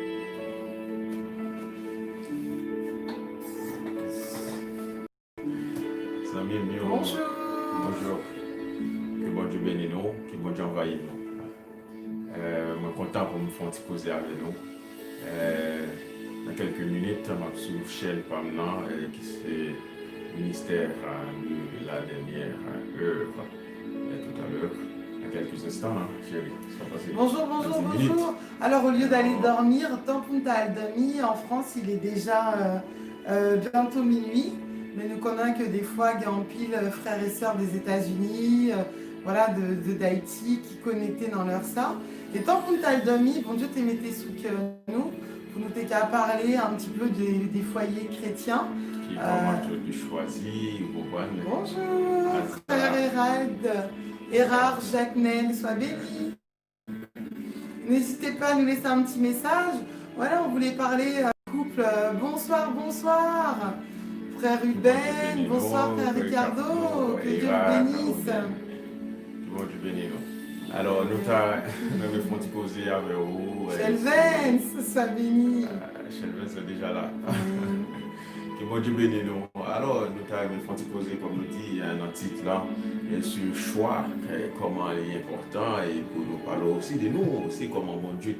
Amis mieux, Bonjour. bonjour. Que bon Dieu bénisse nous, que bon Dieu envahisse nous. Je suis content pour me faire un petit causer avec nous. Dans quelques minutes, je vais sur chaîne permanent qui c'est ministère de la dernière heure, tout à l'heure, dans quelques instants, hein, chérie. Ça va passer Bonjour, bonjour, 10 minutes. bonjour. Alors, au lieu d'aller Alors, dormir, tant Punta Aldami, en France, il est déjà bientôt minuit. Mais nous connaissons que des fois, il y a en pile frères et sœurs des États-Unis, voilà, d'Haïti, qui connectaient dans leur ça. Et tant Punta Aldami, bon Dieu, t'es metté sous que nous, pour nous t'es qu'à parler un petit peu des foyers chrétiens. qui comment tu choisis, vous comprenez? Bonjour, frère Hérald, Hérard, Jacques Nel, sois béni. N'hésitez pas à nous laisser un petit message. Voilà, on voulait parler couple. Bonsoir, bonsoir. Frère Ruben, bonsoir frère Ricardo. Que Dieu vous bénisse. Que bon Dieu bénisse nous. Alors, nous avons fait poser avec vous. Chelvens, sois béni. Chelvens est déjà là. Que bon Dieu bénisse nous. Alors, nous avons fait poser, comme nous dit, un titre là, sur le choix, comment il est important, et pour nous parler aussi de nous, aussi comment bon Dieu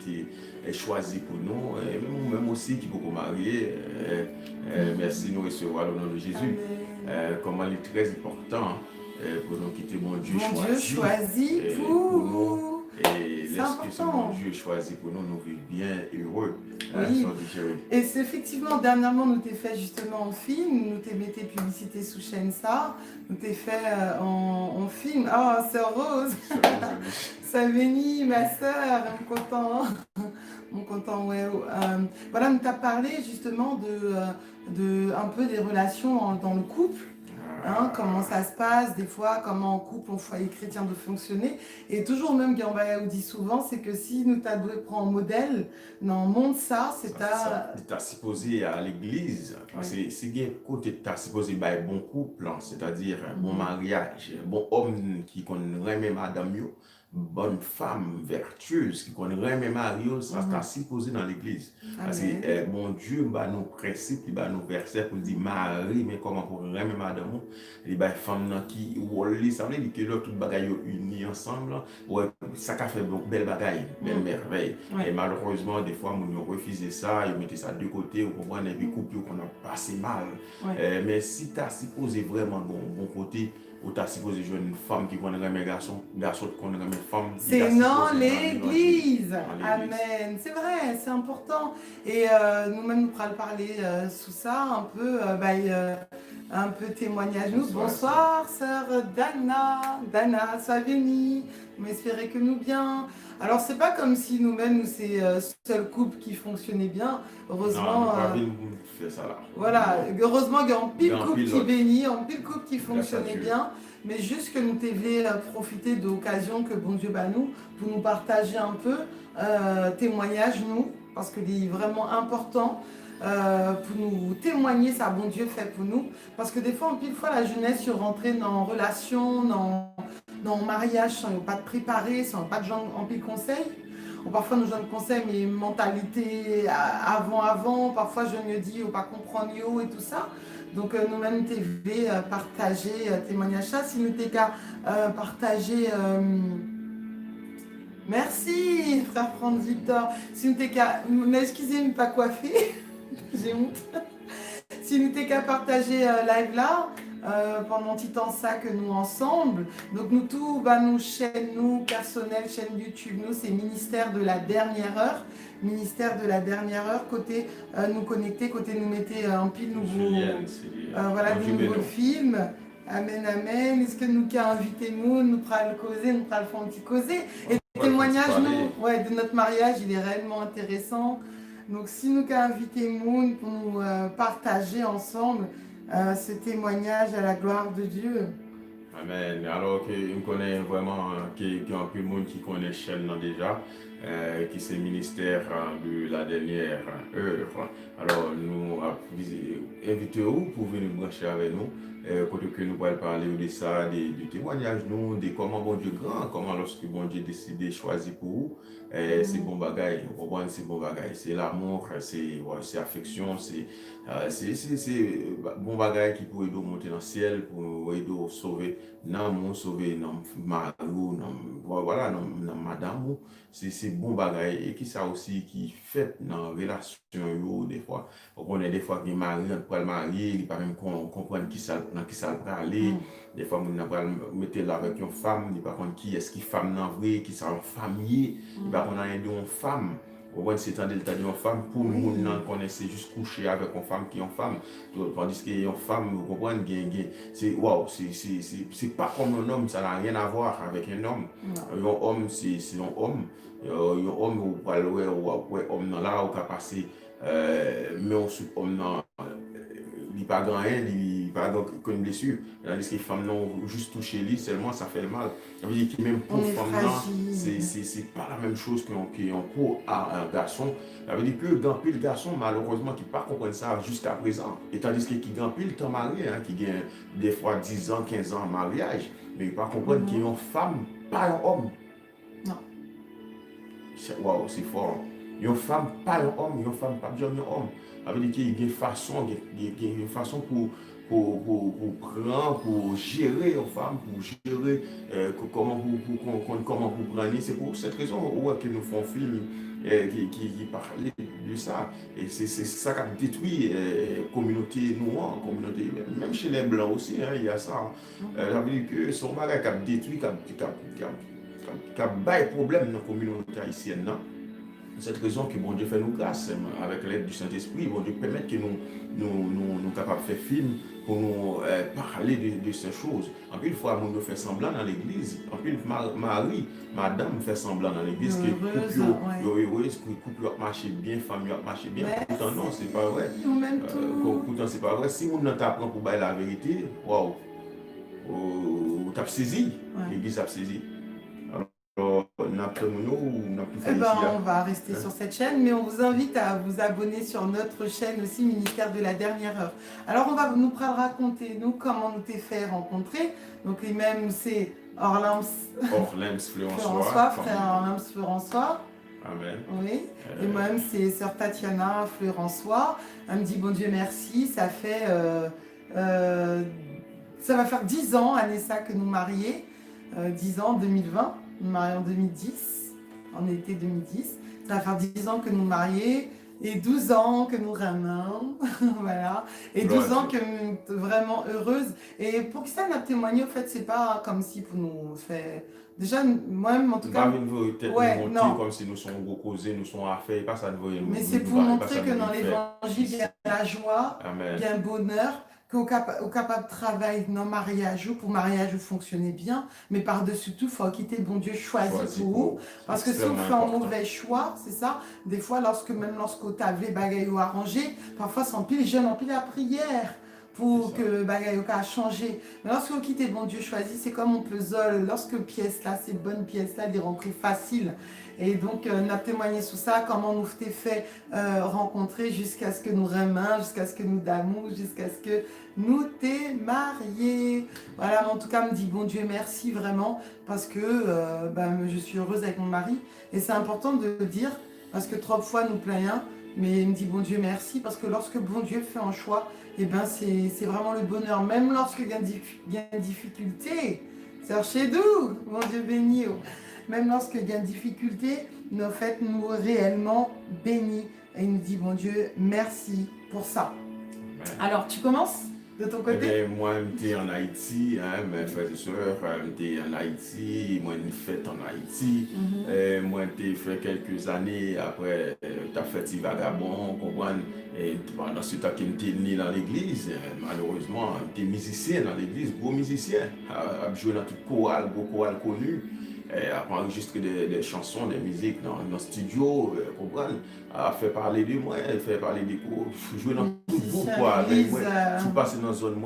est choisi pour nous, et même aussi qui peut nous marier. Merci de nous recevoir au nom de Jésus. Comment il est très important pour nous quitter mon Dieu choisi pour nous. Et lorsque mon Dieu choisi pour nous, nous vivons bien heureux. Oui. Et c'est effectivement, dernièrement, nous t'ai fait justement en film, nous t'ai mis publicité sous chaîne ça, nous t'ai fait en film. Oh, sœur Rose, ça bénit, ma sœur, mon content, ouais. Voilà, nous t'as parlé justement de un peu des relations dans le couple. Hein, comment ça se passe, des fois, comment en couple, en foyer chrétien de fonctionner. Et toujours même, Gambaya dit souvent, c'est que si nous t'as dû prendre un modèle, dans le monde, ça, c'est à... Tu as supposé à l'église, c'est bien côté tu as supposé un bon couple, c'est-à-dire un bon mariage, un bon homme qui connaît même madame, bonne femme vertueuse qui connaît même Mario, ça t'a supposé dans l'église. Parce que mon Dieu, bah, nos principes, bah, nos versets pour dire Marie, mais comment pour aimer madame, les bah, femmes qui, ça veut dire que là, toutes bagailles unies ensemble, ouais, ça a fait belle bagaille, belle merveille. Et malheureusement, des fois, nous refusons ça, ils mettent ça de côté, on comprend, et puis couple qu'on a passé mal. Mais si tu as supposé vraiment bon côté, ou tu as supposé jouer une femme qui connaît mes garçons qui connaît mes femmes. C'est dans l'église. Amen. C'est vrai, c'est important. Et nous-mêmes, nous pourrons parler sous ça, un peu témoignage. Nous, bonsoir, sœur Dana. Dana, sois bénie. Vous m'espérez que nous bien. Alors, c'est pas comme si nous-mêmes, nous, c'est seul couple qui fonctionnait bien. Heureusement. Voilà, heureusement qu'il y a un pile couple qui bénit, un pile couple qui fonctionnait bien. Mais juste que nous t'avions profiter de l'occasion que bon Dieu bat nous, pour nous partager un peu témoignage, nous, parce qu'il est vraiment important pour nous témoigner ça bon Dieu fait pour nous. Parce que des fois, en pile fois, la jeunesse sur rentrer dans relation, dans mariage, sans pas de préparer, sans pas de gens en pile conseil. Ou parfois nous jeunes conseils, mais mentalité avant, parfois je me dis, ou pas comprendre yo et tout ça. Donc nous-mêmes TV partager témoignage ça, si nous t'es qu'à partager merci frère Franz Victor, si nous t'es qu'à excusez-moi pas coiffé, j'ai honte. Si nous t'es qu'à partager live là, pendant un petit temps ça que nous ensemble. Donc nous tout, nous chaîne, nous personnel, chaîne YouTube, nous c'est ministère de la dernière heure. Ministère de la dernière heure, côté nous connecter, côté nous mettez en pile nouveau, voilà des nouveaux films. Amen, amen. Est-ce que nous qu'à inviter nous pourrons le causer, nous pourrons le faire un petit causer. Et le témoignage nous, de notre mariage, il est réellement intéressant. Donc si nous qu'à inviter Moon pour nous partager ensemble ce témoignage à la gloire de Dieu. Amen. Alors qu'on connaît vraiment, qu'il y a un peu de monde qui connaît Shell déjà, qui c'est le ministère de la dernière heure. Alors nous invitons pour venir brancher avec nous côté que nous allons parler de ça, des témoignages, nous, de comment bon Dieu grand, comment lorsque bon Dieu décide de choisir pour vous, c'est bon bagaille, vous comprenez, c'est bon bagaille, c'est l'amour, c'est affection, c'est bon bagaille qui pourrait nous monter dans le ciel, pour nous sauver, non, sauver, non, Marou, non, voilà, non, madame, c'est bon bagaille, et qui ça aussi qui fait dans la relation, des fois. On est des fois qui mari, on peut le marier, il pas même comprendre dans qui ça peut aller. Des fois, on va mettre là avec une femme, il pas comprendre qui est-ce qui femme dans vrai, qui ça une famille, il pas qu'on a une femme. On voit c'est un delta d'une femme pour nous, on connaît c'est juste coucher avec une femme qui est une femme. Tandis qu'une femme, vous comprenez, c'est waouh, c'est pas comme un homme, ça n'a rien à voir avec un homme. Un homme, c'est un homme. Un homme, vous parlez, ouais, homme dans là, on va passer. Mais on sous homme non, il n'y a pas grand rien, il n'y a pas qu'une blessure. Tandis que les femmes non, juste toucher lui seulement, ça fait le mal. Ça veut dire que même pour femme non, c'est pas la même chose qu'un pour un garçon. Ça veut dire que dans pile garçon, malheureusement, qui ne pas comprendre ça jusqu'à présent. Et tandis que qui dans pile temps marié, qui gagne des fois 10 ans, 15 ans en mariage, mais il ne pas comprendre qu'il y a une femme, pas un homme. Non. Waouh, c'est fort. Une femme, pas un homme, une femme, pas un homme. Ça veut dire qu'il y a une façon pour prendre, pour gérer une femme, pour gérer comment vous prenez. C'est pour cette raison que nous faisons un film qui parle de ça. Et c'est ça qui a détruit la communauté noire, communauté, même chez les Blancs aussi, il y a ça. Ça veut dire que son bagage qui a détruit, qui a des problèmes dans la communauté haïtienne. C'est cette raison que bon Dieu fait nous grâce avec l'aide du Saint-Esprit. Bon Dieu permet que nous capables de faire film pour nous parler de ces choses. En plus, une fois, nous fait semblant dans l'église. En plus, Marie, madame fait semblant dans l'église que le couple a marché bien, famille a marché bien. Pourtant, non, c'est pas vrai. Pourtant, c'est pas vrai. Si on t'apprend pour bailler la vérité, waouh, t'as saisi, l'église a saisi. On va rester sur cette chaîne, mais on vous invite à vous abonner sur notre chaîne aussi, Ministère de la Dernière Heure. Alors, on va nous raconter, nous, comment nous t'es fait rencontrer. Donc, les mêmes, c'est Orleans Fleurançois, frère Orleans Fleurançois. Amen. Oui. Et moi-même, c'est sœur Tatiana Fleurançois. Elle me dit, bon Dieu merci, ça va faire 10 ans, Anessa, que nous mariés. 10 ans, 2020. Nous mariés en 2010, en été 2010. Ça va faire 10 ans que nous mariés et 12 ans que nous ramènons. Voilà. Et 12 ans que vraiment heureuse. Et pour que ça nous témoigne, en fait, c'est pas comme si pour nous faire. Déjà, moi-même, en tout cas. Non. Comme si nous sommes causés, nous sommes affaires, pas ça de voyer. Mais c'est pour montrer que dans l'évangile, il y a la joie, il y a un bonheur. Au capable de travailler dans le mariage pour mariage fonctionner bien, mais par-dessus tout, il faut quitter bon Dieu choisi pour vous. Parce que si on fait un mauvais choix, c'est ça, des fois, même lorsqu'on t'avait bagaille ou arrangé, parfois c'est en pile jeune, en pile la prière pour que bagaille a changé. Mais lorsqu'on quitte bon Dieu choisi, c'est comme on peut lorsque pièce là, ces bonnes pièces là, des rentrées faciles. Et donc, on a témoigné sur ça, comment nous t'ai fait rencontrer jusqu'à ce que nous remains, jusqu'à ce que nous d'amour, jusqu'à ce que nous t'es mariés. Voilà, en tout cas, me dit bon Dieu merci vraiment, parce que je suis heureuse avec mon mari. Et c'est important de le dire, parce que trop de fois nous plaignons, mais il me dit bon Dieu merci, parce que lorsque bon Dieu fait un choix, c'est vraiment le bonheur, même lorsqu'il y a une difficulté. C'est chez nous, mon Dieu béni. Même lorsqu'il y a une difficulté, nous fait nous réellement bénis. Et il nous dit, bon Dieu, merci pour ça. Ouais. Alors, tu commences de ton côté? Moi, j'étais en Haïti, mes frères et sœurs, j'étais en Haïti, moi, j'ai fait en Haïti. Moi, j'ai fait quelques années après, tu as fait vagabond, comprendre. Et pendant ce temps que j'étais né dans l'église, malheureusement, j'étais musicien dans l'église, gros musicien, à jouer dans toute chorale, gros chorale connu. À enregistrer des chansons, des musiques dans le studio, comprendre, à faire parler de moi, faire parler des cours, jouer dans tout le groupe, quoi. Je passe dans une zone,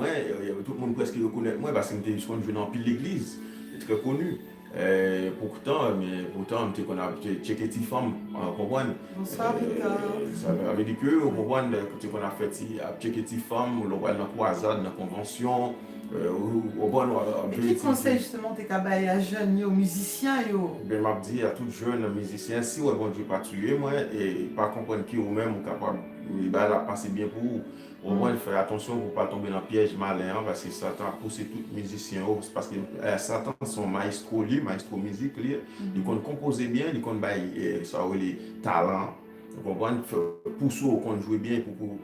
tout le monde presque reconnaît moi parce que je joué dans pile l'église, c'est très connu. Pourtant, tu qu'on a checké tes femmes, comprendre. Bonsoir, Victor. Ça veut dire que, comprendre, tu qu'on a fait, checké tes femmes, on va dans la croisade, dans la convention, Et qui conseille justement tes cabayes à jeunes, aux musiciens, Ben, m'a dit à tout jeune musicien, si ouais, bon Dieu pas tué, moi, et pas comprendre qui ou même ou capable, ben, la passer bien pour vous. Au moins, faire attention pour ne pas tomber dans le piège malin, parce que Satan a poussé tout musicien, parce que Satan, son maestro, maestro musique, il compte composer bien, il compte ça les talents. Vous comprenez? Pour ceux qui jouer bien, pour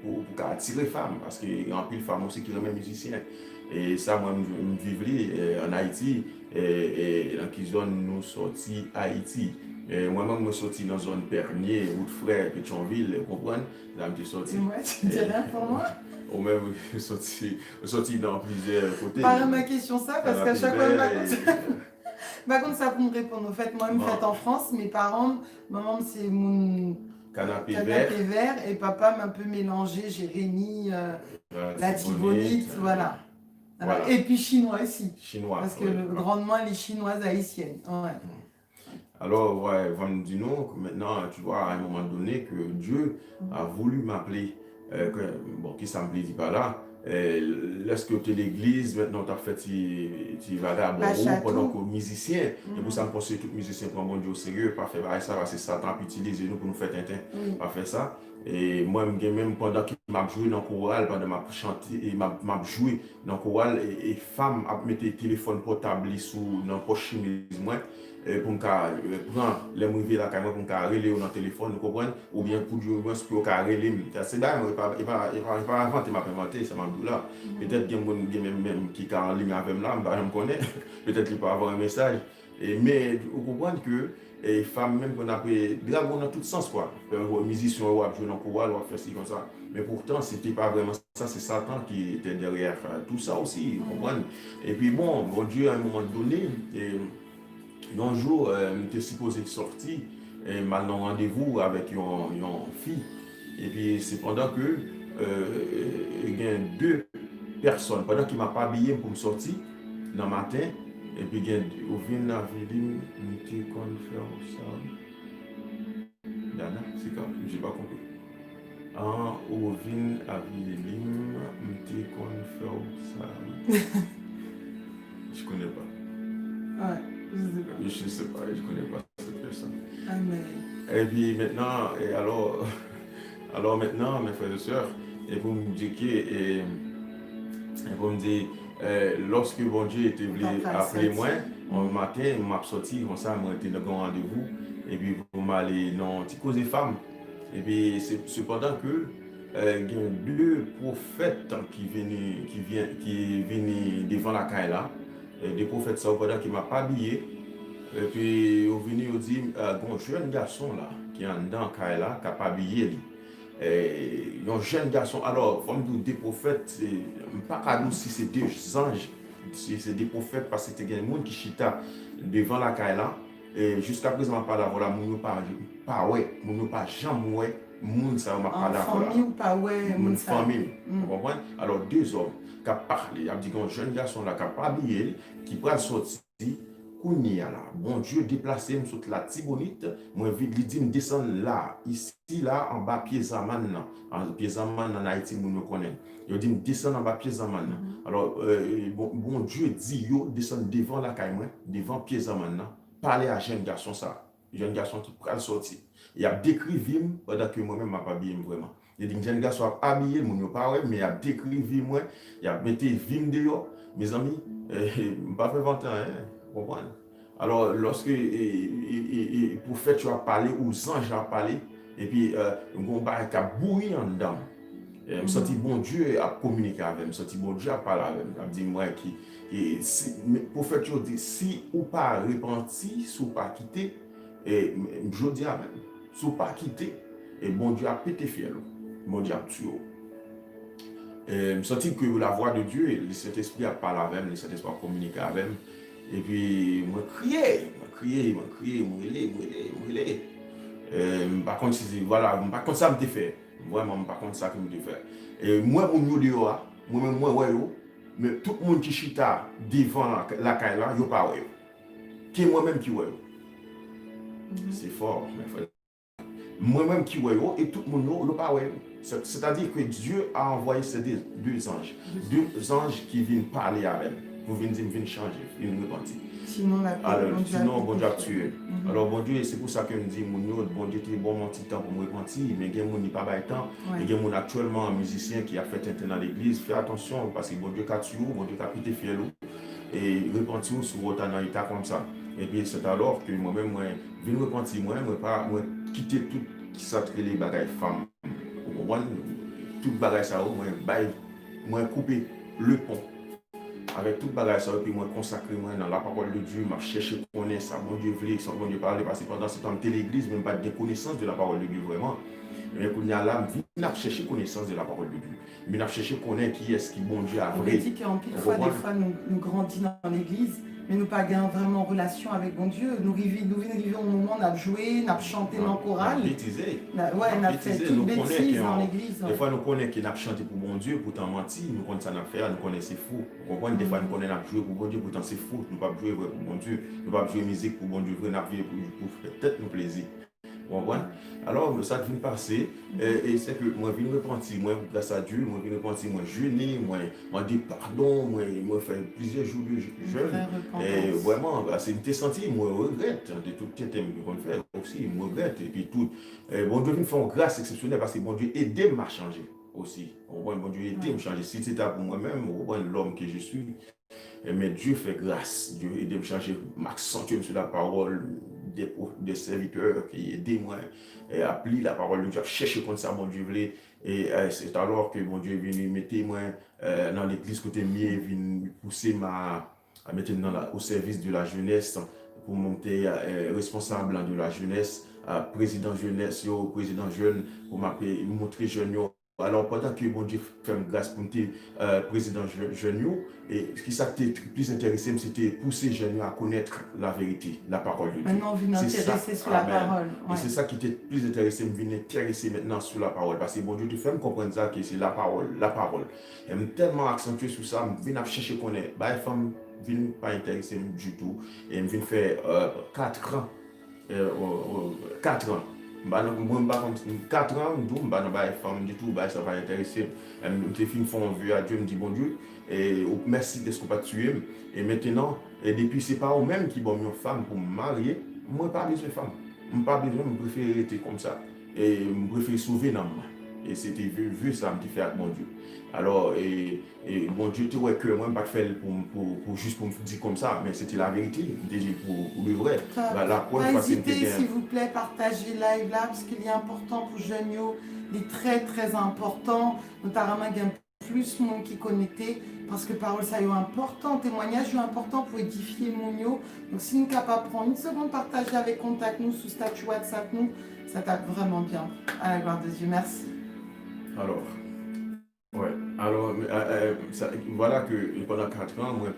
attirer les femmes, parce qu'il y a un peu de femmes aussi qui sont même musiciens. Et ça, moi, je vis en Haïti, et dans quelle zone nous sortis Haïti. Moi-même, je suis sorti dans une zone Pernier, Route-Frère, Pétionville, vous comprenez? Là, je suis sorti. Ouais, tu dis rien pour moi? Ou même, je suis sorti dans plusieurs côtés. Pas ma question, ça, parce qu'à chaque fois, par contre, ça pour me répondre. En fait, moi, je me fais en France, mes parents, maman, c'est mon canapé vert, et papa m'a un peu mélangé, Jérémy, la Tibonite, voilà. Et puis chinois aussi. Parce que grandement, les chinoises haïtiennes. Ouais. Alors, ouais, on dit non, maintenant, tu vois, à un moment donné, que Dieu a voulu m'appeler, qui ça me plaît pas là, lorsque tu es l'église, maintenant tu as fait, tu vas d'abord pendant que musicien, et pour ça, je pense que tout musicien prend bon Dieu au sérieux, pas faire ça, parce que Satan peut utiliser nous pour nous faire tintin, pas faire ça. Et moi, même pendant qu'il m'a joué dans le choral, pendant que m'a chanté, et m'a joué dans le choral, et femme a mis le téléphone portable sous dans la poche chemise, moi, pour me prendre les mouvements là pour me relayer dans le téléphone, vous comprenez, ou bien pour dire moi pour me relayer. C'est là, il va inventer, m'a inventé, ça m'a dit là. Peut-être qu'il y a même qui est en ligne avec moi, je me connais. Peut-être qu'il peut avoir un message. Mais vous comprenez que les femmes même qu'on appelle dragon dans tout sens quoi. Musicien ou jouer dans le choral ou faire ci comme ça. Mais pourtant c'était pas vraiment ça, c'est Satan qui était derrière tout ça aussi, vous comprenez. Et puis bon Dieu à un moment donné, un jour, j'étais supposé sortir et m'a rendez-vous avec une fille. Et puis c'est pendant que il y a deux personnes, pendant qu'il ne m'a pas habillé pour me sortir dans le matin, et puis il y a au vin la ville, je qu'on faire ça. Dana, c'est comme, j'ai pas compris. Au vin la ville, je qu'on faire ça. Je connais pas. Ouais. Je ne sais pas, je ne connais pas cette personne. Amen. Et puis maintenant, alors maintenant, mes frères et sœurs, et vous me dites que, vous me dites, lorsque bon Dieu était venu appeler moi, un matin, je m'a sorti, comme ça, moi j'étais dans un rendez-vous, et puis vous m'allez dans un petit cause des femmes. Et puis cependant que, il y a deux prophètes qui viennent devant la caille là. Des prophètes pendant qui ne m'a pas habillé. Et puis, au venu, il dit, un jeune garçon là, qui est en dedans, qui n'a pas habillé. Un jeune garçon, alors, comme nous, des prophètes, pas qu'à nous si c'est des anges, si c'est des prophètes, parce que il y a des gens qui chita devant la caille là. Et jusqu'à présent, pas là, voilà, mon pas ouais, mon pas jamais ouais, mon ça m'a pas là. Famille ou pas ouais, mon famille. Vous comprenez? Alors, deux hommes qui ont parlé, il a dit qu'un jeune garçon là, qui n'a pas habillé, qui peut sortir, là. Bon Dieu déplacé sur la Tibonite, moi il dit me descendre là, ici là en bas pied Zaman, en pied Zaman en Haïti nous connaît. Il dit me descendre en bas pied Zaman. Alors bon Dieu dit yo descendre devant la caille devant pied Zaman, parler à jeune garçon ça, jeune garçon qui peut sortir. Il a décrit vim pendant que moi-même m'a pas habillé vraiment. Il dit jeune garçon habillé mon pas ouais mais il a décrit vim moi, il a metté vim dehors. Mes amis, pas fait 20 ans hein. Alors, lorsque le prophète tu as parlé, ou ange a parlé, et puis on va bouillir en dedans. Je me sens bon Dieu a communiqué avec moi, je me sens bon Dieu a parlé avec moi. Je me dis, moi, le prophète tu dit, si ou pas repenti, si ou pas quitté, et je dis à même, si ou pas quitté, et bon Dieu a pété fier, bon Dieu a tué. Je me sens que la voix de Dieu, le Saint-Esprit a parlé avec moi, le Saint-Esprit a communiqué avec moi. Et puis, moi, crié. Par contre, voilà, par contre, ça me fait. Vraiment, par contre, ça me fait. Et moi, mon dehors, moi, mais tout le monde qui chita devant la caille là, il pas ouais. que moi-même qui ouais. C'est fort, mes frères. Moi-même qui ouais et tout le monde ne pas ouais. C'est-à-dire que Dieu a envoyé ces deux anges. Deux anges qui viennent parler avec nous. Pour venir dire, viennent changer, viennent repentir. Sinon, bon Dieu a tué. Alors, bon Dieu, c'est pour ça que nous disons, bon Dieu, tu es bon, mon petit temps pour me repentir, mais il y a des gens qui pas de temps. Il y a des gens actuellement, un musicien qui a fait un dans l'église. Fais attention, parce que bon Dieu a tué, bon Dieu a pité fier et repentir sur votre dans l'état comme ça. Et puis, c'est alors que moi-même, moi, je viens repentir, moi, quitter tout qui s'attrait les bagages femmes. Tout bagage ça, moi, couper le pont. Avec tout bagage ça, puis moi consacrer moi dans la parole de Dieu, m'a cherché connaître ça, bon Dieu voulait, ça bon Dieu parler, parce que pendant ce temps, l'église, même pas de connaissance de la parole de Dieu vraiment. Mais quand il y a là, on a cherché connaissance de la parole de Dieu. Mais on a cherché connaître qui est-ce qui bon Dieu a vrai. On dit qu'en pile fois, des fois, nous grandissons dans l'église, mais nous pas gagnons vraiment relation avec bon Dieu. Nous vivons au moment où on a joué, on a chanté dans le choral. On a fait toute bêtise dans l'église. Des fois, nous connaissons qu'on a chanté pour bon Dieu, pourtant menti, nous connaissons ça faire, nous connaissons c'est fou. Vous comprenez? Des fois, nous connaissons jouer pour bon Dieu, pourtant c'est fou. Nous ne pouvons pas jouer pour bon Dieu, nous ne pouvons pas jouer musique pour bon Dieu, nous avons pour faire peut-être nous plaisir. Alors, ça vient passer, et c'est que moi, je viens repentir, moi, grâce à Dieu, moi, je viens repentir, moi, jeûner, moi, dire pardon, moi, faire plusieurs jours de jeûne. Et vraiment, c'est une senti, moi, regrette de tout ce que qu'on fait aussi, moi, regrette, et puis tout. Bon Dieu vient faire une grâce exceptionnelle parce que bon Dieu aide m'a changer aussi. Bon Dieu aide me changer. Si c'était pour moi-même, l'homme que je suis, mais Dieu fait grâce, Dieu aide me changer, m'accentuer sur la parole des serviteurs qui aident moi à appliquer la parole de Dieu, à chercher comme ça, mon Dieu voulait. Et c'est alors que mon Dieu vient mettre moi dans l'église côté mieux, vient pousser à mettre au service de la jeunesse pour monter responsable de la jeunesse, président jeunesse, président jeune, pour montrer jeune. Alors, pendant que mon Dieu fait une grâce pour me président jeune, et ce qui s'était plus intéressé, c'était pousser jeunes à connaître la vérité, la parole de Dieu. Maintenant, on vient intéresser sur la parole. Et c'est ça qui était plus intéressé, me vient intéresser maintenant sur la parole. Parce que bon Dieu te fait me comprendre ça, que c'est la parole, la parole. Et me tellement accentué sur ça, me vient chercher qu'on est. Bah, les femmes ne viennent pas intéresser du tout. Et me vient faire 4 ans. 4 ans. Moi, 4 ans, je ne pas femme du tout, ça va intéresser. Je fais une fois vue à Dieu, me dit bon Dieu, et merci de ce qu'on va tuer. Et maintenant, et depuis, ce n'est pas eux-mêmes qui ont une femme pour me marier. Moi, pas besoin de femme. Je pas besoin, je préfère rester comme ça. Et je préfère sauver dans moi. Et c'était vu ça, me fait avec mon Dieu. Alors, et mon Dieu, tu vois que moi, je ne pas faire juste pour me dire comme ça, mais c'était la vérité, déjà pour le vrai. N'hésitez, s'il vous plaît, partagez live là, parce qu'il est important pour Jeunio, il est très très important, notamment il y a plus de monde qui est connecté, parce que parole ça est important, témoignage est important pour édifier mon yo. Donc si nous sommes capables de prendre une seconde, partager avec contact nous, sous statut WhatsApp nous, ça tape vraiment bien. À la gloire de Dieu, merci. Alors, voilà que pendant 4 ans, moi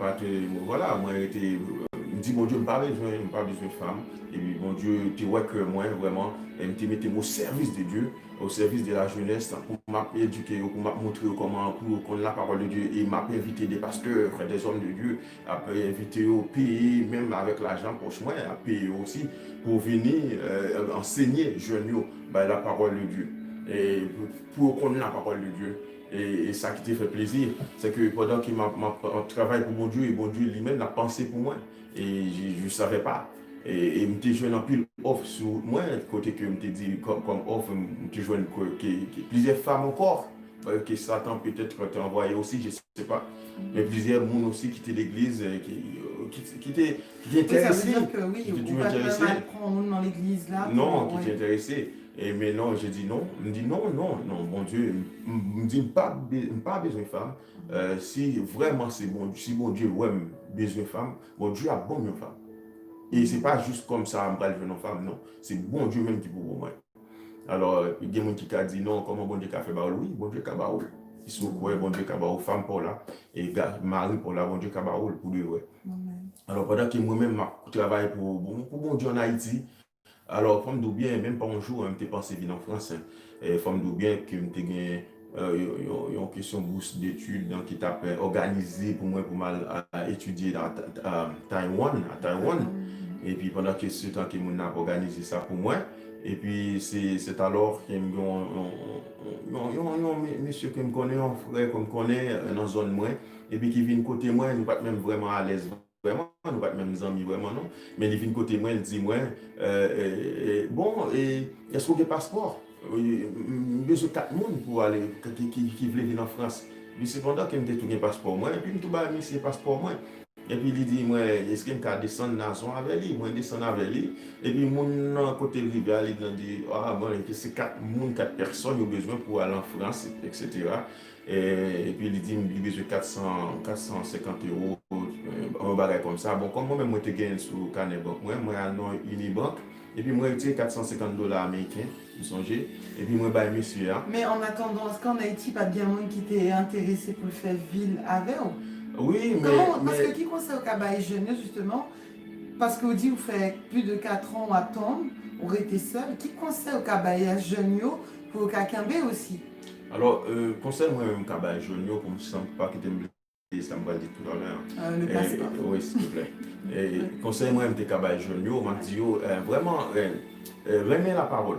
j'étais, me dit bon Dieu, je n'ai pas besoin de femme. Et puis bon Dieu, tu vois que moi vraiment, je me mettais au service de Dieu, au service de la jeunesse, pour m'éduquer, pour me montrer comment connaître la parole de Dieu. Et m'a invité des pasteurs, des hommes de Dieu, à inviter au pays, même avec l'argent pour moi, à payer aussi, pour venir enseigner jeunes la parole de Dieu. Et pour connaître la parole de Dieu. Et ça qui te fait plaisir, c'est que pendant qu'il m'a travaillé pour mon Dieu, et mon Dieu lui-même a pensé pour moi. Et je ne savais pas. Et je me joué un pile offre sur moi, côté que je me dit comme offre, je me joué plusieurs femmes encore, que Satan peut-être t'a envoyé aussi, je ne sais pas. Mais plusieurs monde aussi qui étaient l'église, qui étaient intéressés. Ça veut dire que oui, on va pas prendre dans l'église là. Non, qui étaient intéressés. Et maintenant, j'ai dit non. Il me dit non, bon Dieu, me dit pas besoin de femme. Si vraiment c'est bon, si bon Dieu ouais besoin de femme, bon Dieu a bon une femme. Et c'est pas juste comme ça, on va le une femme, non. C'est bon Dieu même qui pour moi. Alors, il y a des gens qui ont dit non, comment bon Dieu a fait baoul? Oui, bon Dieu a baoul. Ils sont quoi, bon Dieu a baoul, femme pour là, et mari pour là, bon Dieu a baoul pour lui, ouais. Alors, pendant que moi-même, je travaille pour bon Dieu en Haïti. Alors, femme d'où bien, même pas un jour, je n'ai pas pensé venir en France. Et femme d'où bien que je gagné une question de bourse d'études qui t'a organisé pour moi pour mal étudier à Taïwan. Et puis pendant que ce temps que mon a organisé ça pour moi, et puis c'est alors qu'il y a un monsieur que je connais, un frère que je connais dans la zone moi, et puis qui vient côté moi, nous pas même vraiment à l'aise. Vraiment, nous pas même amis vraiment non, mais il vient côté moi, il dit moi, bon, est-ce qu'on a un passeport? Besoin de 4 personnes pour aller, qui veulent venir en France. Mais cependant, qu'il me dit tout un passeport moi, et puis tout bas, c'est passeport moi. Et puis il dit, moi, est-ce qu'il peut descendre dans son avec lui? Moi, descendre avec lui. Et puis, mon côté rivière, il dit, ah, bon, c'est 4 personnes qui ont besoin pour aller en France, etc. Et puis, il dit, il a besoin de 450 €, un bagage comme ça. Bon, comme moi-même, je gagne sur le carnet banque, moi, non Unibank. Et puis, moi, j'ai 450 $ américains, vous songez. Et puis, moi, je monsieur. Mais en attendant, est-ce qu'en Haïti, pas bien monde qui t'est intéressé pour le faire ville avec ou? Oui, Parce que qui conseille au Cabaye jeune, justement, parce que vous dites vous faites plus de 4 ans à attendre, vous restez seul, qui conseille au Cabaye jeune pour Kakembe aussi? Alors, conseil moi même Cabaye jeune, comme je ne sens pas que tu me ça me va dire tout à l'heure. Le passeport. Oui, s'il te plaît. Conseil moi même Cabaye jeune, m'a dit vraiment, remets la parole.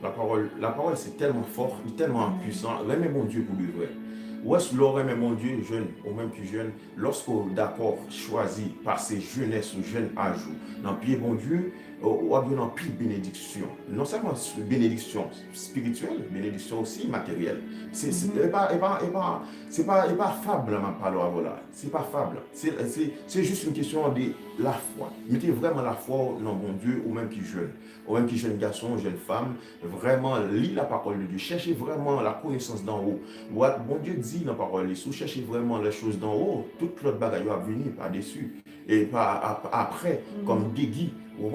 La parole c'est tellement fort, tellement puissant. Remets mon Dieu pour le vrai. Où est-ce que l'on mon Dieu jeune, ou même plus jeune, lorsqu'on d'accord choisi par ses jeunesses ou jeunes âge, dans pied bon Dieu, ou a dans pile bénédiction. Non seulement bénédiction spirituelle, bénédiction aussi matérielle. C'est pas fable ma parole voilà. C'est pas fable. C'est juste une question de la foi. Mettez vraiment la foi dans bon Dieu, ou même qui jeune. Ou même qui jeune garçon, jeune femme, vraiment lis la parole de Dieu. Cherchez vraiment la connaissance d'en haut. Bon Dieu dit dans la parole, si vous cherchez vraiment les choses d'en haut, toute l'autre bagaille va venir par-dessus. Et pas après, comme déguis.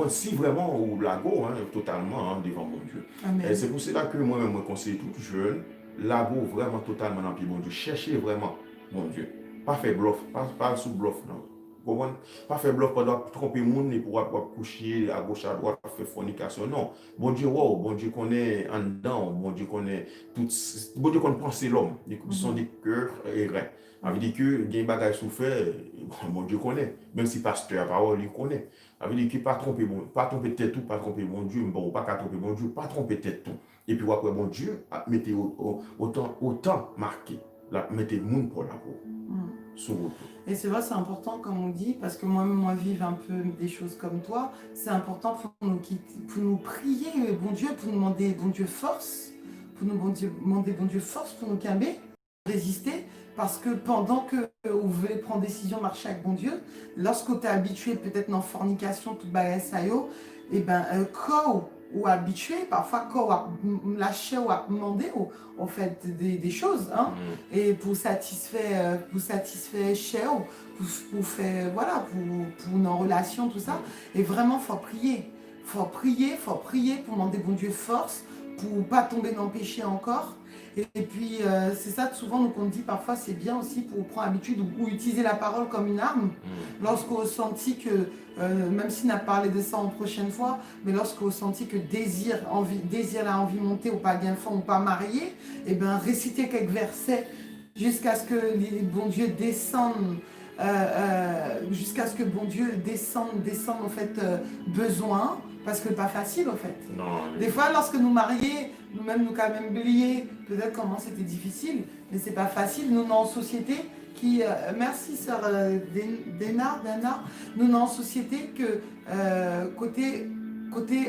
Si vraiment, ou lago, totalement devant mon Dieu. Et c'est pour cela que moi-même, je conseille tout jeune, lago vraiment totalement dans le pied, mon Dieu. Cherchez vraiment, mon Dieu. Pas faire bluff, pas sous bluff, non. Pas faire bluff pendant tromper le monde et pouvoir coucher à gauche, à droite, faire fornication. Non. Bon Dieu, wow, bon Dieu connaît en dedans, bon Dieu connaît tout, bon Dieu connaît penser l'homme. Ils sont des cœurs et reins. Ça veut dire que il y a des bagages souffert, bon Dieu connaît. Même si pasteur à parole, il connaît. Ça veut dire qu'il ne pas tromper tête tout, pas tromper mon Dieu, bon, pas tromper mon Dieu, pas tromper tête tout. Et puis après, mon Dieu, mettez autant marqué, mettez le monde pour la peau. Sur vous. Et c'est vrai, c'est important, comme on dit, parce que moi, vivre un peu des choses comme toi, c'est important pour nous prier, bon Dieu, pour nous demander, bon Dieu, force, pour nous demander, bon Dieu, force pour nous camber, résister, parce que pendant que vous voulez prendre décision, marcher avec bon Dieu, lorsque tu es habitué peut-être dans fornication, tout bagage ça yo, et ben, quand ou habitué, parfois quand on lâcher ou à demander, on fait des choses, hein, et pour satisfaire cher, pour faire, voilà, pour une relation, tout ça, et vraiment, faut prier pour demander bon Dieu force, pour pas tomber dans le péché encore. Et puis, c'est ça, souvent, nous, on dit parfois, c'est bien aussi pour prendre l'habitude ou utiliser la parole comme une arme. Lorsqu'on sentit que, même si on a parlé de ça en prochaine fois, mais lorsqu'on sentit que désir la envie monter ou pas d'enfant ou pas marié, et bien, réciter quelques versets jusqu'à ce que bon Dieu descende. Jusqu'à ce que bon Dieu descende en fait besoin, parce que pas facile en fait. Non, des fois lorsque nous mariés, nous-mêmes nous quand même oublié peut-être comment c'était difficile, mais c'est pas facile. Nous dans une société qui, merci sœur Dana, nous dans une société que côté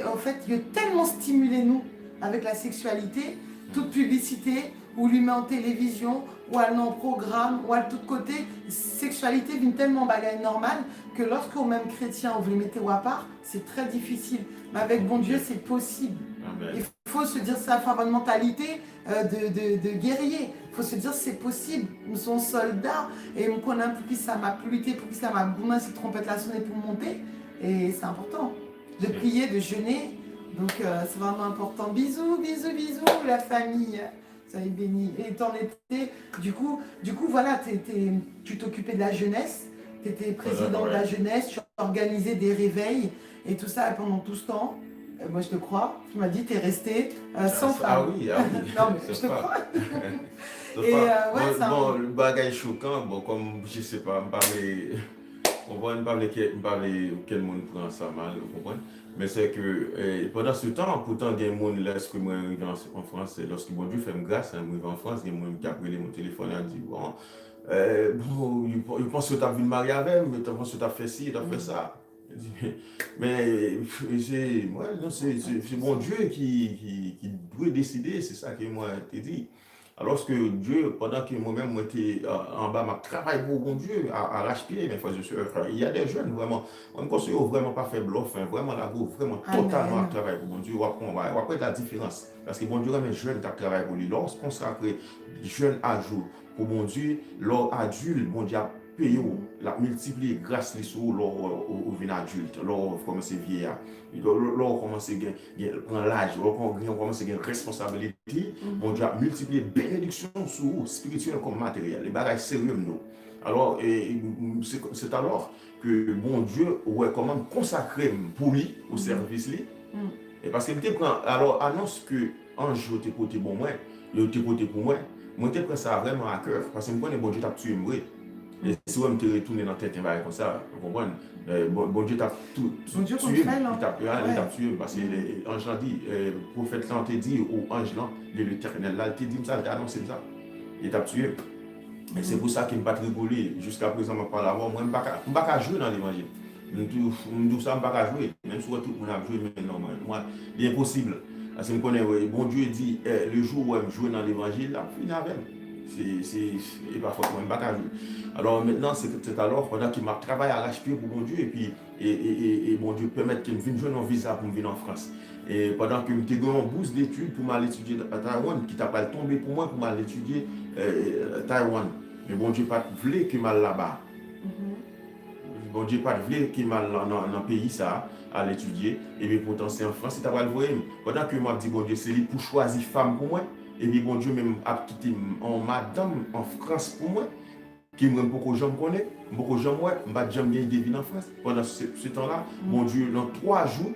en fait il a tellement stimulé nous avec la sexualité, toute publicité ou lui met en télévision, ou elle en programme, ou elle tout côté, sexualité vient tellement bagaille normale que lorsqu'on même chrétien, vous les mettez à part, c'est très difficile. Mais avec bon Dieu, c'est possible. Amen. Il faut se dire ça, il faut avoir une mentalité de guerrier. Il faut se dire c'est possible. Nous sommes soldats et on connaît pour qui ça m'a lutté, pour qui ça m'a boumé, cette trompette la sonner pour monter. Et c'est important de prier, de jeûner. Donc c'est vraiment important. Bisous, bisous, bisous la famille. Soyez bénis. Et t'en étais, du coup voilà, tu t'occupais de la jeunesse, tu étais président de la jeunesse, tu organisais des réveils et tout ça. Et pendant tout ce temps, moi je te crois, tu m'as dit tu es resté sans femme. Ah oui. Non mais je te crois. Et ouais, bon, le bagage choquant, bon, comme je sais pas, me parler On va ne parler quel monde prend ça mal, vous comprenez? Mais c'est que pendant ce temps, pourtant, il y a des gens, lorsque moi arrive en France, lorsque mon Dieu fait me grâce, moi arrive en France, il y a des gens qui appellent mon téléphone et dit bon, je pense que tu as vu le marier avec, mais tu penses que tu as fait ci, tu as fait ça. Je dis, mais c'est mon Dieu qui doit décider, c'est ça que moi t'ai dit. Alors que Dieu, pendant que moi-même, moi, j'étais en bas, je travaille pour mon Dieu, à arrache-pied, mes frères et sœurs. Il y a des jeunes, vraiment, on ne conseille vraiment pas faire bluff, hein, vraiment là, vraiment totalement à Amen. travailler pour mon Dieu. On va la différence. Parce que mon Dieu, même jeune, qui travaille pour lui. Lorsqu'on consacré jeune à jour pour mon Dieu, l'or adulte, mon Dieu a payé, la multiplié grâce les sous, l'or au vin adulte, l'or commence à vieillir. L'or commence à prendre l'âge, l'or commence à avoir responsabilité. Bon Dieu a multiplié bénédiction sur vous, spirituelle comme matérielle. Les bagages sérieux, nous. Alors, c'est alors que bon Dieu, ouais, comment consacrer pour lui, au service lui. Et parce qu'il prend, alors, annonce que ange t'es côté pour moi, il t'es côté pour moi, moi, je prends ça vraiment à cœur. Parce que je connais bon Dieu t'a tué, moi. Et si on me retourné dans la tête, comme ça, vous comprenez? Bon Dieu t'a tout tué, il t'a tué, parce que l'ange l'a dit, le prophète l'a dit, ou ange là, l'éternel là, il t'a dit ça, il t'a annoncé ça, il t'a tué. Et c'est pour ça qu'il ne m'a pas rigolé. Jusqu'à présent, je parle avant, moi, je ne peux pas jouer dans l'évangile. Je dis ça, je ne peux pas jouer. Même si tout le monde a joué, mais non, moi, il est impossible. Parce que je connais, bon Dieu dit, le jour où je joue dans l'évangile, là, je finis avec. Et parfois, je ne peux pas jouer. Alors maintenant, c'est alors pendant qu'il m'a travaillé à arrache-pied pour mon Dieu, et puis, mon Dieu permet qu'il me vienne jouer un visa pour me venir en France. Et pendant que je me suis en bourse d'études pour m'aller étudier à Taïwan, qui t'a pas tombé pour moi pour m'aller étudier Taïwan. Mais bon Dieu pas voulu que mal là-bas. Bon Dieu pas voulu que mal dans le pays ça à l'étudier. Et puis pourtant c'est en France, tu as pas le voir. Pendant que moi dit bon Dieu c'est lui pour choisir femme pour moi. Et puis bon Dieu même a quitté en madame en France pour moi. Qui me beaucoup de gens me connaissent, beaucoup de gens moi, je jamais gagné des vies en France. Pendant ce temps-là, bon Dieu dans 3 jours,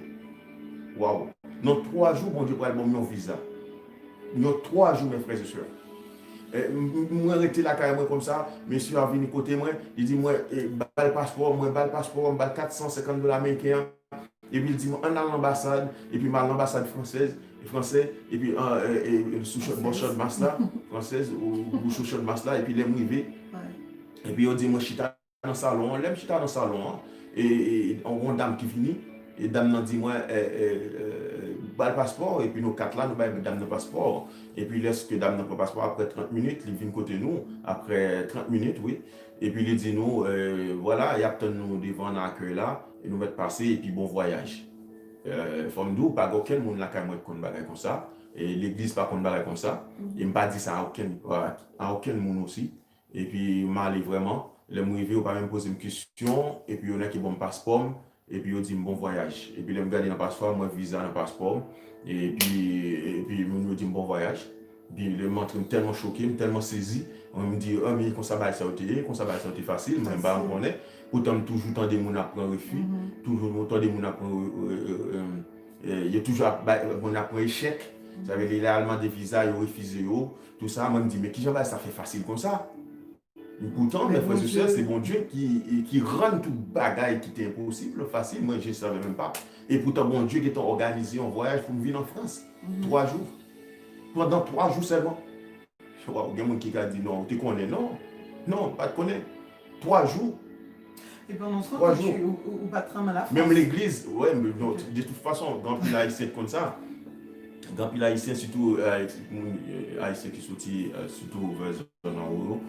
waouh, dans 3 jours, bon Dieu va bon mon visa. Dans 3 jours mes frères et sœurs. Moi arrêté la carrière comme ça, monsieur a venu côté moi, il dit moi le passeport, moi le passeport, moi $450 américains. Et puis il dit moi on a l'ambassade et puis ma l'ambassade française et puis sous short master française ou sous short master et puis les arrivé. Et puis on dit moi chita dans le salon, l'aime chita dans le salon et on dame qui finit et dame nan dit moi le passeport et puis nous 4 là nous bail dame le passeport et puis laisse que dame le passeport après 30 minutes il vient côté nous après 30 minutes oui et puis il dit nous voilà il y a peut-être nous devant l'accueil là et nous mettre passer et puis bon voyage femme d'où pas aucun monde là quand moi comme ça et l'église pas qu'on bagarre comme ça et me pas dit ça à aucun monde aussi et puis m'aller vraiment les arrivé ou pas même poser une question et puis on a qui bon passeport et puis on dit bon voyage et puis les me garder dans passeport moi visa dans passeport et puis me dit bon voyage puis le montre tellement choqué tellement saisi on me dit oh mais comme ça va ça été facile même pas on connaît pourtant toujours tant des monde apprend refus toujours tant des monde apprend il y a toujours on apprend échec ça veut dire allemand des visas ils refusé tout ça moi me dit mais qui ça fait facile comme ça. Pourtant, mes frères et sœurs, c'est mon Dieu qui rend tout bagaille qui était impossible, facile. Moi, je ne savais même pas. Et pourtant, mon Dieu qui est organisé un voyage pour me venir en France. 3 jours. Pendant 3 jours seulement. Je vois, il y a quelqu'un qui a dit non, tu connais? Non, non, pas de connaître. 3 jours. Et pendant ce temps, tu ou pas de à la France. Même l'église, ouais, mais non, de toute façon, quand il a haïtien comme ça, quand il a haïtien, surtout haïtien qui sortit surtout vers en Euro.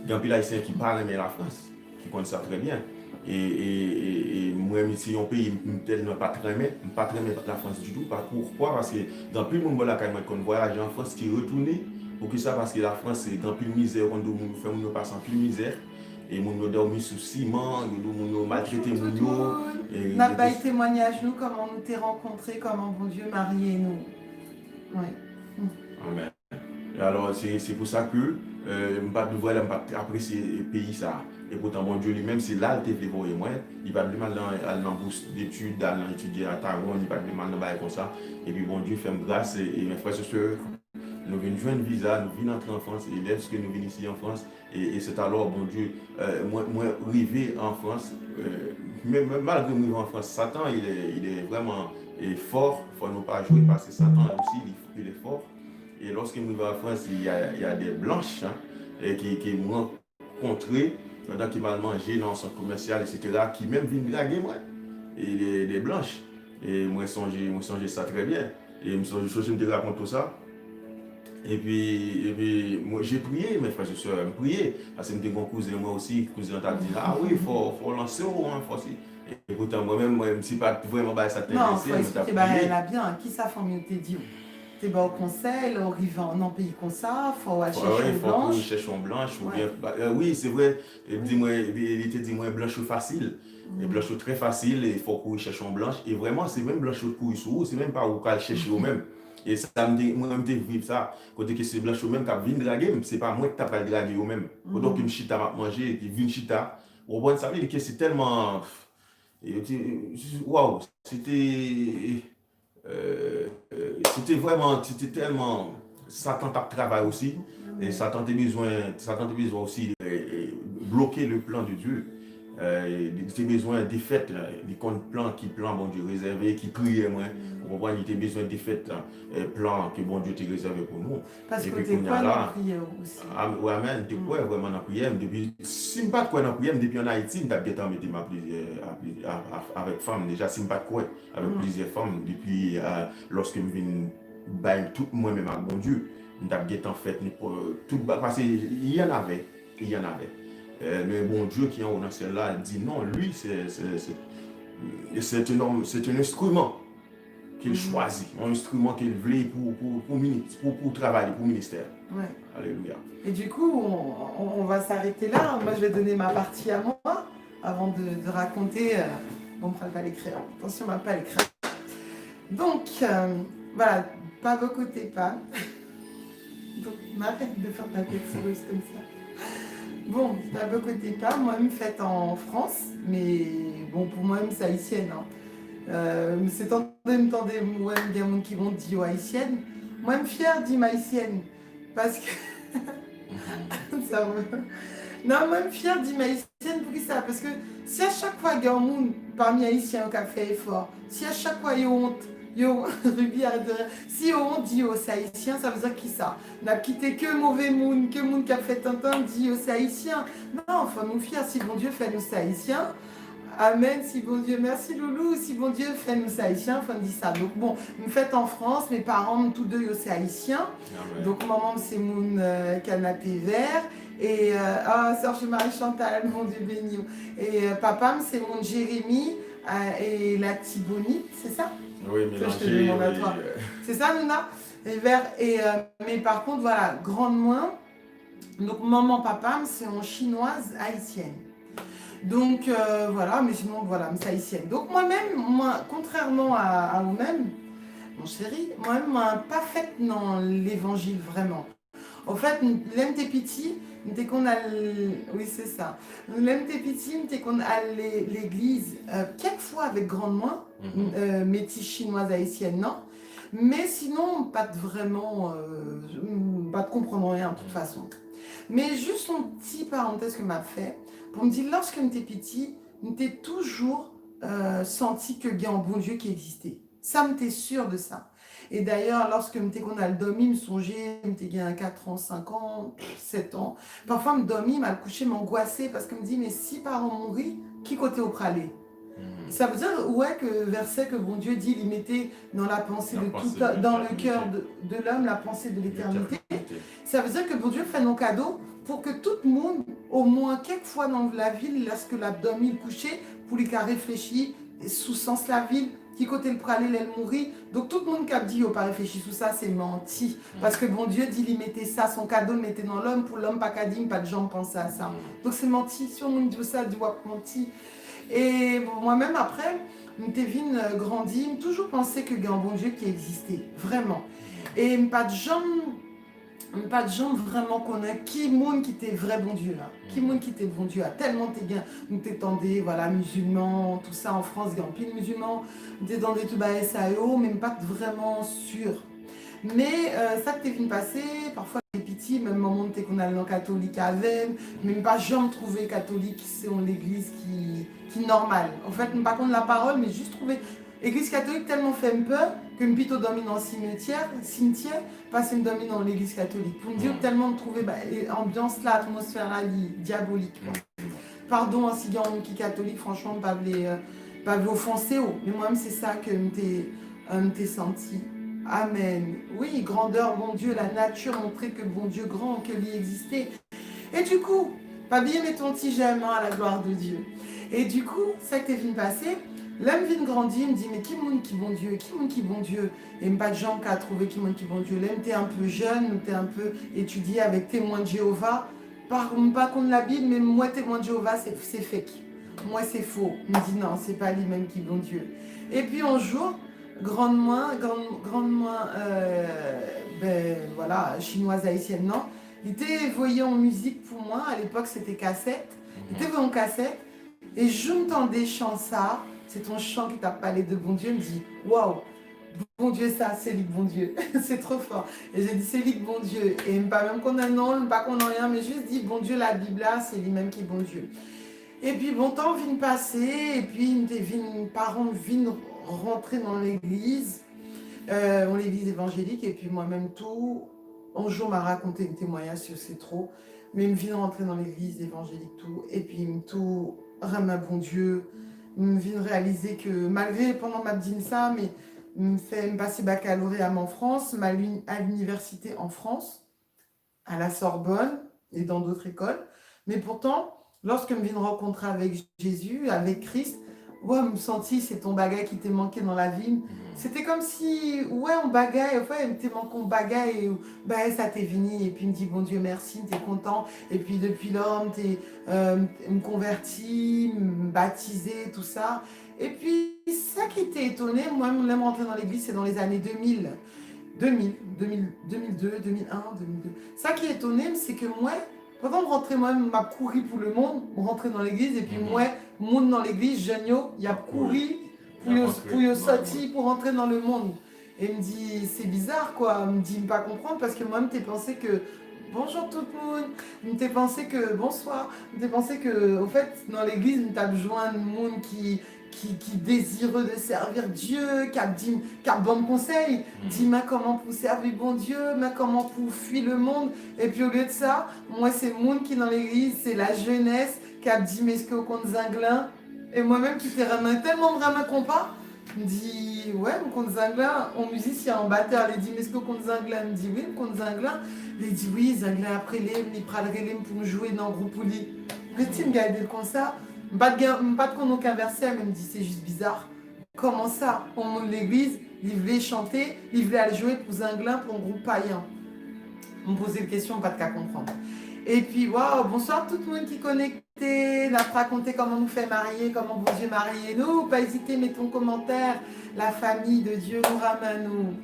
Il y a un haïtien qui parle mais la France, qui connaît ça très bien. Et moi, ici, un pays, je ne pas très bien la France du tout. Pourquoi? Parce que dans plus de monde qui voyage en France, qui retourne, pour que ça, parce que la France, c'est dans plus de misère, on fait nous passer en plus de misère. Et nous dormir sous ciment, nous maltraiter nous. On a bail témoignage, nous, comment nous t'es rencontrés, comment bon Dieu marié nous. Ouais. Amen. Et alors, c'est pour ça que je ne pas apprécier le pays ça. Et pourtant, mon Dieu lui-même, c'est là qu'il était pour moi. Il va plus mal dans bourse d'études, étudier à Taïwan, il va plus mal dans le comme ça. Et puis, bon Dieu fait grâce et mes frères et sœurs, nous venons joindre visa, nous venons entrer en France, et lorsque nous venons ici en France, et c'est alors, bon Dieu, moi arrivé en France, même malgré moi en France, Satan, il est vraiment fort, il ne faut nous pas jouer parce que Satan aussi, il est fort. Et lorsque nous arrivons en France, il y a des blanches hein, et qui m'ont rencontré pendant qu'ils m'ont mangé dans son commercial, etc., qui même viennent draguer moi, et les blanches. Et moi, songe ça très bien. Et je me raconte tout ça. Et puis moi, j'ai prié, mes frères et sœurs, j'ai prié. Parce que j'ai mon cousin, moi aussi, cousin t'a dit, ah oui, il faut lancer au moins, faut aussi. Et pourtant, moi-même, je ne suis pas vraiment ça Non, t'intéressé, il faut mais t'as expliquer, prié. elle a bien, qui ça famille t'es dit, t'es bas au conseil, au rivan, non pays comme ça, faut aller Ah oui, chercher il une faut que blanche. nous cherchions blanche ou Ouais. bien. Oui, c'est vrai. Il te dit, moi, blanche ou facile. Et blanche ou très facile, et il faut que nous cherchions blanche. Et vraiment, c'est même blanche ou couille sur vous, c'est même pas où qu'elle cherche vous-même. Et ça me dit, moi, je me vivre ça. Côté que c'est blanche ou même qui vient draguer, c'est pas moi qui t'as pas dragué vous-même. Pendant qu'une chita va manger, qui vient chita, vous comprenez ça veut dire que c'est tellement. Waouh, c'était vraiment, c'était tellement. Satan t'a travaillé aussi. Et Satan a besoin aussi de bloquer le plan de Dieu. Il a besoin des fêtes, des comptes plans qui plan, bon Dieu, réservé, qui priait, moi. Vous comprenez, il a besoin des fêtes, plans que bon Dieu t'a réservé pour nous. Parce Et que puis, t'es qu'on y quoi a dans la là, prière aussi. ouais, amen, t'es quoi vraiment dans la prière? Depuis, si je ne pas de quoi dans la prière, depuis en Haïti, je suis avec femmes. Déjà, si je ne pas de quoi avec plusieurs femmes, depuis lorsque je viens bailler tout moi-même avec mon Dieu, je suis en fait tout parce qu'il y en avait, il y en avait. Mais bon Dieu qui est en haut dans celle-là dit non, lui, c'est un homme, c'est un instrument qu'il choisit, un instrument qu'il veut pour travailler, pour le ministère. Ouais. Alléluia. Et du coup, on va s'arrêter là. Moi, je vais donner ma partie à moi avant de raconter. Bon, on ne va pas l'écrire. Attention, on ne va pas l'écrire. Donc, voilà, pas beaucoup tes pas. Donc, m'arrête de faire ta tête sérieuse comme ça. Bon, pas beaucoup tes pas. Moi-même faite en France, mais bon, pour moi-même, c'est haïtienne. Hein. C'est tendez, moi, il y a des gens qui vont dire haïtienne. Moi-même fière d'être haïtienne. Parce que. Ça va. Non, même fière d'être haïtienne pour ça. Parce que si à chaque fois il y a un monde parmi les haïtiens qui a fait effort, si à chaque fois il y a honte, Ruby arrête de rire. Si on dit aux haïtiens, ça veut dire qui ça? On a quitté que mauvais monde, que monde qui a fait un dit aux haïtiens. Non, il faut nous fier si bon Dieu fait nous haïtiens. Amen, si bon Dieu, merci Loulou, si bon Dieu fait nous haïtiens, on dit ça. Donc bon, nous faites en France, mes parents, tous deux, ils sont haïtiens. Amen. Donc maman, c'est mon canapé vert. Et Serge Marie Chantal, mon Dieu béni. Et papa, c'est mon Jérémy et la Thibonite, c'est ça? Oui, mélangé. C'est ça, Nuna? Et vert. Et, mais par contre, voilà, grande moins. Donc maman, papa, c'est en chinoise haïtienne. Donc voilà, mais sinon voilà, c'est haïtienne. Donc moi-même, contrairement à vous-même, mon chéri, moi-même, pas faite dans l'évangile vraiment. En fait, l'aime tes petits, dès qu'on a oui c'est ça. L'aime tes petits, dès qu'on a l'église, quelquefois avec grande moins, métis chinoise haïtienne, non. Mais sinon, pas de vraiment, pas de comprendre rien de toute façon. Mais juste une petite parenthèse que m'a fait. Pour me dire, lorsque j'étais petit, j'étais toujours senti que il y a un bon Dieu qui existait. Ça, j'étais sûre de ça. Et d'ailleurs, lorsque qu'on a le domi, me songeait, j'étais 4 ans, 5 ans, 7 ans. Parfois, me domi, m'a couché, m'angoissait parce que me dit, mais si parents mourent, qui côté au pralé? Ça veut dire, ouais, que verset que bon Dieu dit, il mettait dans la pensée de tout, dans le cœur de l'homme, la pensée de l'éternité. Ça veut dire que bon Dieu fait nos cadeaux pour que tout le monde, au moins quelques fois dans la ville, lorsque l'abdomen couché, pour les cas réfléchir, sous sens la ville, qui côté le pralé, elle mourit. Donc tout le monde qui a dit, pas réfléchi sous ça, c'est menti. Parce que bon Dieu dit, il mettait ça, son cadeau, il mettait dans l'homme, pour l'homme, pas qu'à dire, pas de gens pensaient à ça. Donc c'est menti. Si on dit ça, dit, ouais, menti. Et bon, moi-même, après, Tévin grandit, toujours pensé qu'il y a un bon Dieu qui existait, vraiment. Et pas de gens vraiment connaissent qui monde qui était vrai bon Dieu là, qui monde qui était bon Dieu là, tellement t'es bien, nous t'étendais, voilà, musulmans, tout ça en France, il y a un pile musulmans, t'étendais tout bas SAO, même pas vraiment sûr. Mais ça que t'es venu passer, parfois les pitiés, même moment t'es qu'on a le catholique avec, même pas jamais trouvé catholique, c'est l'église qui est normale. En fait, pas contre la parole, mais juste trouver l'église catholique tellement fait peur que me plutôt domine dans le cimetière, pas me domine dans l'église catholique. Pour me dire tellement de trouver ambiance là, atmosphère là, diabolique. Pardon, si il y a un qui est catholique, franchement, pas offenser, mais moi-même c'est ça que m'était senti. Amen. Oui, grandeur, bon Dieu, la nature montrait que bon Dieu grand, que lui existait. Et du coup, pas bien mais ton petit j'aime à la gloire de Dieu. Et du coup, ça que t'es venu passer, l'homme vient grandir, me dit, mais qui monde qui bon Dieu, qui monde qui bon Dieu. Et pas de gens qui a trouvé qui monde qui bon Dieu. L'homme t'es un peu jeune, t'es un peu étudié avec témoin de Jéhovah. Pas contre la Bible, mais moi témoin de Jéhovah, c'est fake. Moi c'est faux. Il me dit non, c'est pas lui-même qui bon Dieu. Et puis un jour, grandement, voilà, chinoise haïtienne, non. Il était voyé en musique pour moi, à l'époque c'était cassette. Il était voyé en cassette, et je m'entendais chanter ça, c'est ton chant qui t'a parlé de bon Dieu, il me dit, waouh, bon Dieu ça, c'est lui bon Dieu, c'est trop fort. Et j'ai dit, c'est lui bon Dieu, et pas même qu'on a non, pas qu'on a rien, mais juste dit, bon Dieu, la Bible là, c'est lui-même qui est bon Dieu. Et puis bon temps vient passer, et puis mes parents viennent rentrer dans l'église, l'église évangélique, et puis moi-même tout, un jour m'a raconté un témoignage sur c'est trop, mais il me vient rentrer dans l'église évangélique tout, et puis il me tout rame bon Dieu, il me vient réaliser que malgré pendant ma dit ça, mais il me fait me passer baccalauréat en France, à l'université en France, à la Sorbonne et dans d'autres écoles, mais pourtant lorsque je viens rencontrer avec Jésus, avec Christ, ouais, je me sentis, c'est ton bagage qui t'est manqué dans la vie. C'était comme si, ouais, on bagaille, enfin, t'es manqué, on bagaille, et bah, ça t'est venu, et puis il me dit, bon Dieu, merci, t'es content, et puis depuis lors, me converti, me baptisé, tout ça. Et puis, ça qui était étonné, moi, je l'aime rentrer dans l'église, c'est dans les années 2000. 2002, 2001, 2002. Ça qui est étonné, c'est que moi, pendant de rentrer, moi, m'a couru pour le monde, rentrer dans l'église, et puis moi, monde dans l'église, jeune, il a couru pour sortir, pour rentrer dans le monde. Et il me dit, c'est bizarre, quoi. Il me dit, pas comprendre, parce que moi, je t'ai pensé que, bonjour tout le monde, je t'ai pensé que, bonsoir, je t'ai pensé que, au fait, dans l'église, tu as besoin de monde qui désireux de servir Dieu, qui a bon conseil, dis-moi comment pour servir bon Dieu, mais comment pour fuir le monde. Et puis au lieu de ça, moi c'est le monde qui est dans l'église, c'est la jeunesse qui a dit mais ce que compte Zinglin. Et moi-même qui t'ai tellement vraiment compas, me dit ouais, mon compte Zinglin, en musicien, en batteur, il dit mais ce que compte Zinglin, me dit oui, mon compte Zinglin, il dit oui, Zinglin après il prendrait pour jouer dans le groupe Pouli. Mais tu me gardes comme ça. Pas de qu'on aucun verset, mais me dit c'est juste bizarre. Comment ça? On monte l'église, il voulait chanter, il voulait aller jouer pour Zinglin, pour un groupe païen. On me posait une question, pas de cas comprendre. Et puis, waouh, bonsoir tout le monde qui est connecté. Là, raconter comment nous fait marier, comment bon Dieu marier nous. Pas hésiter, mettez un commentaire. La famille de Dieu nous ramène nous.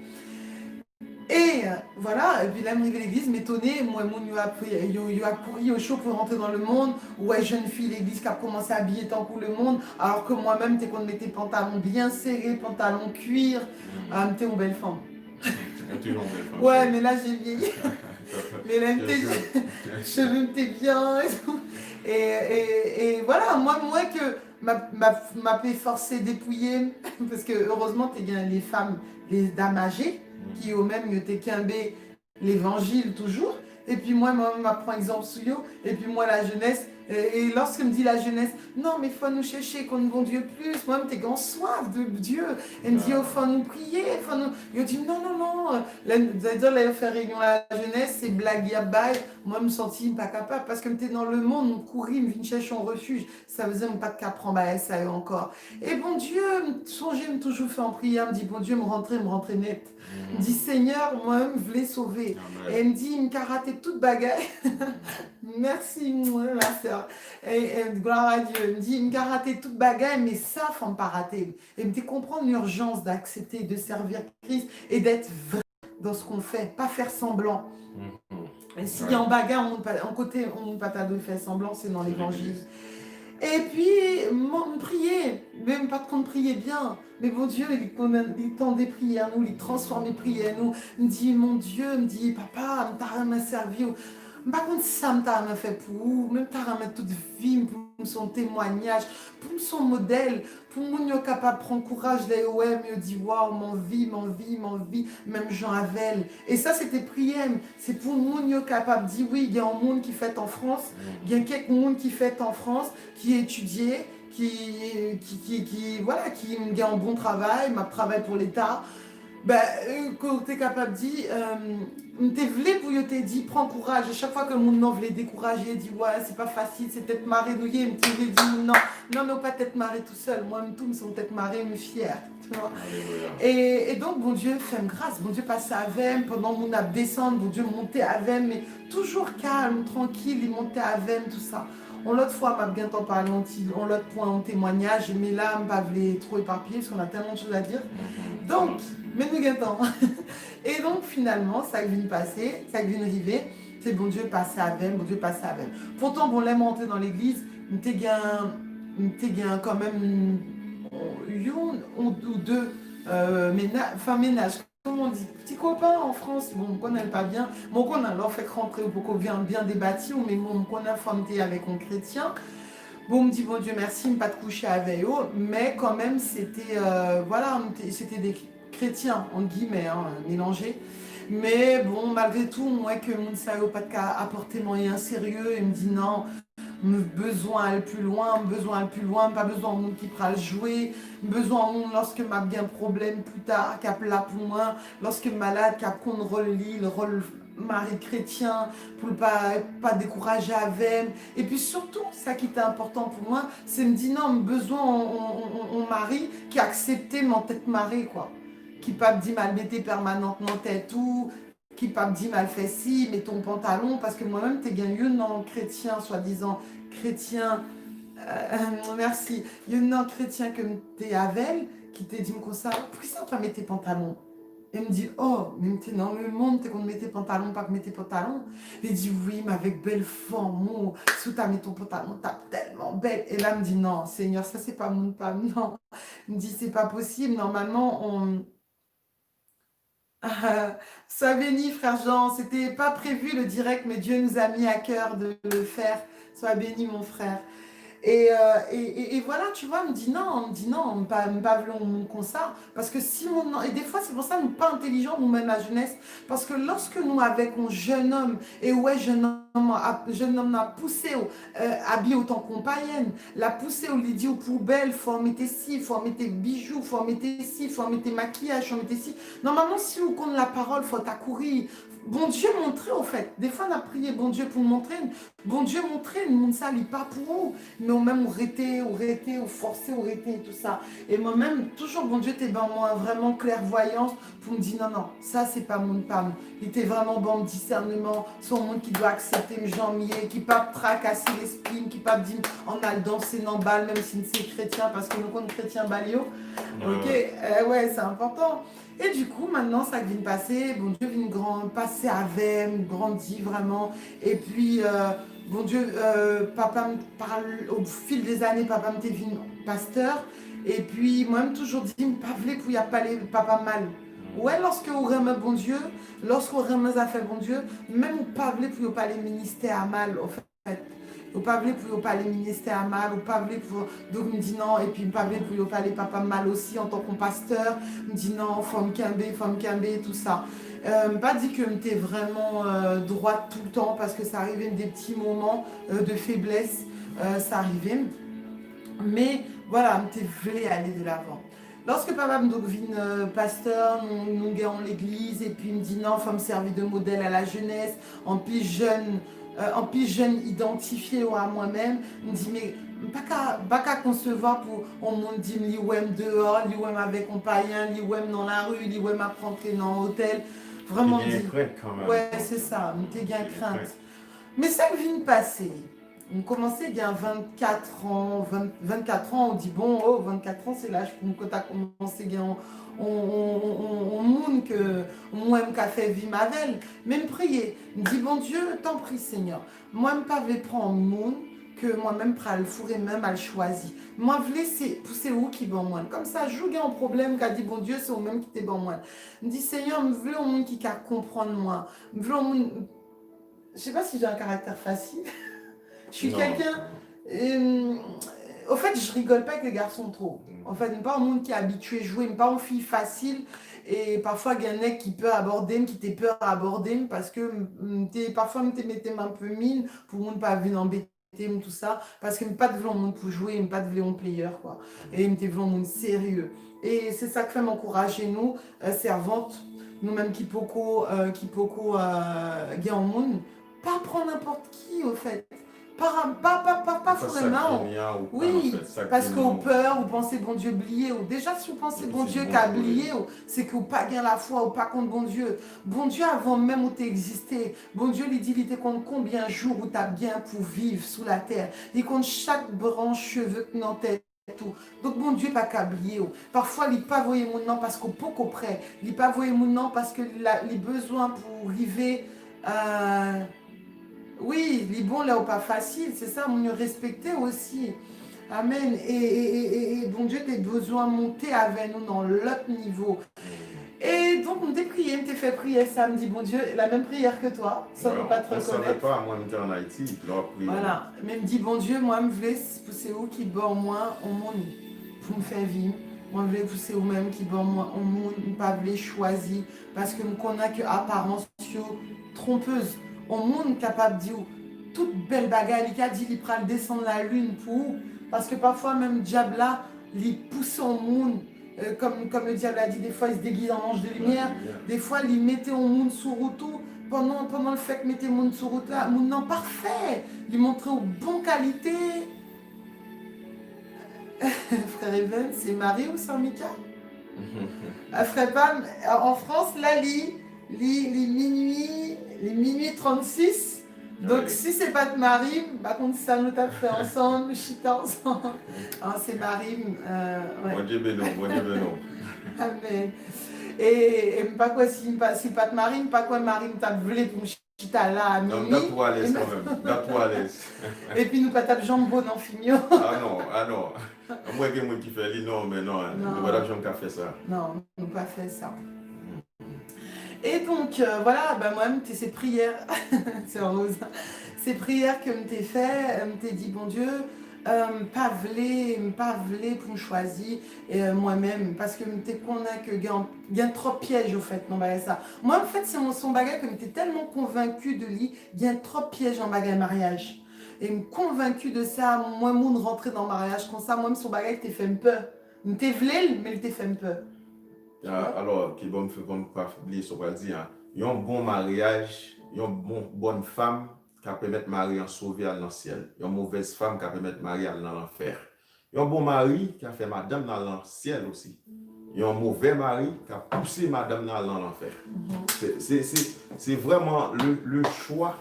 Et voilà, et puis là, arrivé à l'église, m'étonner, moi, il a pourri au chaud pour rentrer dans le monde. Ouais, jeune fille, l'église qui a commencé à habiller tant pour le monde, alors que moi-même, t'es qu'on mettait pantalons bien serrés, pantalons cuir, t'es une belle femme. Ouais, mais là, j'ai vieilli. Mais là, cheveux m'étaient bien et tout. Et voilà, moi que m'a fait forcer dépouiller, parce que heureusement, t'es bien les femmes, les dames âgées, qui au même t'es quimbé l'évangile toujours. Et puis moi prend exemple sur eux. Et puis moi, la jeunesse, et lorsque me dit la jeunesse, non, mais il faut nous chercher qu'on bon Dieu plus. Moi, t'es grand soif de Dieu. Elle me dit, il faut nous prier. Je dis, non. Là, là, faire réunion à la jeunesse, c'est blague à bail. Moi, je me sentis pas capable parce que t'es dans le monde, on courit, me vient chercher en refuge. Ça faisait pas de cap prendre ça encore. Et bon Dieu, songer, me toujours fait en prière, me dit, bon Dieu, me rentrer net. Me dit, Seigneur, moi-même, je voulais sauver. Et elle me dit, il me karaté toute bagarre. Merci, ma soeur. Et gloire à Dieu. Elle me dit, il me karaté toute bagarre, mais ça, faut me pas rater. Et me dit, comprendre l'urgence d'accepter, de servir Christ et d'être vrai dans ce qu'on fait, pas faire semblant. Et s'il y a en bagarre, en côté, on ne pas de faire semblant, c'est dans l'évangile. Et puis, prier, même pas qu'on prier bien, mais bon Dieu, il tend des prières, nous, il transforme les prières, nous, me dit, mon Dieu, me dit, papa, m'ta rien servi, par contre, ça m'ta rien fait pour vous, même t'as rien toute vie, pour son témoignage, pour son modèle, pour mon yo capable de prendre courage, là, ouais, me dit, waouh, mon vie, même Jean Havel. Et ça, c'était prière, c'est pour mon yo capable de dire, oui, il y a un monde qui fait en France, il y a quelques monde qui fait en France, qui étudiait, voilà, qui a un bon travail, m'a travaillé pour l'État. Ben, quand tu es capable de dire, t'es vle pour yo te dit, prends courage. À chaque fois que mon nom voulait décourager, dit, ouais, c'est pas facile, c'est tête marée nouillée, me dit, non, non, pas tête marée tout seul. Moi, tout me sont tête marée, me fière. Tu vois? Et donc, bon Dieu, fais-moi grâce. Bon Dieu, passe avec, pendant mon ap descendre, bon Dieu, monter avec, mais toujours calme, tranquille, il montait avec, tout ça. On l'autre fois, m'a bien t'en parler, on l'autre point en témoignage, mais là, on va trop éparpiller parce qu'on a tellement de choses à dire. Donc, mais nous gagnons. Et donc, finalement, ça vient passer, ça vient arriver, c'est bon Dieu passé avec, bon Dieu passé avec. Pourtant, bon, l'aime entrer dans l'église, m'était gain quand même une ou deux ménages. Comment on dit, petit copain en France, bon, on connaît pas bien, bon, on a leur fait rentrer pour qu'on vienne bien débattre, mais bon, on a formé avec un chrétien. Bon, on me dit, bon Dieu merci, pas de coucher avec eux, mais quand même, c'était, voilà, c'était des chrétiens, en guillemets, hein, mélangés. Mais bon, malgré tout, moi, que mon savait pas de cas apporter moyen sérieux, il me dit non, besoin aller plus loin, pas besoin de monde qui pourra le jouer, besoin de monde lorsque m'a bien problème plus tard, qui a là pour moi, lorsque malade, qui a qu'on relie le rôle mari chrétien, pour ne pas décourager avec. Et puis surtout, ça qui était important pour moi, c'est me dire non, besoin on mari qui a accepté mon tête marée, quoi. Qui pas me dit mal mettez permanentement tête ou qui pas me dit mal fait si, mets ton pantalon, parce que moi-même, t'es gagné non chrétien, soi-disant chrétien, merci, il y a un non chrétien que t'es avec, qui t'a dit comme ça, pourquoi ça pas mettre tes pantalons? Elle me dit, oh, mais t'es dans le monde, t'es qu'on met tes pantalons, pas que mettre tes pantalons. Elle dit, oui, mais avec belle forme, oh, sous t'as mis ton pantalon, t'as tellement belle. Et là, elle me dit, non, Seigneur, ça c'est pas mon femme, non. Elle me dit, c'est pas possible, normalement, on... Sois béni, frère Jean. C'était pas prévu le direct, mais Dieu nous a mis à cœur de le faire. Sois béni, mon frère. Et voilà, tu vois, on me dit non, pas comme ça. Parce que si mon... Et des fois, c'est pour ça que nous pas intelligents, nous même la jeunesse. Parce que lorsque nous, avec un jeune homme, et ouais, jeune homme a poussé, habillé autant qu'on païenne, l'a poussé au lit dit aux poubelles, faut en mettre ci, faut en mettre bijoux, faut en mettre ci, faut en mettre maquillage, faut en mettre ci. Normalement, si vous comptez la parole, faut t'accourir. Bon Dieu montrer, au fait. Des fois, on a prié bon Dieu pour montrer. Bon Dieu montrer, le monde ça, il pas pour vous. Mais même, on forcé, on et tout ça. Et moi-même, toujours, bon Dieu, t'es ben moi vraiment clairvoyance pour me dire non, non, ça, c'est pas mon femme. Il était vraiment bon discernement. Son monde qui doit accepter mes gens miés, qui pas tracasser l'esprit, qui pas dire on a le danser dans balle, même si c'est chrétien, parce que nous, on est chrétien balio. Ok, ouais, c'est important. Et du coup, maintenant, ça vient de passer. Bon Dieu vient passer avec, grandir vraiment. Et puis, bon Dieu, papa me parle, au fil des années, papa me devient pasteur. Et puis, moi-même, toujours dit, pas voulu pour y a pas les papa mal. Ouais, lorsque vous remet bon Dieu, lorsque vous remet à faire bon Dieu, même pas voulu pour pas les ministères à mal, au fait. Ou pas voulu pour pas les ministères à mal, ou pas voulu pour. Donc, me dit non, et puis pas voulu pour pas les papa mal aussi en tant que pasteur. Me dit non, femme Kimbé, tout ça. Pas dit que j'étais vraiment droite tout le temps parce que ça arrivait des petits moments de faiblesse, ça arrivait. Mais voilà, j'étais voulu aller de l'avant. Lorsque papa me devient pasteur, nous gagnons l'église et puis il me dit non, il faut me servir de modèle à la jeunesse, en plus jeune identifié à moi-même, il me dit mais pas qu'à concevoir pour on me dit l'IWM dehors, l'IWM avec un païen, l'IWM dans la rue, l'IWM à rentrer dans l'hôtel. Vraiment, il y a une crainte quand même. Ouais, c'est ça, j'étais bien crainte. Mais ça vient de passer. On commençait il y a 24 ans, 24 ans, on dit bon, oh, 24 ans, c'est l'âge où tu as commencé, on monde que moi, je fait vie ma belle. Même prier, me dit bon Dieu, t'en prie Seigneur. Moi, je ne vais pas prendre monde que moi-même pral fourrer même à le choisir. Moi, v'lais, c'est où qui bon moi. Comme ça, je joue un problème qu'a dit bon Dieu, c'est au même qui t'est bon moi. Je dis Seigneur, me v'lais au monde qui qu'a comprendre moi. Me v'lais au monde. Je sais pas si j'ai un caractère facile. Je suis quelqu'un. Au fait, je rigole pas avec les garçons trop. En fait, pas un monde qui est habitué à jouer, pas une fille facile. Et parfois, il y a un mec qui peut aborder, qui t'ait peur à aborder, parce que parfois, tu mettais un peu mine pour ne pas venir embêter, tout ça. Parce que pas de vouloir monde pour jouer, pas de vouloir player, quoi. Et me vouloir monde sérieux. Et c'est ça que fait m'encourager, nous, servantes, nous-mêmes qui poco, gain au monde, pas prendre n'importe qui, au fait. Pas vraiment. Oui, parce qu'on peur, ou pensez bon Dieu oublié, ou déjà si vous pensez bon Dieu qu'a oublié, c'est que vous pas gain la foi, ou pas contre bon Dieu. Bon Dieu avant même où tu existé, bon Dieu lui dit, il te compte combien de jours où tu as bien pour vivre sous la terre. Il compte chaque branche cheveux que dans tête. Tout. Donc bon Dieu pas câblier. Parfois il pas voyer mon nom parce qu'on peut qu'au près. Il pas voyer mon nom parce que les besoins pour arriver oui, les bons là, pas facile, c'est ça, on nous respecter aussi. Amen. Et bon Dieu, tes besoins monter avec nous dans l'autre niveau. Et donc, on t'a prié, on t'a fait prier samedi, bon Dieu, la même prière que toi, sans ne pas te reconnaître. Je ne savais pas, moi, j'étais en Haïti, leur prière. Voilà, mais me dit, bon Dieu, moi, je voulais pousser où qui bat moi au monde pour me faire vivre. Moi, je voulais pousser où même qui bat moi au monde, pas voulais choisir, parce que je connais que apparence trompeuse. Au monde capable de dire toute belle bagarre, il a dit qu'il prend descendre la lune pour, parce que parfois même le diable là, il pousse au monde. Comme le diable a dit, des fois il se déguise en ange de lumière, des fois il mettait au monde sous route pendant le fait que mettait au monde sous route là, monde non parfait, il montrait aux bonnes qualités. Frère Even, c'est Marie ou Saint-Mika? Frère Pam, en France, là, les minuit 36. Donc, si c'est pas de Marie, par contre, ça nous a fait ensemble, chita ensemble. C'est Marie. Bon Dieu bénon, bon Dieu bénon. Amen. Et pas quoi, si pas de Marie, pas quoi Marie t'a voulu pour chita là à minuit. Donc, garde-toi à l'aise quand même, garde-toi à l'aise. Et puis, nous pas tape jambon dans Fignon. Ah non. Moi, il y a quelqu'un qui fait lui, non, mais non, nous pas jamais qu'à faire ça. Non, nous pas fait ça. Et donc, voilà, moi-même, ces prières, c'est rose, ces prières que je t'ai fait, je t'ai dit, bon Dieu, pas v'lé pour me choisir, et moi-même, parce que je t'ai convaincu que il y a trop de pièges, au fait, non, ça. Moi, en fait, c'est son bagage que je t'ai tellement convaincu de lui, il y a trop de pièges en bagage mariage. Et me convaincu de ça, moi, moun rentrer dans le mariage comme ça, moi, son bagage t'ai fait peur. Je t'ai v'lé, mais il t'ai fait peur. Alors, qui bon me fait comme pas oublier ce qu'on va dire, il y a un bon mariage, il y a une bonne femme qui permet de marier en sauver à l'ancienne. Il y a une mauvaise femme qui permet de marier dans l'enfer. Il y a un bon mari qui a fait madame dans l'ancienne aussi. Il y a un mauvais mari qui a poussé madame dans l'enfer. C'est vraiment le choix.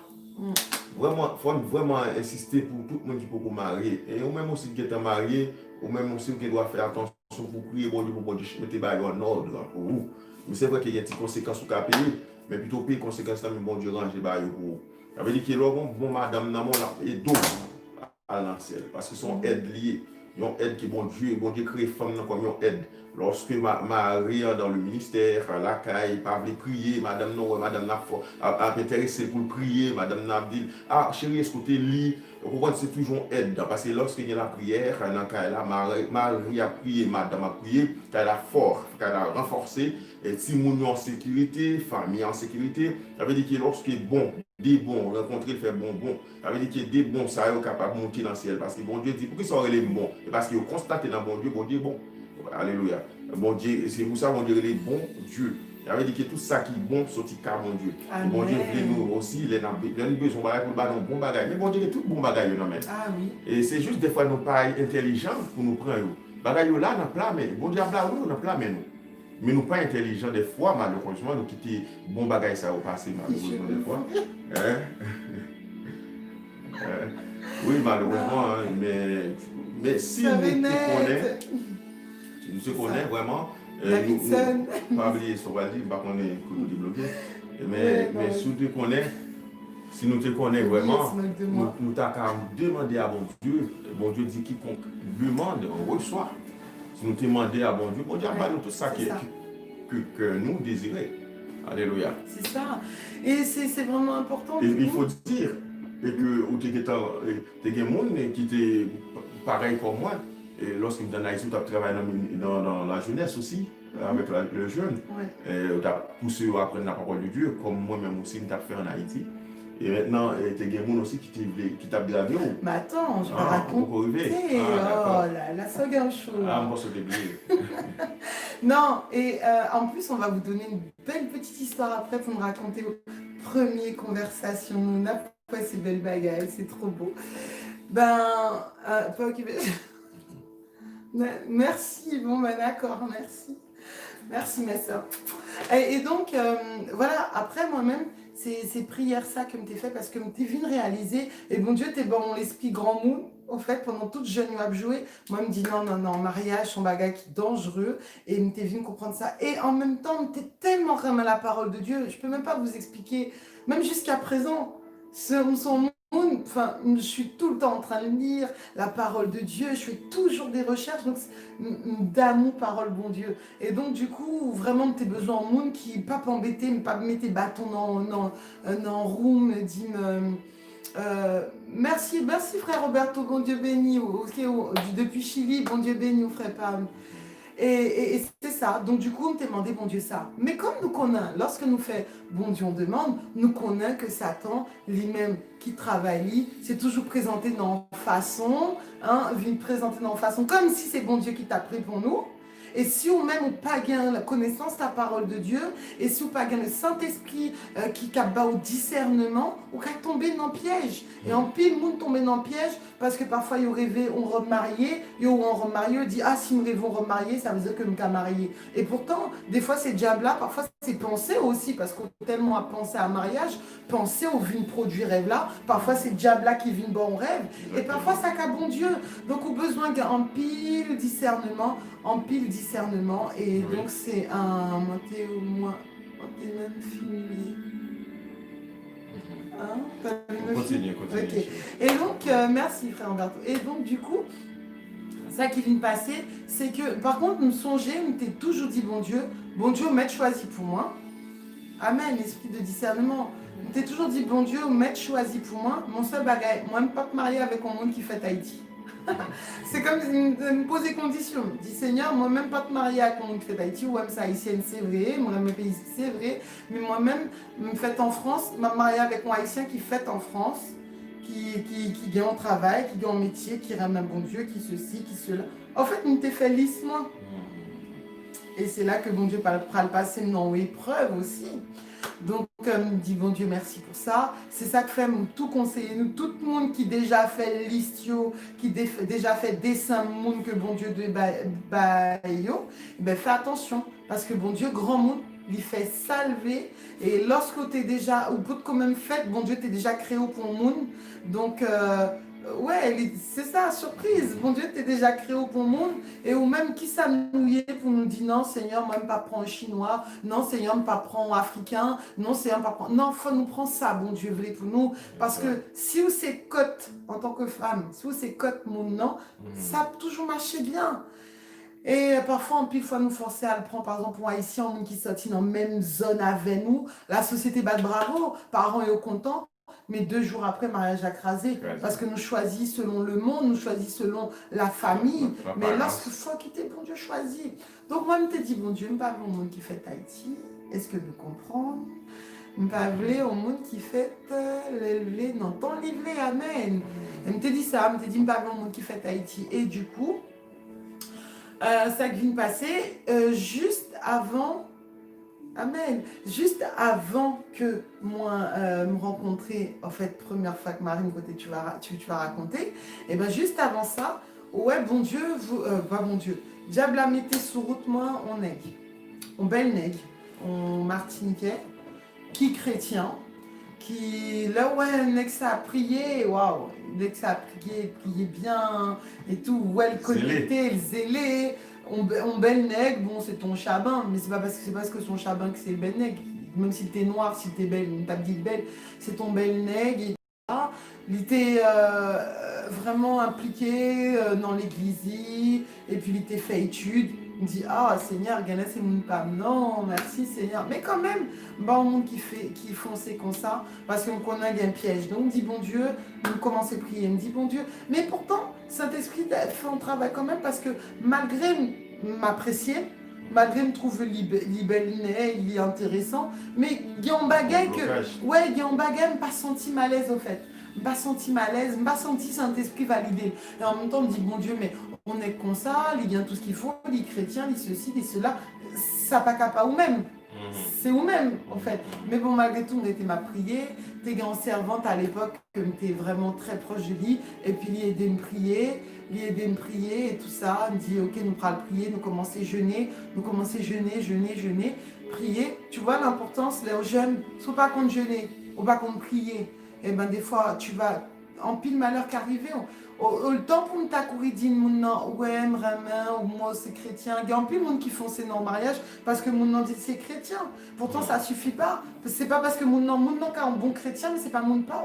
Vraiment, il faut vraiment insister pour tout le monde qui peut vous marier. Et ou même aussi qui est marié, ou même aussi qui doit faire attention pour prier bon Dieu, pour bon Dieu, mettez en ordre pour vous. Mais c'est vrai qu'il y a des conséquences sur le pays, mais plutôt pire conséquences, mais bon Dieu, ranger pour vous. Ça veut dire qu'il y a bon madame, et d'autres à l'ancienne, parce qu'ils sont aides liées. Ils ont aide qui bon Dieu crée femme comme ils aide. Lorsque Marie dans le ministère, à la caille, pas veut prier, madame non, madame n'a pas intéressé pour prier, madame n'a dit ah chérie, est-ce que tu es lit? Vous comprenez, c'est toujours aide. Parce que lorsqu'il y a la prière, dans le cas là, Marie a prié, madame a prié, qu'elle a fort, qu'elle a renforcé, et si mon en sécurité, famille en sécurité, ça veut dire que lorsqu'il est bon, des bons, rencontrer, faire bon. Ça veut dire qu'il y a des bons, ça est capable de monter dans le ciel. Parce que bon Dieu dit, pourquoi ça aurait les bons? Parce qu'il a constaté dans bon Dieu est bon. Alléluia. Bon Dieu, c'est pour ça que bon Dieu est bon Dieu. Ça veut dire que tout ça qui est bon, sorti car mon Dieu. Et bon Dieu voulait nous aussi, les besoin pour nous bon bagage. Mais bon Dieu, tout bon bagage. Ah oui. Et c'est juste des fois nous pas intelligents pour nous prendre. Bagage là, on a plein, mais bon Dieu a plein, on a plein, mais nous. Mais nous pas intelligents des fois, malheureusement, nous quitter bon bagage ça au passé, malheureusement des fois. Oui, malheureusement, mais si nous se connaissons vraiment, nous pas oublier ce qu'on va dire, pas qu'on est débloqué, mais si nous te connaissons, Si nous te connaissons Oui, elle vraiment, se moque de moi. nous t'avons qu'à demander à bon Dieu dit quiconque demande, reçoit. Si nous te demandons à bon Dieu a Ouais, nous tout ça c'est ça. que nous désirons. Alléluia. C'est ça. Et c'est vraiment important. Et Du il coup. faut dire et que ou t'es des gens qui étaient pareil comme moi. Et lorsque dans Haïti, tu as travaillé dans la jeunesse aussi, avec le jeune. Ouais. Tu as poussé à apprendre la parole de Dieu, comme moi-même aussi, tu as fait en Haïti. Et maintenant, tu as des gens aussi qui t'a gravé. Mais attends, je vais raconter. Oh là, la seconde chose. Ah, moi, c'est oublié. Non, et en plus, on va vous donner une belle petite histoire après pour nous raconter vos premières conversations. On a pas ces belles bagailles, c'est trop beau. Ben, pas occupé. Merci, bon, ben d'accord, merci. Merci, ma soeur. Et donc, voilà, après moi-même, c'est prière ça que m'était fait parce que m'était venu réaliser, et bon Dieu, t'es bon, l'esprit grand mou, au fait, pendant toute jeune, il m'a joué. Moi, me dit non, mariage, son bagage qui est dangereux, et m'était venu comprendre ça. Et en même temps, m'était tellement vraiment la parole de Dieu, je peux même pas vous expliquer, même jusqu'à présent, son monde, enfin, je suis tout le temps en train de lire la parole de Dieu, je fais toujours des recherches, donc d'amour, parole, bon Dieu. Et donc, du coup, vraiment, tu as besoin en monde qui ne pas m'embêter, mais pas me mettre des bâtons dans roue, me dit, merci frère Roberto, bon Dieu béni, depuis Chili, bon Dieu béni, frère Pam. Et c'est ça. Donc, du coup, on t'a demandé, bon Dieu, ça. Mais comme nous connaissons, lorsque nous fait bon Dieu, on demande, nous connaissons que Satan, lui-même qui travaille, c'est toujours présenté dans façon, vient présenter dans façon, comme si c'est bon Dieu qui t'a pris pour nous. Et si ou même ou pas gain la connaissance de la parole de Dieu, et si ou pas gain le Saint-Esprit qui bat au discernement, ou qu'à tomber dans le piège. Et en pile, monde tomber dans le piège, parce que parfois, ils rêvé, on remarié, et on remarié, on dit, ah, si nous rêvons remarier, ça veut dire que nous sommes mariés. Et pourtant, des fois, ces diables-là, parfois, c'est pensé aussi, parce qu'on tellement à penser à un mariage, penser au vin produit rêve-là, parfois, c'est diable-là qui vient bon rêve, et parfois, ça qu'a bon Dieu. Donc, on a besoin d'un pile discernement, et donc c'est un monté au moins même fini. Continue. Okay. Et donc merci frère Roberto. Et donc du coup ça qui vient de passer, c'est que par contre me songer, me t'ai toujours dit bon Dieu m'être choisi pour moi. Amen, esprit de discernement. Me t'ai toujours dit bon Dieu m'être choisi pour moi. Mon seul bagage, moi même pas me marier avec un monde qui fait Haïti. C'est comme me poser condition. Je dis Seigneur, moi-même pas te marier avec mon fait Haïti, ou même ça haïtienne, c'est vrai, moi même pays c'est vrai, mais moi-même me fait en France, me marier avec un haïtien qui fait en France, qui gagne un travail, qui gagne un métier, qui ramène un bon Dieu, qui ceci, qui cela. En fait, nous t'es fait lisse moi. Et c'est là que bon Dieu parle le passé dans épreuve aussi. Donc, me dit bon Dieu, merci pour ça. C'est ça que fait tout conseiller, nous, tout le monde qui déjà fait l'istio, qui déjà fait dessin monde que bon Dieu de bayo, ben fais attention parce que bon Dieu, grand monde, il fait salver. Et lorsque tu es déjà, ou peut quand même fait, bon Dieu, tu es déjà créé pour le monde. Donc, ouais, c'est ça, surprise. Bon Dieu, t'es déjà créé au bon monde. Et ou même qui s'annouillait pour nous dire non, Seigneur, moi, je ne pas prendre chinois. Non, Seigneur, je ne pas prendre africain. Non, Seigneur, pas prendre. Non, il faut nous prendre ça, bon Dieu, voulez pour nous. Parce que si vous c'est cote en tant que femme, si vous c'est cote mon nom, ça a toujours marché bien. Et parfois, en pile fois, nous forcer à le prendre, par exemple, pour un haïtien qui sortit dans la même zone avec nous. La société bat bravo, parents est contents. Mais 2 jours après, mariage a crasé. Parce que nous choisissons selon le monde, nous choisissons selon la famille. Mais lorsque faut quitter, bon Dieu choisit. Donc moi, je me dis, bon Dieu, je ne pas au monde qui fait Haïti. Est-ce que nous comprenons? Je ne pas au monde qui fait l'élevé, non, ton livret, amen. Je me dit ça, je me dit, je ne pas au monde qui fait Haïti. Et du coup, ça qui vient de passer, juste avant... Amen. Juste avant que moi me rencontrer, en fait, première fois que Marine, côté tu vas raconter, et bien juste avant ça, ouais, bon Dieu, pas bon Dieu, diable a mis sur route, moi, on nègre, on belle nègre, on martiniquais, qui chrétien, qui, là, ouais, nègre ça a prié, waouh, nègre ça a prié bien, et tout, ouais, le connecté, le zélé. On belle nègre, bon c'est ton chabin, mais c'est pas parce que son chabin que c'est le bel nègre. même si t'es noir, si t'es belle, t'as dit belle, c'est ton bel nègre, et il était vraiment impliqué dans l'église, et puis il était fait étude. Il me dit, ah Seigneur, Ghana c'est mon pas. Non, merci Seigneur. Mais quand même, bah, au monde qui font c'est comme ça, parce qu'on connaît un piège. Donc, on dit, bon Dieu, on commence à prier. On me dit, bon Dieu. Mais pourtant, Saint-Esprit fait un travail quand même, parce que malgré m'apprécier, malgré me trouver libelliné, il est intéressant, mais il y a un bagage que, ouais, il y a un bagage, pas senti malaise au fait. Pas senti malaise, pas senti Saint-Esprit validé. Et en même temps, on me dit, bon Dieu, mais on est comme ça, il y a tout ce qu'il faut, les chrétiens, les ceci, les cela, ça pas capable ou même. C'est ou même, en fait. Mais bon, malgré tout, on était ma prier. T'es grand servante à l'époque, que t'es vraiment très proche de lui. Et puis, il aidé me prier, et tout ça. Il me dit, ok, nous pourrons prier, nous commencer à jeûner, jeûner, prier. Tu vois l'importance, les jeunes, sont pas contre jeûner, ou pas contre prier. Et ben, des fois, tu vas, en pile malheur qu'arriver, le temps pour nous t'accourir dire ouais vraiment ou moi c'est chrétien il y a un peu de monde qui font ces non mariage parce que mon nom dit c'est chrétien pourtant ça suffit pas c'est pas parce que mon nom est un bon chrétien mais c'est pas mon pas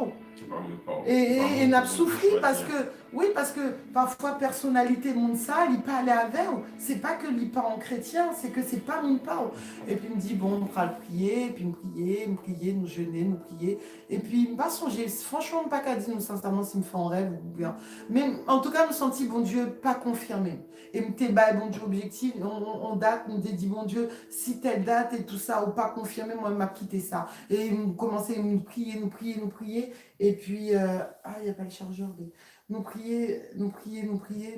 et n'a souffri parce que oui parce que parfois personnalité mon ça il pas aller avec c'est pas que il pas en chrétien c'est que c'est pas mon pas et puis il me dit bon on va le prier puis me prier nous jeûner nous prier et puis pas songer franchement pas qu'à dire nous sincèrement s'il me fait en rêve ou bien mais en tout cas, me sentis, bon Dieu, pas confirmé. Et me t'es bon Dieu, objectif, on date, me dit, bon Dieu, si telle date et tout ça, ou pas confirmé, moi, m'a quitté ça. Et nous commençait à nous prier. Et puis, il n'y a pas le chargeur. Nous prier.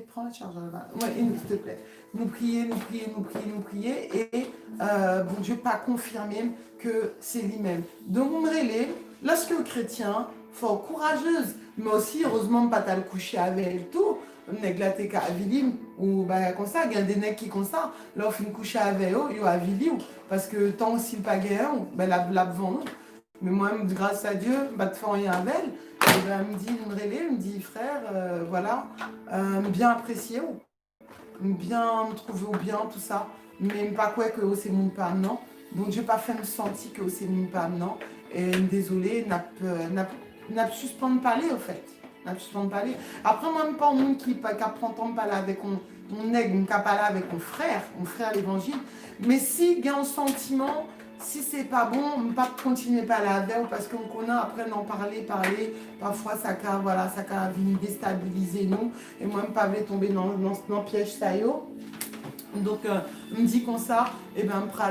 Prends le chargeur là-bas. Ouais, s'il te plaît. Nous prier. Et bon Dieu, pas confirmé que c'est lui-même. Donc, on me relève, lorsque le chrétien, fort courageuse, mais aussi heureusement pas t'as le coucher avec elle tout nèg la t'es qu'à Avili ou bah comme ça il y a des nègres qui comme ça là on finit coucher avec eux yo Avili parce que tant aussi le pas gain ben la devant nous mais moi grâce à Dieu bah te faire rien avec elle et ben elle me dit me dit frère voilà bien apprécié bien me trouver ou bien tout ça mais pas quoi que c'est mon pas non bon Dieu pas fait me sentir que c'est mon pas non et désolé n'a suspend de parler, au fait. N'a suspend de parler. Après, moi, même pas un monde qui apprend de parler avec mon aigle, qui parler avec mon frère l'évangile. Mais si il y a un sentiment, si c'est pas bon, on ne peut pas continuer à parler avec parce qu'on connaît après d'en parler. Parfois, ça peut venir déstabiliser nous. Et moi, je ne pas tomber dans le piège ça y est. Donc, on me dit comme ça, et ben, on prend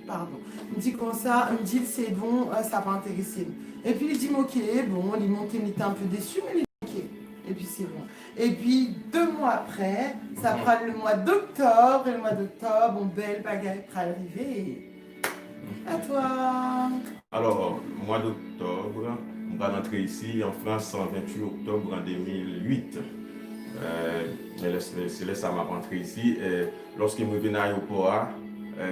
pardon. Il me dit comme ça, il me dit c'est bon, ça va intéresser. Et puis il dit ok, bon, il montait, il était un peu déçu, mais il dit ok. Et puis c'est bon. Et puis 2 mois après, ça prend le mois d'octobre, et le mois d'octobre, une belle bagarre pour arriver. Et... à toi. Alors, mois d'octobre, on va rentrer ici en France le 28 octobre en 2008. C'est là ça m'a rentré ici. Lorsque je suis venu à l'aéroport,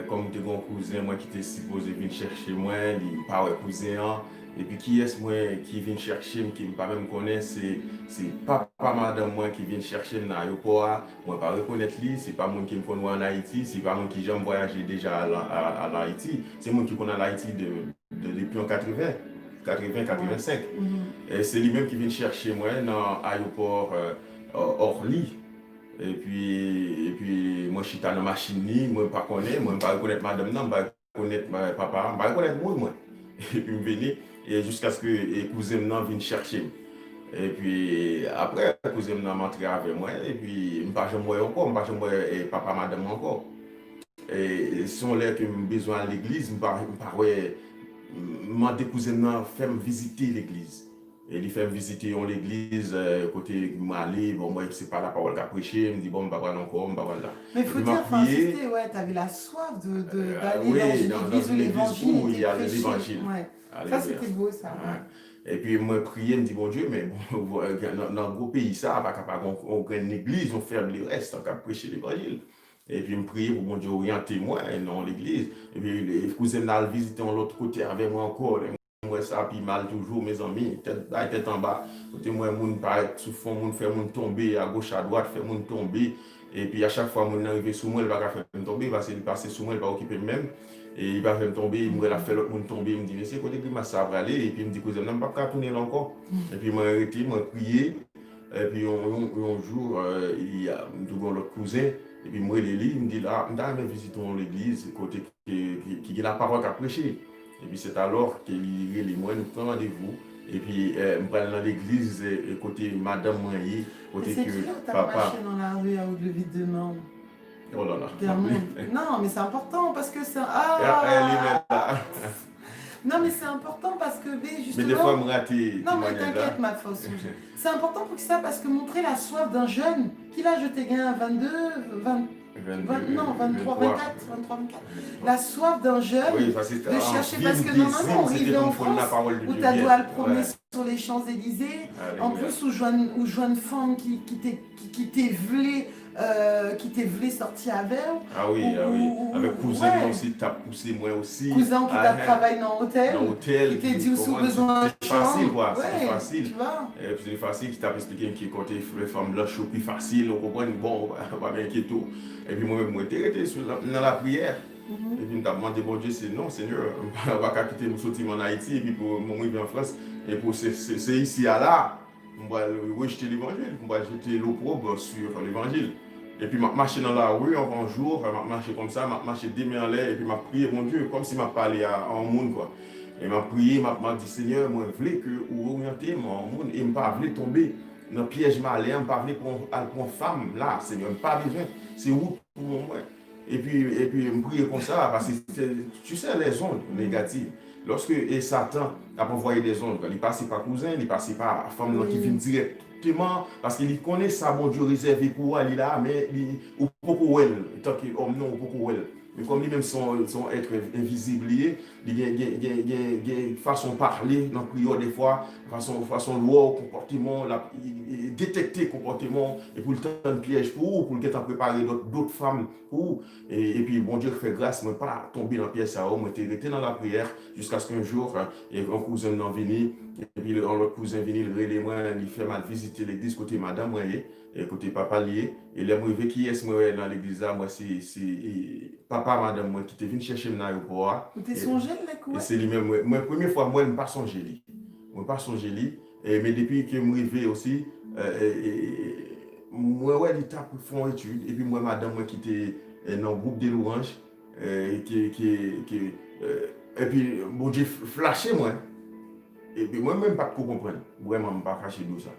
comme j'étais un cousin moi qui était supposé venir chercher moi, il n'est pas un cousin. Et puis qui est-ce moi qui vient chercher, qui ne pas même connaître, c'est papa madame moi qui vient chercher dans l'aéroport. Moi pas reconnaître lui, c'est pas moi qui me connaît en Haïti, c'est pas moi qui j'aime voyager déjà à Haïti, c'est moi qui connais l'Haïti depuis en 80-85. Et c'est lui-même qui vient chercher moi dans l'aéroport Orly. Et puis moi je suis dans la machine, moi je ne pas reconnaître madame, non, je ne pas reconnaître papa, je ne pas reconnaître moi. Et puis je venais jusqu'à ce que les cousins viennent chercher. Et puis après, les cousins m'entrent avec moi. Et puis je ne pas encore, je ne pas jamais papa, madame encore. Et si on a besoin à l'église, je ne pas demander cousins faire visiter l'église. Et il fait visiter l'église, côté Mali, bon, moi, c'est pas la parole qu'a prêché, il me dit, bon, je ne vais pas encore, je ne vais pas là. Mais il faut dire, insister, ouais, tu avais la soif d'aller dans l'église où l'évangile. Oui, il y a l'évangile. Ouais. Ça, c'était beau, ça. Ouais. Et puis, moi, prier, je me dis, bon Dieu, mais bon, dans le gros pays, ça, pas capable, on a une église, on ferme les restes, on a prêché l'évangile. Et puis, je prie pour mon Dieu orienter moi dans l'église. Et puis, les cousins ont visité de l'autre côté avec moi encore. Moi, ça puis mal toujours, mes amis, tête en bas. Côté moi, moun paraît sous fond, moun fait moun tomber à gauche, à droite, fait moun tomber. Et puis à chaque fois, moun arrive sous moi, il va faire tomber, parce qu'il passe sous moi, il va occuper même. Et il va faire tomber, il me fait l'autre monde tomber, il me dit, mais c'est quoi l'église, ça va aller, et puis il me dit, cousin, non, pas qu'à tourner là encore. Et puis il m'a arrêté, il m'a prié, et puis un jour, il y a l'autre cousin, et puis moi, il me dit, là, on visitons l'église, côté qui a la parole à prêcher. Et puis c'est alors qu'il est moi, nous prenons rendez-vous. Et puis, je prends dans l'église, côté Madame Moyen, côté C'est que qui là t'as papa. marché dans la rue à haute levée de main? Oh là là. Non, mais c'est important parce que c'est. Elle est là. Non, mais c'est important parce que, justement. Mais des fois, je me rate. Non, mais t'inquiète, ma fausse. C'est important pour ça parce que montrer la soif d'un jeune, qui là, je t'ai gagné à 22, 20. 23, 24. La soif d'un jeune oui, de chercher, parce que normalement, on vivait en France, où tu dois le promener sur les Champs-Élysées, en plus, où je vois une femme qui t'est vlé sorti avec. Ah oui, avec cousin aussi, t'as poussé moi aussi. Cousin qui t'a travaillé dans l'hôtel. Qui t'a dit où sous besoin de chambre. C'est facile, quoi. C'est facile. Tu vois. C'est facile, qui t'a expliqué qui est côté les femmes blanches, plus facile, on comprend, bon, on va bien inquiéter. Et puis moi-même, moi, j'étais resté dans la prière. Et puis, je me demandé, bon Dieu, c'est non, Seigneur, on va pas quitter nous sortir en Haïti, et puis pour mon arriver en France, et pour c'est ici à là, on va rejeter l'évangile, on va jeter l'opprobre sur l'évangile. Et puis, je marchais dans la rue un jour, je marchais comme ça, je marchais des mains en l'air, et puis je prié, mon Dieu, comme si je parlais à un monde, quoi. Et je prié, je dit, Seigneur, moi, je voulais que vous orientez mon monde, et je ne voulais pas tomber dans le piège malais, je ne voulais pas pour une femme, là, Seigneur, je n'ai pas besoin, c'est où pour moi. Et puis, me prier comme ça, parce que tu sais, les ondes négatives. Lorsque Satan a envoyé des ondes, il passe par cousin, il passe par femme qui vient directement, parce qu'il connaît ça, bon Dieu réservé pour elle, là, mais il ou beaucoup elle, tant qu'homme non, beaucoup elle. Mais comme lui-même son être invisible, il y a une façon de parler dans la prière des fois, façon de voir le comportement, détecter le comportement, et pour le temps de piège pour le temps de préparer d'autres femmes pour. Et puis, bon Dieu fait grâce, moi pas tomber dans la pièce à homme, j'étais resté dans la prière jusqu'à ce qu'un jour, un cousin m'en venu, et puis l'autre cousin venu, il fait mal visiter l'église côté madame, et côté papa lié. Et là, moi, qui est dans l'église là, moi, c'est papa, madame, moi, qui était venu chercher dans l'aéroport. Vous t'es songé, le coup? Et c'est lui-même, moi, première fois, moi, je ne pas songé. Je ne pas songé. Mais depuis que je suis arrivé aussi, moi, ouais, l'État font étude. Et puis, moi, madame, moi, qui était dans le groupe de l'Orange, et puis, bon Dieu, flashé, moi. Et puis, moi-même, pas de comprendre. Vraiment, je ne pas cacher tout ça.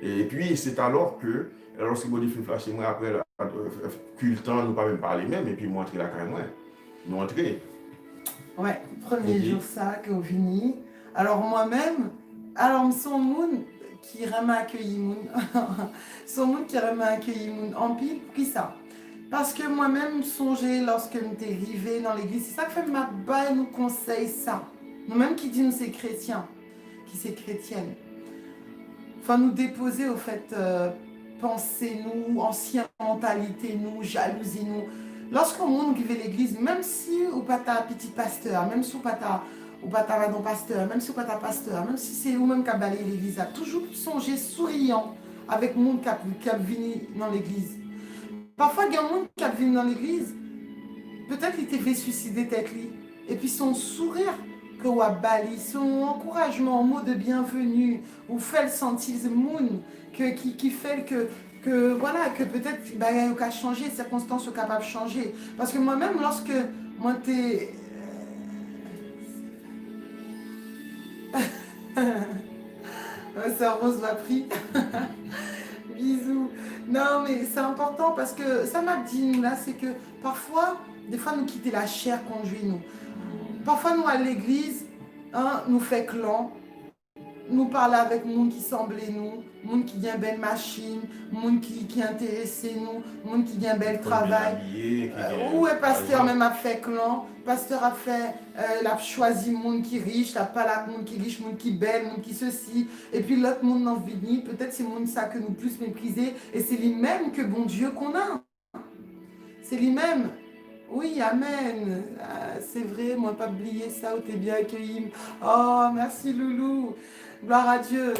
Et puis, c'est alors que, lorsque Body fait flasher, moi, après, cultant, nous ne pas même parler même, et puis, moi, entrer la carrière, moi. Nous entrer. Ouais, premier jour, ça, que vous fini. Alors, moi-même, son monde qui m'a accueilli, son monde qui m'a accueilli, en pile, qui ça? Parce que moi-même, songer, lorsque j'étais arrivé dans l'église, c'est ça que fait ma balle nous conseille ça. Nous-mêmes qui dit nous, c'est chrétien, qui c'est chrétienne. Enfin, nous déposer au fait, pensez-nous, ancienne mentalité, nous, jalousie, nous. Lorsqu'on monde qui fait l'église, même si ou pas ta petit pasteur, même si ou pas ta madame pasteur, même si ou pas ta pasteur, même si c'est ou même qui a balayé l'église, a toujours songé souriant avec le monde qui a venu dans l'église. Parfois, il y a un monde qui a venu dans l'église, peut-être qu'il t'est fait suicider tête lui, et puis son sourire, que ou a bali, son encouragement, mot de bienvenue, ou fait le sentir le monde qui fait que voilà, que peut-être il y a qu'à changer, les circonstances sont capables de changer. Parce que moi-même, lorsque moi t'es ça Rose m'a pris. Bisous. Non, mais c'est important parce que ça m'a dit, là, c'est que parfois, des fois, nous quitter la chair conduit nous. Parfois, nous, à l'église, nous fait clan, nous parler avec monde qui semblait nous, monde qui vient belle machine, monde qui intéressait nous, monde qui vient bel travail. Où est pasteur même a fait clan, pasteur a fait, l'a choisi monde qui riche, l'a pas la monde qui riche, monde qui belle, monde qui ceci, et puis l'autre monde n'en vit ni, peut-être c'est monde ça que nous plus mépriser, et c'est lui-même que bon Dieu qu'on a. C'est lui-même. Oui, amen. C'est vrai, moi pas oublié ça, où t'es bien accueilli. Oh, merci Loulou. Gloire à Dieu,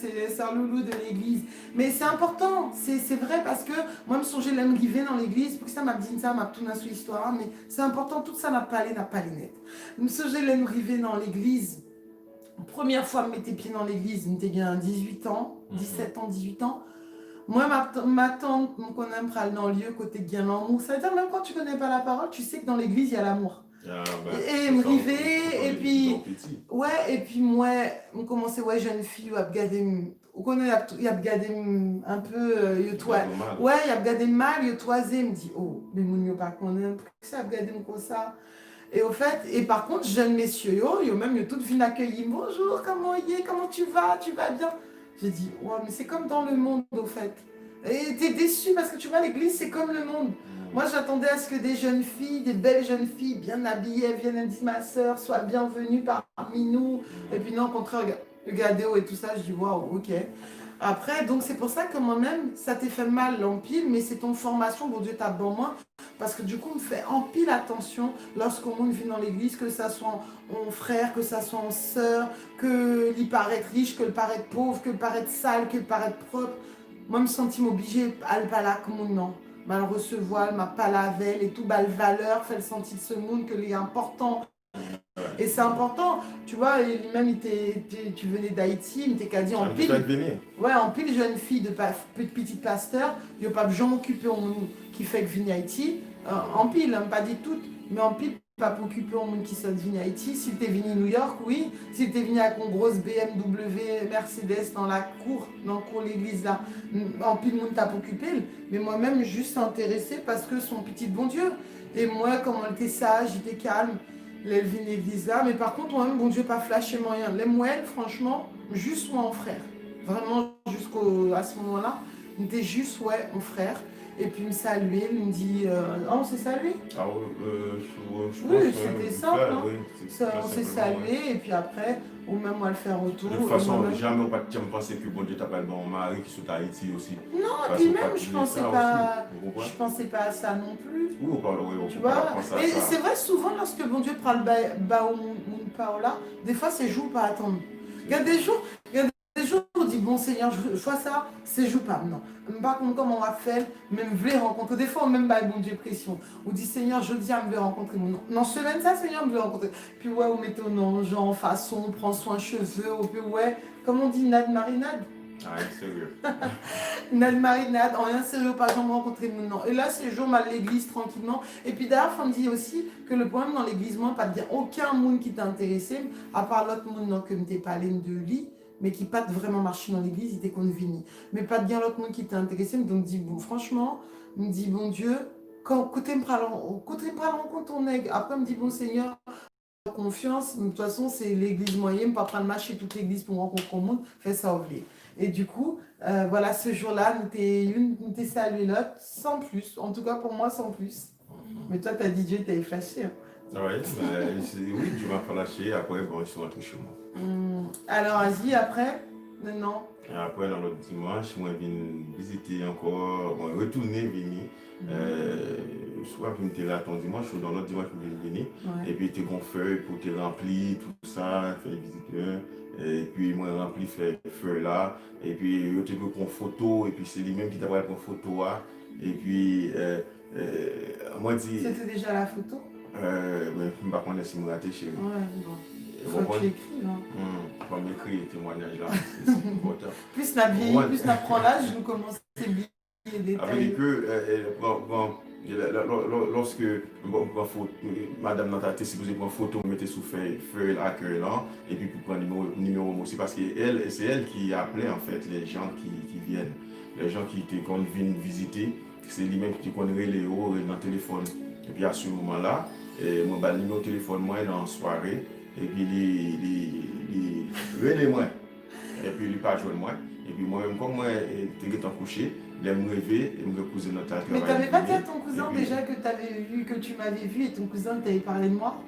c'est les sœurs loulou de l'église. Mais c'est important, c'est vrai parce que moi, je me songeais l'arrivée dans l'église, pour que ça m'a dit ça, m'a tout sur l'histoire, mais c'est important, tout ça n'a pas les net. Je me songeais l'arrivée dans l'église. Première fois, je mettais pied dans l'église, j'étais bien 18 ans, 17 ans, 18 ans. Moi, ma tante, qu'on aime prendre dans le lieu côté de l'amour, ça veut dire même quand tu connais pas la parole, tu sais que dans l'église, il y a l'amour. Ah, Et me river, et puis, ouais, et puis moi, on commençait, ouais, jeune fille, ou à regarder, on connaît, il y a regardé un peu, ouais, il y a regardé mal, il toisé, me dit, oh, mais mon yo pas qu'on aime, ça a regardé comme ça. Et au fait, et par contre, jeunes messieurs, yo même, yo tout venu accueillir, bonjour, comment tu vas bien? J'ai dit, ouais, mais c'est comme dans le monde, au fait. Et t'es déçu parce que tu vois, l'église, c'est comme le monde. Moi, j'attendais à ce que des jeunes filles, des belles jeunes filles, bien habillées, viennent et disent, ma soeur, sois bienvenue parmi nous. Et puis non, au contraire, le gadéo et tout ça, je dis, waouh, ok. Après, donc c'est pour ça que moi-même, ça t'est fait mal l'empile, mais c'est ton formation, bon Dieu t'a bon moi, parce que du coup, on me fait empile attention lorsqu'on vient dans l'église, que ça soit en frère, que ça soit en sœur, que l'y paraître riche, que le paraître pauvre, que le paraître sale, que le paraître propre. Moi, je me sens obligée à le pas là comme non. Mal recevoir, ma pas la veille et tout, bah, le valeur, fait le sentir de ce monde que les important. Et c'est important, tu vois, lui-même, tu venais d'Haïti, il t'est qu'à dire en pile. Ouais, en pile, jeune fille de petite pasteur, il n'y a pas de gens occupés en nous qui fait que venir Haïti. En pile, hein, pas dit toutes, mais en pile, pas occupé en monde qui sont venus Haïti. S'il était venu New York, oui. S'il était venu avec une grosse BMW, Mercedes dans la cour, de l'église là, en pile, monde t'a occupé. Mais moi-même, juste intéressée parce que son petit bon Dieu. Et moi, comme on était sage, j'étais calme. Elle vient l'église là, mais par contre, moi-même, bon Dieu, pas flashé moyen. Les moelles, franchement, juste moi en frère. Vraiment, jusqu'à ce moment-là, on était juste, ouais, en frère. Et puis, il me saluait, il me dit, ah, on s'est salué? Ah je oui, c'était simple. Hein. Oui, on s'est salué, et puis après, ou même moi le faire retour. De toute façon, jamais on pas penser que bon Dieu t'a pas bon mari qui sont à Haïti aussi. Non, et puis même, je pensais pas à ça non plus. Oui, on parle, tu vois. Et c'est vrai, souvent, lorsque bon Dieu prend le bas au Paola, des fois, c'est jour pas attendre. Il y a des jours, on dit, bon Seigneur, je vois ça, c'est jour pas. Non. Par contre, comme on va faire, même voulez rencontrer. Des fois, on même pas bon Dieu pression. On dit, Seigneur, je dis, je veux rencontrer mon nom. Non, semaine ça, Seigneur, je veux rencontrer. Puis ouais, on met ton nom, genre, façon, on prend soin cheveux, on peut, ouais, comme on dit, Nad Marinade. Ah, sérieux. Nad Marinade, en rien sérieux, pas jamais rencontrer mon nom. Et là, c'est jour, mal l'église, tranquillement. Et puis d'ailleurs, on dit aussi que le problème dans l'église, moi, pas de dire aucun monde qui t'a intéressé, à part l'autre monde que m'était parlé de lui. Mais qui pas vraiment marché dans l'église, il était qu'on vini. Mais pas de bien l'autre monde qui t'a intéressé, donc dit bon, franchement, me dit bon Dieu, côté me rencontre ton aigle. Après me dit bon Seigneur, confiance. De toute façon, c'est l'église moyenne, pas prendre marcher toute l'église pour rencontrer le monde, fais ça oublier. Et du coup, voilà, ce jour-là, nous t'es salué l'autre, sans plus. En tout cas pour moi, sans plus. Mais toi, t'as dit Dieu, t'as effacé. Hein. Oui, Dieu m'a pas lâché. Après, bon, je suis rentré chez moi. Alors, vas-y, après, maintenant. Après, dans l'autre dimanche, moi, je viens visiter encore, bon, retourner, venir. Soit je suis là ton dimanche, ou dans l'autre dimanche, je viens venir. Ouais. Et puis, tu as feuille pour te remplir, tout ça, faire visiter. Et puis, moi, rempli, faire feu là. Et puis, je te prends photo, et puis, c'est lui-même qui t'a pris une photo. Et puis, moi, dit. C'était déjà la photo? Mais je ne sais pas si je raté chez moi. Ouais, bon. Faut que tu écris, non? Faut m'écrire témoignage là, c'est important. Plus la vieille, plus la prend l'âge, nous commençons à oublier les détails. Avec que, lorsque madame Nataté, si vous avez une photo, vous mettez sous feuille l'accueil là, et puis vous prenez le numéro aussi, parce que c'est elle qui appelait en fait les gens qui viennent, les gens qui viennent visiter, c'est lui-même qui connaît les hauts dans le téléphone. Et puis à ce moment-là, moi, je numéro de téléphone moi dans la soirée, et puis il moi, et puis il pas joué moi, et puis moi-même, comme moi, j'étais couché, je me réveille et me cousin notre travail. Mais tu n'avais pas dit à ton cousin déjà que tu m'avais vu et ton cousin t'avait parlé de moi?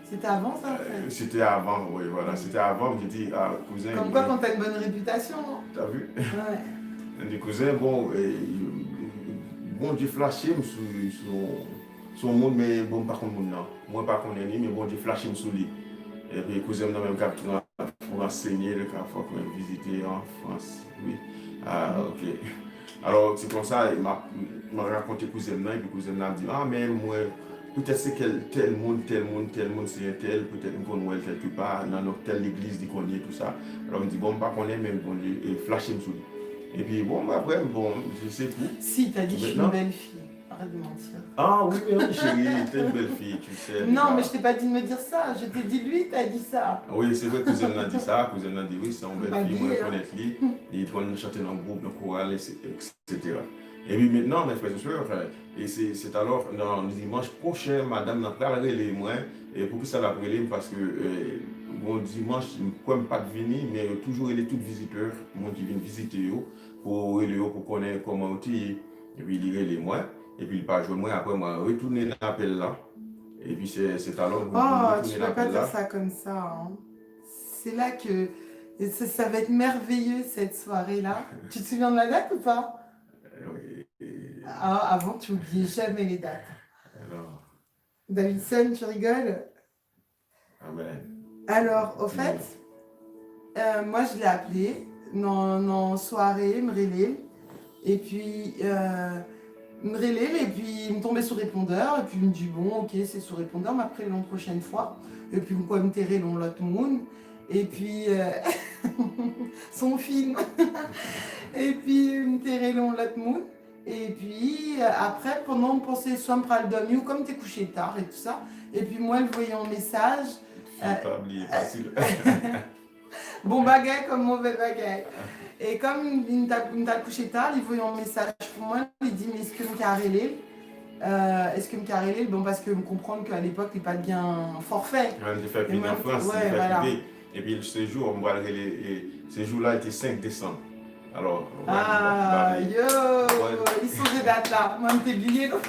C'était avant ça en fait? C'était avant, oui, voilà. C'était avant, j'ai dit, ah, cousin. Comme quoi, quand tu as une bonne réputation, non? T'as vu? Ouais. Des cousins, bon Dieu flashé sur le monde, mais bon, par contre, non. Moi, par contre, mais bon Dieu flashé sur lui. Et puis, cousin, dans même cap, renseigner le cas fois qu'on a visité en France. Oui. Ah, ok. Alors, c'est comme ça, il m'a raconté cousin là, et puis cousin là me dit, ah, mais moi, peut-être c'est tel monde, c'est un tel, peut-être qu'on voit quelque part, dans notre telle église, dit qu'on y est, tout ça. Alors, il me dit, bon, pas qu'on est, même, bon, et flasher me sourit. Et puis, bon, après, bon, je sais tout. Si, t'as dit, je suis une belle fille. Arrête de mentir. Ah oui, mais oui, chérie, t'es une belle fille, tu sais. Non, mais je t'ai pas dit de me dire ça. Je t'ai dit lui, t'as dit ça. Oui, c'est vrai que cousin a dit ça. Cousin a dit oui, c'est une belle fille, moi, je Hein. connais lui. Il doit chanter dans le groupe, dans le choral, etc. Et puis maintenant, mes frères et sœurs, et c'est alors dans le dimanche prochain, madame n'a pas les moi, et pour que ça l'a relé, parce que bon, dimanche, je ne peux pas venir, mais toujours il est tout visiteur, moi qui vient visiter eux, pour connaître comment ils et puis il les moi, et puis il pas jouer moi, après moi, retourner l'appel là. Et puis c'est alors que oh, tu peux pas dire ça comme ça. Hein. C'est là que ça va être merveilleux cette soirée-là. Tu te souviens de la date ou pas? Oui. Ah, avant, tu n'oublies jamais les dates. Alors, Davidson, tu rigoles? amen. Alors, au fait, moi je l'ai appelé dans soirée, Mrelel. Et puis, Mrelel, et puis il me tombait sur répondeur. Et puis il me dit, bon, ok, c'est sur répondeur, mais après l'an prochaine fois. Et puis, quoi, me terrer dans l'autre monde. Et puis, son film. Et puis, me terrer dans l'autre monde. Et puis, après, pendant on pensait soit me prendre le ou comme t'es couché tard et tout ça. Et puis, moi, le voyant en message. Pas oublier, facile. Bon bagage comme mauvais bagage. Et comme il t'a couché tard, il voyait un message pour moi, il dit, mais est-ce que me carrelé est-ce que me carrelé bon, parce que me comprendre qu'à l'époque, il n'est pas bien forfait. On fait prier en France, ouais, voilà. Et puis ce jour, on va ce jour-là était 5 décembre. Alors, yo, ils sont des dates là. Moi, je t'ai oublié, donc.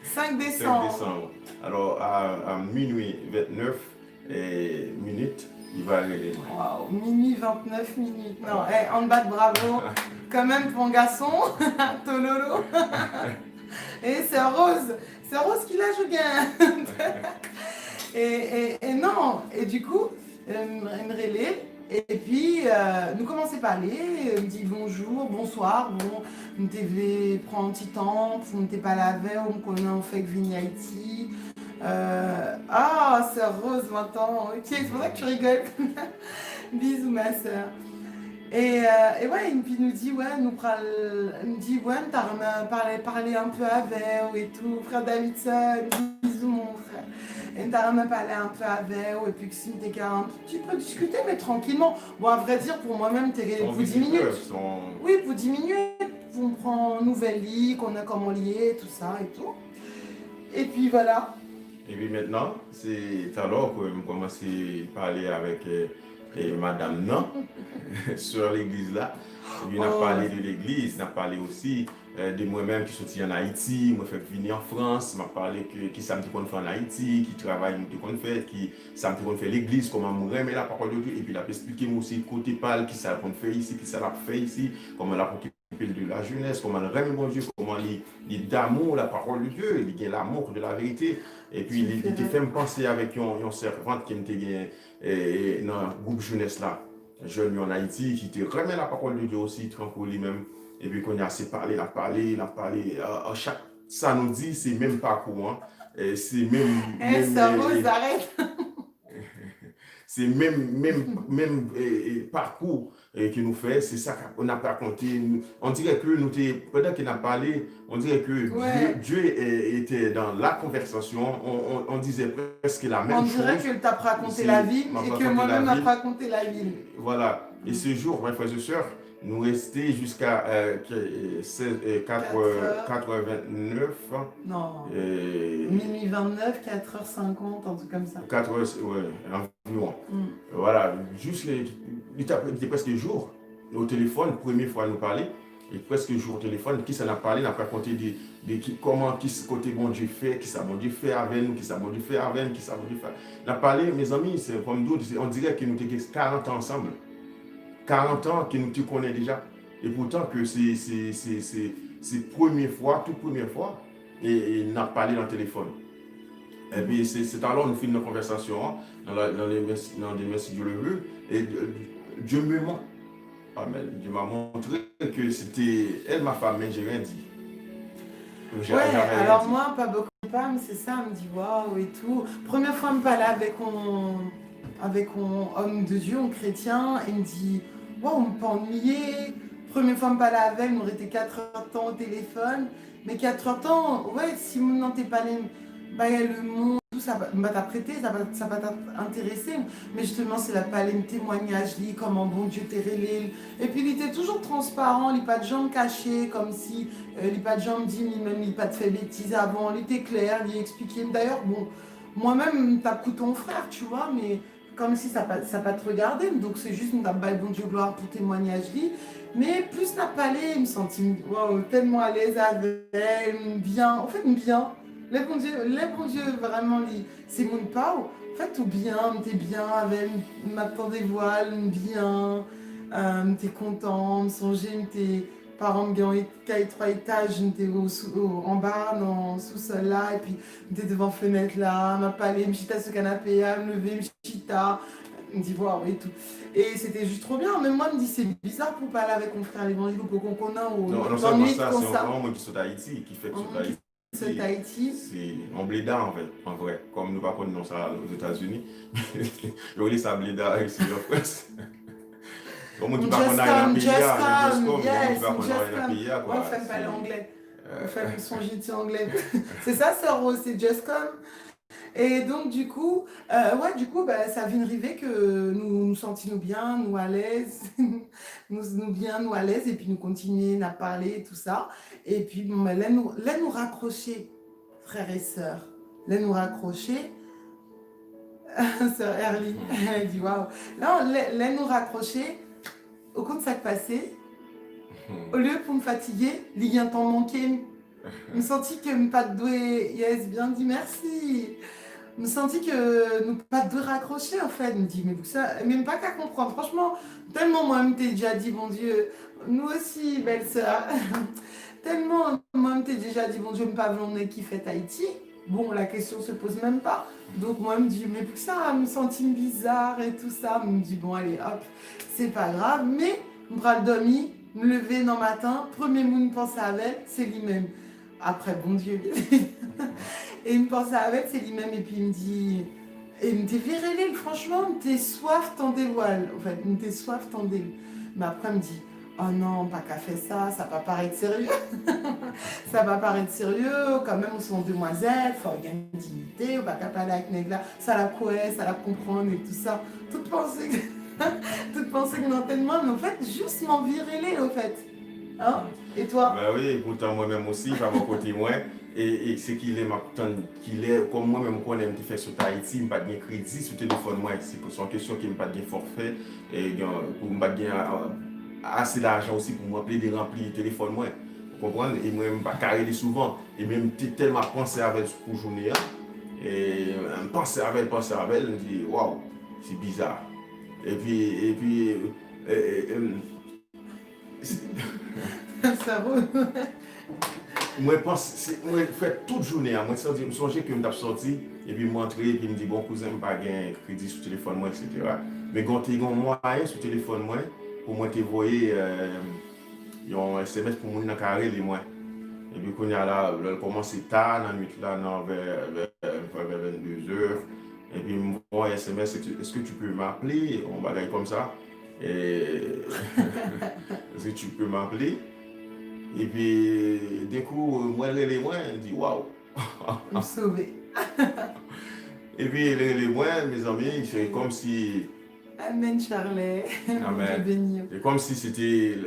5 décembre. 5 décembre. Alors, à minuit 29 minutes, il va arriver. Wow, minuit 29 minutes. Non, en bas de bravo. Quand même pour un garçon, Tololo. Et c'est Rose qui l'a joué. et non, et du coup, Mrelé. Et puis, nous commençons à parler, me dit bonjour, bonsoir, bon, nous devons prendre un petit temps, nous n'étions pas la veille, on connaît en fait que Vini Haïti. Ah, c'est Rose maintenant, ok, c'est pour ça que tu rigoles. Bisous ma soeur. Et ouais, et puis il nous dit, ouais, il me dit, ouais, t'as parlé un peu avec et tout, frère Davidson, bisous mon frère. Et t'as parlé un peu avec, et puis que si t'es qu'à un petit peu discuter, mais tranquillement. Bon, à vrai dire, pour moi-même, t'es pour 10 minutes. Oui, pour 10 minutes. On prend une nouvelle lit, qu'on a comment lier, tout ça et tout. Et puis voilà. Et puis maintenant, c'est alors que je commence à parler avec Madame Nan sur l'église là. Et puis on a parlé de l'église, on a parlé aussi de moi-même qui suis en Haïti, moi fait venir en France, m'a parlé qui ça me qu'on fait en Haïti, qui travaille qu'on fait, qui ça me qu'on fait l'église, comment me remet la parole de Dieu, et puis il a expliqué moi aussi côté parle qui ça qu'on fait ici, qui ça l'a fait ici, comment la de la jeunesse, comment le remet mon Dieu, comment il d'amour la parole de Dieu, il a l'amour de la vérité, et puis il te fait me penser avec une servante qui me était dans le groupe jeunesse là, jeune en Haïti, qui te remet la parole de Dieu aussi, tranquille lui-même. Et puis qu'on a assez parlé, à chaque, ça nous dit, c'est même pas courant, c'est même ça vous arrête. C'est même parcours qui nous fait, c'est ça qu'on a raconté. On dirait que nous, pendant qu'il a parlé, on dirait que ouais. Dieu était dans la conversation, on disait presque la même chose. On dirait que tu as raconté la vie et que moi-même m'a raconté la vie. Voilà, et ce jour, mes frères et sœurs, nous restions jusqu'à 4h29. Non. Minuit 29, 4h50, un truc comme ça. 4h, ouais, environ. Voilà, juste il était presque jour au téléphone, première fois nous parler, et presque jour au téléphone, qui s'en a parlé, n'a pas raconté comment, qui ce côté bon Dieu fait, qui ça bon Dieu fait avec nous, qui ça bon Dieu fait avec nous, qui ça bon Dieu fait. On a parlé, mes amis, c'est comme d'autres, on dirait que nous étions 40 ans ensemble. 40 ans que nous te connaissons déjà. Et pourtant que c'est première fois, toute première fois, et il n'a pas parlé dans le téléphone. Et puis c'est alors nous finissons nos conversations hein, dans les merci Dieu le veut. Et Dieu me montre. Amen. Dieu m'a montré que c'était elle ma femme, mais j'ai rien dit. Ouais, J'avais rien alors dit. moi, pas beaucoup de femmes, c'est ça, elle me dit waouh et tout. Première fois, elle me parle avec un homme de Dieu, un chrétien, et me dit waouh, on peut ennuyer. Première fois, elle me parle avec elle, on était 4 heures de temps au téléphone. Mais 4 heures de temps, ouais, si maintenant t'es pas les. Bah, il y a le monde, tout ça va t'apprêter, ça va t'intéresser. Mais justement, c'est la palais, le témoignage, lit comment bon Dieu t'est révélé. Et puis, il était toujours transparent, il n'y a pas de jambes cachées, comme si. Il n'a pas de jambes dit, ni même il n'a pas de fait bêtises avant. Il était clair, il expliquait. D'ailleurs, bon, moi-même, t'as coup ton frère, tu vois, mais comme si ça pas te regarder. Donc c'est juste une balle bon Dieu gloire pour témoignage dit. Mais plus n'a pas allé, il me sentit wow, tellement à l'aise avec elle, bien. En fait, bien. Les bon Dieu, vraiment, c'est mon pao. En fait, tout bien, t'es bien avec m'attend des voiles, bien. T'es content, me songer, t'es par exemple, il y a 3 étages, j'étais en bas, dans le sous-sol là, et puis j'étais devant la fenêtre là, m'a parlé, me chita sur le canapé, me lever, me chita, me dit waouh et tout. Et c'était juste trop bien. Même moi, me dit c'est bizarre pour parler avec mon frère l'évangile ou qu'on connaît ou Non, non dans seulement nuit ça, comme c'est ça. vraiment moi qui suis d'Haïti, qui fait que sur Qui Haïti. se Tahiti. C'est en bléda en fait, en vrai. Comme nous ne connaissons ça aux États-Unis. Il y a ça bléda ici en France. Comme on dit pas qu'on a rien à payer, Just just come, come, yes, on dit pas qu'on a just rien à come. payer, Ouais, quoi. on fait parler anglais. On Euh, fait son JT anglais. C'est ça, sœur Rose, c'est just come. Et donc, du coup, bah, ça vient arriver que nous sentions bien, nous à l'aise, nous bien, nous à l'aise, et puis nous continuer à parler, tout ça. Et puis, bon, bah, là, nous raccrocher, frères et sœurs, là, nous raccrocher, sœur Erly, elle dit waouh. Là, nous raccrocher, au compte ça passé, au lieu pour me fatiguer, il y a un temps manqué, je me sentis que me pas de doué, yes, bien dit merci. Je me sentis que nous pas de raccrocher en fait. Je me dis, mais ça, même pas qu'à comprendre. Franchement, tellement moi, je t'ai déjà dit, bon Dieu, nous aussi, belle sœur, tellement moi, je t'ai déjà dit, bon Dieu, me pas volonté qui fait Haïti. Bon, la question se pose même pas. Donc moi, je me dis, mais pour ça, je me sentis bizarre et tout ça. Je me dis, bon, allez, hop, c'est pas grave. Mais, je me bras dormi, me lever dans le matin, premier moon pense à elle, c'est lui-même. Après, bon Dieu, et il me pense à elle, c'est lui-même, et puis il me dit, et il me dit, Virélie, franchement, t'es soif, t'en dévoile. En fait, t'es soif, t'en dévoile. Mais après, il me dit, oh non, pas qu'à faire ça, ça va paraître sérieux. Ça va paraître sérieux, quand même, on sont demoiselles, faut avoir une dignité, on va pas parler avec Négla, ça la couette, ça la comprendre et tout ça. Toute pensée que non tellement, mais en fait, juste m'en virer au fait. Hein? Et toi? Ben oui, pourtant moi-même aussi, par mon côté moi, et ce qu'il est, qu'il est, comme moi-même, quand je fait sur Tahiti, je n'ai pas de crédit sur le téléphone, moi, c'est pour son question qu'il n'y a pas de forfait, et pour ne pas de assez d'argent aussi pour m'appeler de remplir le téléphone, moi. Vous comprenez? Et moi, je ne pas carré souvent, et même tellement pensé avec pour journée, et penser avec, je me dis, waouh, c'est bizarre. Et puis, Ça roule. moi, moi, fais toute journée, moi, je me songeais que je suis sorti, et puis m'entrer, et puis me dit, bon, cousin, je pas de crédit sur le téléphone, moi, etc. Mais quand tu as un moyen sur le téléphone, moi, pour moi, tu envoyer un SMS pour mon carré, les moi. Et puis, quand il y a là, je commence tard, dans la nuit, là, vers 22h. Et puis, il m'envoie un SMS, est-ce que tu peux m'appeler? On va aller comme ça. Et est-ce que tu peux m'appeler? Et puis, d'un coup, moi, je dis waouh! Me sauver. Et puis, moi, mes amis, c'est comme si. Amen, Charlet. Amen. Dieu béni. C'est comme si c'était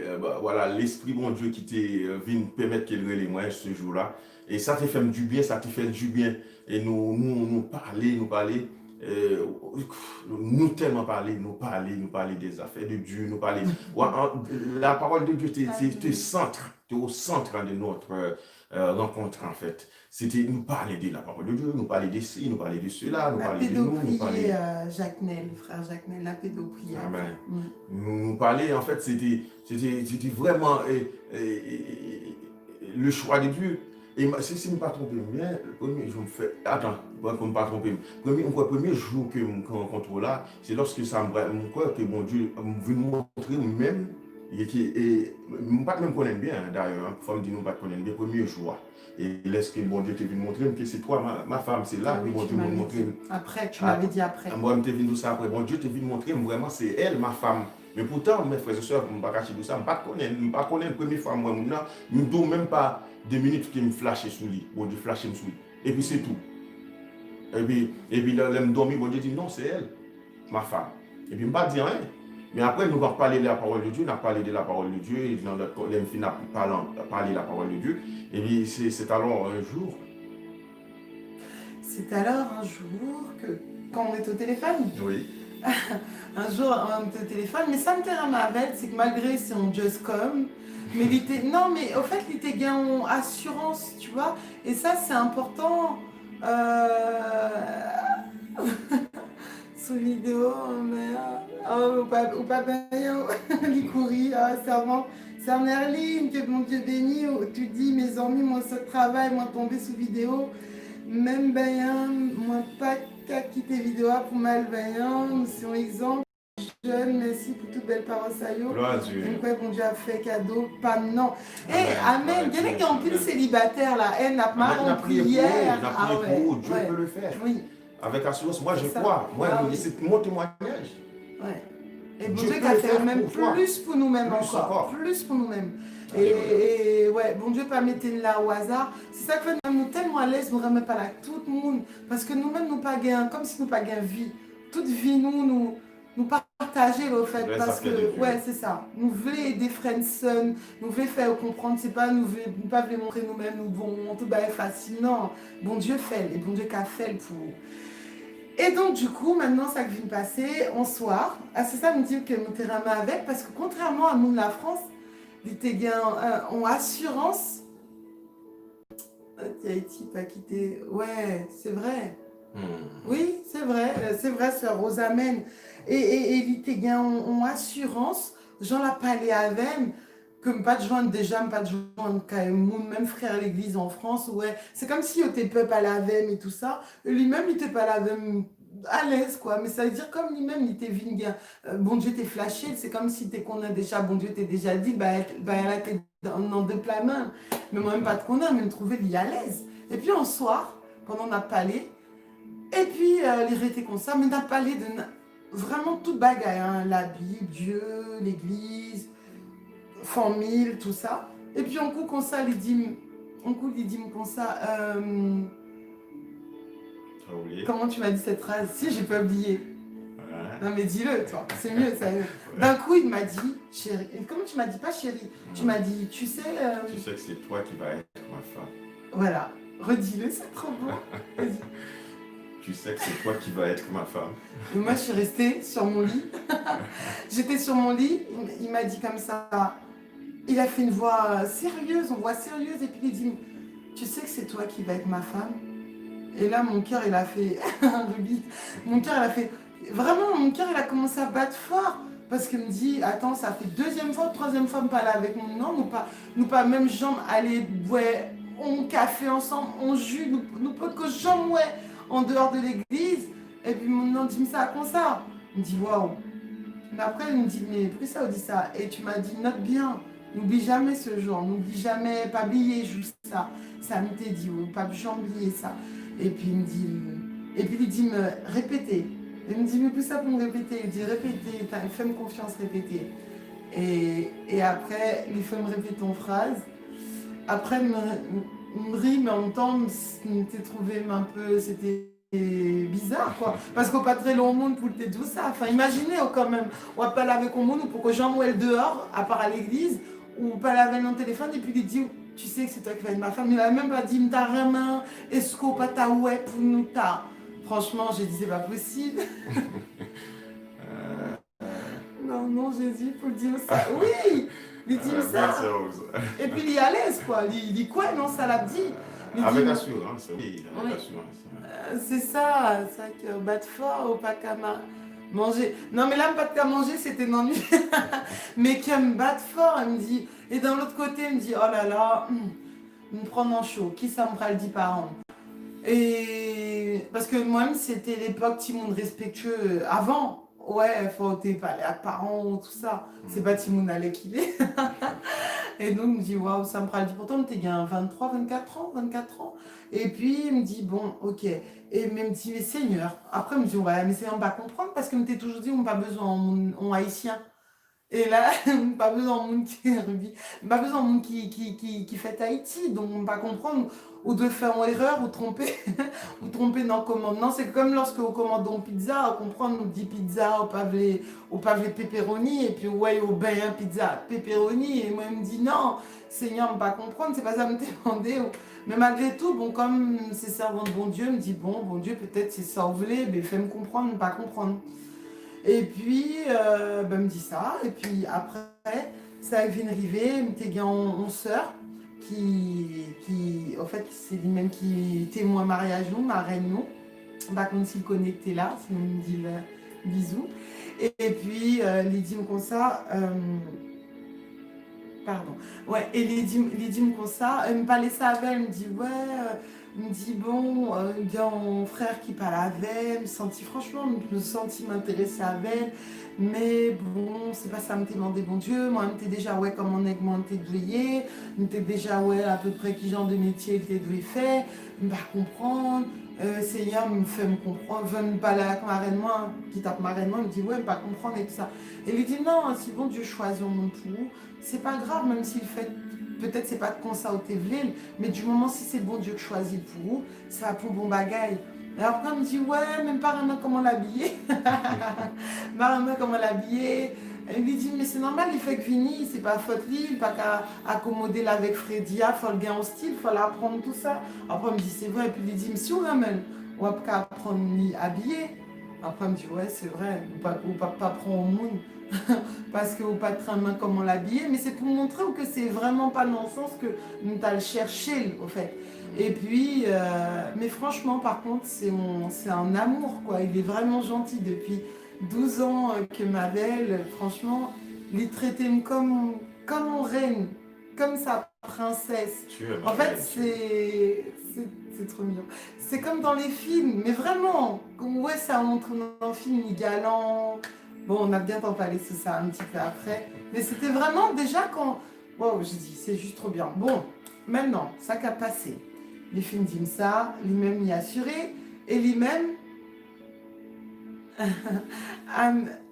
voilà, l'Esprit bon Dieu qui t'est venu permettre qu'il relève moi ce jour-là. Et ça te fait du bien, ça te fait du bien. Et nous parler. Nous tellement nous parler des affaires de Dieu, nous parler. Ouais, la parole de Dieu, t'es centre, t'es au centre de notre rencontre en fait. C'était nous parler de la parole de Dieu, nous parler de ci, nous parler de cela, nous La parler de nous, nous parler. pédoprier, Jacques Nel, frère Jacques Nel, la pédoprier. Amen. Nous parler, en fait, c'était vraiment le choix de Dieu. Et si je ne me pas trompé bien, je me fais. Attends, pour ne pas tromper. Premier jour que je rencontre là, c'est lorsque ça me croit que mon Dieu veut nous montrer même, et pas même connaître bien d'ailleurs, il me dit nous pas connaître bien, premier jour. Et laisse que bon Dieu te venu montrer que c'est toi, ma femme, c'est là que Oui, bon tu Dieu m'a m'avais montré. dit. Après, tu m'avais dit après. Moi, je te venu tout ça après. Bon Dieu te venu montrer vraiment, c'est elle, ma femme. Mais pourtant, mes frères et sœurs, je ne sais pas tout ça, je ne pas connaître la première fois, moi, je ne dois même pas 2 minutes que me flasher sous lui. Bon Dieu, flasher sous lui. Et puis c'est tout. Et puis là, je me dormir, bon Dieu dit non, c'est elle, ma femme. Et puis je ne pas dire rien. Mais après, nous allons parler de la parole de Dieu, nous allons parler de la parole de Dieu, et dans notre parler de la parole de Dieu. Et puis c'est alors un jour. C'est alors un jour que, quand on est au téléphone, Oui. un jour on est au téléphone, mais ça me fait avec, c'est que malgré c'est en just come, mais non, mais au fait, il était gain en assurance, tu vois, et ça c'est important. Sous vidéo, mais ou pas bien, il courit, c'est en Erline que mon Dieu béni, où tu dis mes amis, moi ce travail, moi tombé sous vidéo, même bien, moi pas qu'à quitter vidéo pour mal bien, nous sommes exemple, jeune, merci pour toute belle parole ça y est. Gloire à Dieu. Donc ouais, bon Dieu a fait cadeau, pas non. Amen. Amen, il y en a qui ont plus célibataire là, n'a pas en prière. Dieu peut le faire. Oui. Avec assurance, moi je crois. Moi, c'est mon témoignage. Ouais. Et bon Dieu qui a fait même plus pour nous-mêmes encore. Plus pour nous-mêmes. Et ouais, bon Dieu pas mettre là au hasard. C'est ça que fait nous tellement à l'aise, nous ne remet pas là tout le monde. Parce que nous-mêmes, nous pas gain, comme si nous pas gain vie. Toute vie, nous partager au fait. Parce que, ouais, c'est ça. Nous voulons aider Friendson, nous voulons faire comprendre, c'est pas, nous voulons pas les montrer nous-mêmes, nous bon, tout est facile. Non, bon Dieu fait, et bon Dieu qu'a fait pour. Et donc, du coup, maintenant, ça vient de passer en soir. Ah, c'est ça, me dit que mon terrain avec, parce que contrairement à nous de la France, les gars ont assurance. Haïti pas quitté. Ouais, c'est vrai. Oui, c'est vrai, sœur Rosamène. Et les gars ont assurance. J'en ai parlé avec. Comme pas de joindre déjà, pas de joindre mon même frère à l'église en France, ouais. C'est comme si t'es peuple à la veine et tout ça. Lui-même, il était pas à la veine à l'aise, quoi. Mais ça veut dire comme lui-même, il était vinga. Bon Dieu t'es flashé, c'est comme si t'es qu'on a déjà, bon Dieu t'es déjà dit, là t'es dans deux plats mains. Mais moi-même pas de qu'on a, mais me trouver lui à l'aise. Et puis en soir, pendant on a parlé, et puis les rétés comme ça, mais on a parlé de vraiment toute bagaille, hein, la Bible, Dieu, l'église, famille, tout ça. Et puis un coup comme ça, il dit comme ça, comment tu m'as dit cette phrase? Si, j'ai pas oublié. Ouais. Non mais dis-le, toi, c'est mieux, ça. Ouais. D'un coup, il m'a dit, chérie, comment tu m'as dit, pas chérie, tu m'as dit, tu sais... Tu sais que c'est toi qui vas être ma femme. Voilà, redis-le, c'est trop beau. Vas-y. Tu sais que c'est toi qui vas être ma femme. Et moi, je suis restée sur mon lit. J'étais sur mon lit, il m'a dit comme ça. Il a fait une voix sérieuse, une voix sérieuse, et puis il dit, tu sais que c'est toi qui vas être ma femme? Et là, mon cœur, il a fait, mon cœur, il a fait, vraiment, mon cœur, il a commencé à battre fort, parce qu'il me dit, attends, ça fait deuxième fois, troisième fois, me parler avec mon nom, nous pas même jambes, aller boire, on café ensemble, on jus, nous pas que jambes, ouais, en dehors de l'église, et puis mon nom dit, mais ça, comme ça, il me dit, waouh. Mais après, il me dit, mais pourquoi ça, on dit ça? Et tu m'as dit, note bien. N'oublie jamais ce jour, n'oublie jamais, pas oublier juste ça. Ça me t'a dit, pas jamais oublier ça. Et puis il dit, me répéter. Il me dit, mais plus ça pour me répéter. Il dit, répéter, fais-moi confiance, répéter. Et après, il fait me répéter ton phrase. Après, me rit, mais en même temps, t'es trouvé un peu, c'était bizarre, quoi. Parce qu'on pas très long monde pour te dire ça. Enfin, imaginez quand même, on va pas laver comme monde pour que Jean Noël dehors, à part à l'église, ou pas laver dans le téléphone, et puis il dit, tu sais que c'est toi qui vas être ma femme. Il m'a même pas dit, m'ta main, est-ce qu'on pas ta ouais pour nous ta. Franchement, j'ai dit, c'est pas possible. Non, Jésus, faut le dire ça. Oui, il dit ça. Et puis il est à l'aise, quoi. Il dit quoi? Non, ça l'a dit. Avec assurance, oui, avec assurance. C'est ça, que battre fort ou pas qu'à manger. Non, mais là, pas qu'à manger, c'était non. Mais qu'elle me batte fort, elle me dit. Et d'un autre côté, elle me dit, oh là là, me prendre en chaud. Qui ça me prend le 10 par an? Et parce que moi-même, c'était l'époque Timoun respectueux avant. Ouais, faut t'es pas les parents, tout ça. C'est pas Timoun allait qu'il est. Et donc, il me dit, waouh, ça me prend. Pourtant, t'es gain 23, 24 ans, 24 ans. Et puis, il me dit, bon, ok. Et mais il me dit, mais Seigneur. Après, il me dit, ouais, mais Seigneur, on va comprendre parce que m'était toujours dit, on n'a pas besoin en haïtien. Et là, pas besoin de monde qui est rugby, pas besoin de monde qui fait Haïti, donc on va comprendre ou de faire une erreur ou tromper ou tromper dans le commandement. C'est comme lorsque vous commandons pizza, on comprend, on dit pizza au pavé pepperoni et puis ouais au bain pizza pepperoni et moi il me dit non, Seigneur, on va comprendre, c'est pas ça me demander. Mais malgré tout, bon comme c'est servant de bon Dieu, me dit bon Dieu peut-être c'est ça vous voulez, mais fais-me comprendre, ne pas comprendre. Et puis, ben, me dit ça. Et puis après, ça vient arriver, m'était gain en sœur, en fait, c'est lui-même qui témoin mariage nous, ma reine nous. Par contre, s'il connecté là, sinon il me dit le bisou. Et puis, les dîmes comme ça, pardon. Ouais, et les dîmes comme ça, elle me parlait ça avec elle, me dit, ouais, me dit, bon, il y a un frère qui parle avec elle, me senti, franchement, me senti m'intéresser avec elle, mais bon, c'est pas ça, me demandé, bon Dieu, moi, me t'es déjà, ouais, comme on est, moi, me t'es douillé, me t'es déjà, ouais, à peu près qui genre de métier il t'est doué fait, me va comprendre, Seigneur, me fait me comprendre, veut me parler avec ma reine, moi, qui tape ma reine, moi, me dit, ouais, me pas comprendre et tout ça. Et lui dit, non, si bon Dieu choisit mon pour, c'est pas grave, même s'il fait, peut-être c'est pas comme ça au Tevlil, mais du moment si c'est bon Dieu qui choisit pour vous, ça va pour bon bagaille. Et après, on me dit, ouais, même pas vraiment comment l'habiller. Pas vraiment comment l'habiller. Elle lui dit, mais c'est normal, il fait que Vini, c'est pas faute lui, il pas qu'à accommoder là avec Fredia, faut le gain au style, faut l'apprendre tout ça. Après, on me dit, c'est vrai, et puis il dit, mais si on ramène, on va pas apprendre ni habiller. Après, elle me dit, ouais, c'est vrai, ou pas prendre au monde. Parce que ou pas de train de main comment l'habiller, mais c'est pour montrer que c'est vraiment pas dans le sens que nous t'as le cherché au fait. Et puis, mais franchement, par contre, c'est un amour quoi. Il est vraiment gentil depuis 12 ans que ma belle, franchement, il traitait comme une reine, comme sa princesse. En fait, c'est trop mignon. C'est comme dans les films, mais vraiment, ouais, ça montre dans un film, il galant. Bon, on a bien parlé de ça un petit peu après. Mais c'était vraiment déjà quand... Wow, j'ai dit, c'est juste trop bien. Bon, maintenant, ça qu'a passé. Les films disent ça, lui-même y assuré, et lui-même...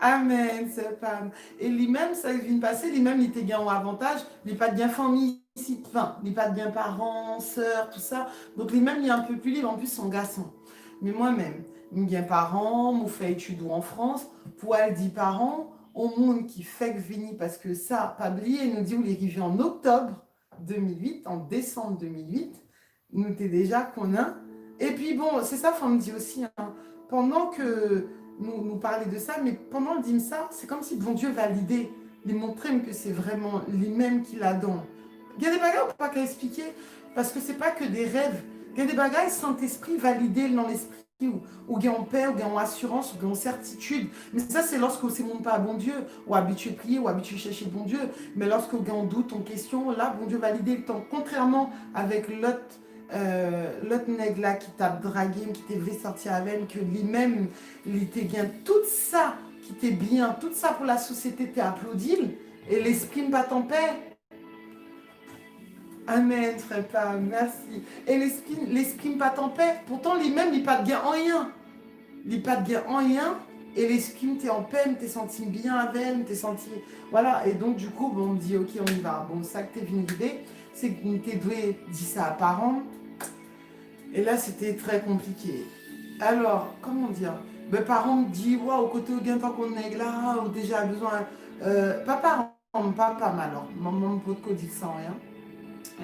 Amen, c'est femme. Et lui-même, ça vient de passer, lui-même, il était bien en avantage, il n'est pas de bien famille ici, enfin, il n'est pas de bien parents, sœurs, tout ça. Donc lui-même, il est un peu plus libre, en plus, son garçon. Mais moi-même, mes parents, m'ont fait études en France, pour aller 10 parents, au monde qui fait que vini, parce que ça, pas oublier, nous dit où il est arrivé en octobre 2008, en décembre 2008, nous était déjà qu'on a. Et puis bon, c'est ça, faut me dire aussi, hein, pendant que nous parler de ça, mais pendant le dîme ça, c'est comme si bon Dieu validait, lui montrer que c'est vraiment lui-même qui l'a donné. Il y a des bagages pas qu'à expliquer, parce que c'est pas que des rêves. Il y a des bagages Saint-Esprit validé dans l'esprit, ou il y a en paix, ou il y a en assurance, ou il y a en certitude. Mais ça, c'est lorsque c'est mon pas à bon Dieu, ou habitué à prier, ou habitué à chercher bon Dieu. Mais lorsque il y a en doute, en question, là, bon Dieu validé le temps. Contrairement avec l'autre nègre là qui t'a dragué, qui t'est sorti avec, que lui-même, il était bien tout ça, qui était bien, tout ça pour la société, t'es applaudi, et l'esprit ne bat en paix. Amen, frère Pam, merci. Et l'esprit ne bat en paix. Pourtant, lui-même, il pas de gain en rien. Il pas de gain en rien. Et l'esprit, t'es en paix, t'es senti bien avec, t'es senti... Voilà, et donc du coup, bon, on me dit, ok, on y va. Bon, ça que t'es venu l'idée, c'est que t'es doué, dit ça à parents. Et là, c'était très compliqué. Alors, comment dire? Mes parents me disent, ouais, au côté où bien tant qu'on est là, ou déjà besoin... pas parents, papa, mais alors, maman me pose dire sans rien.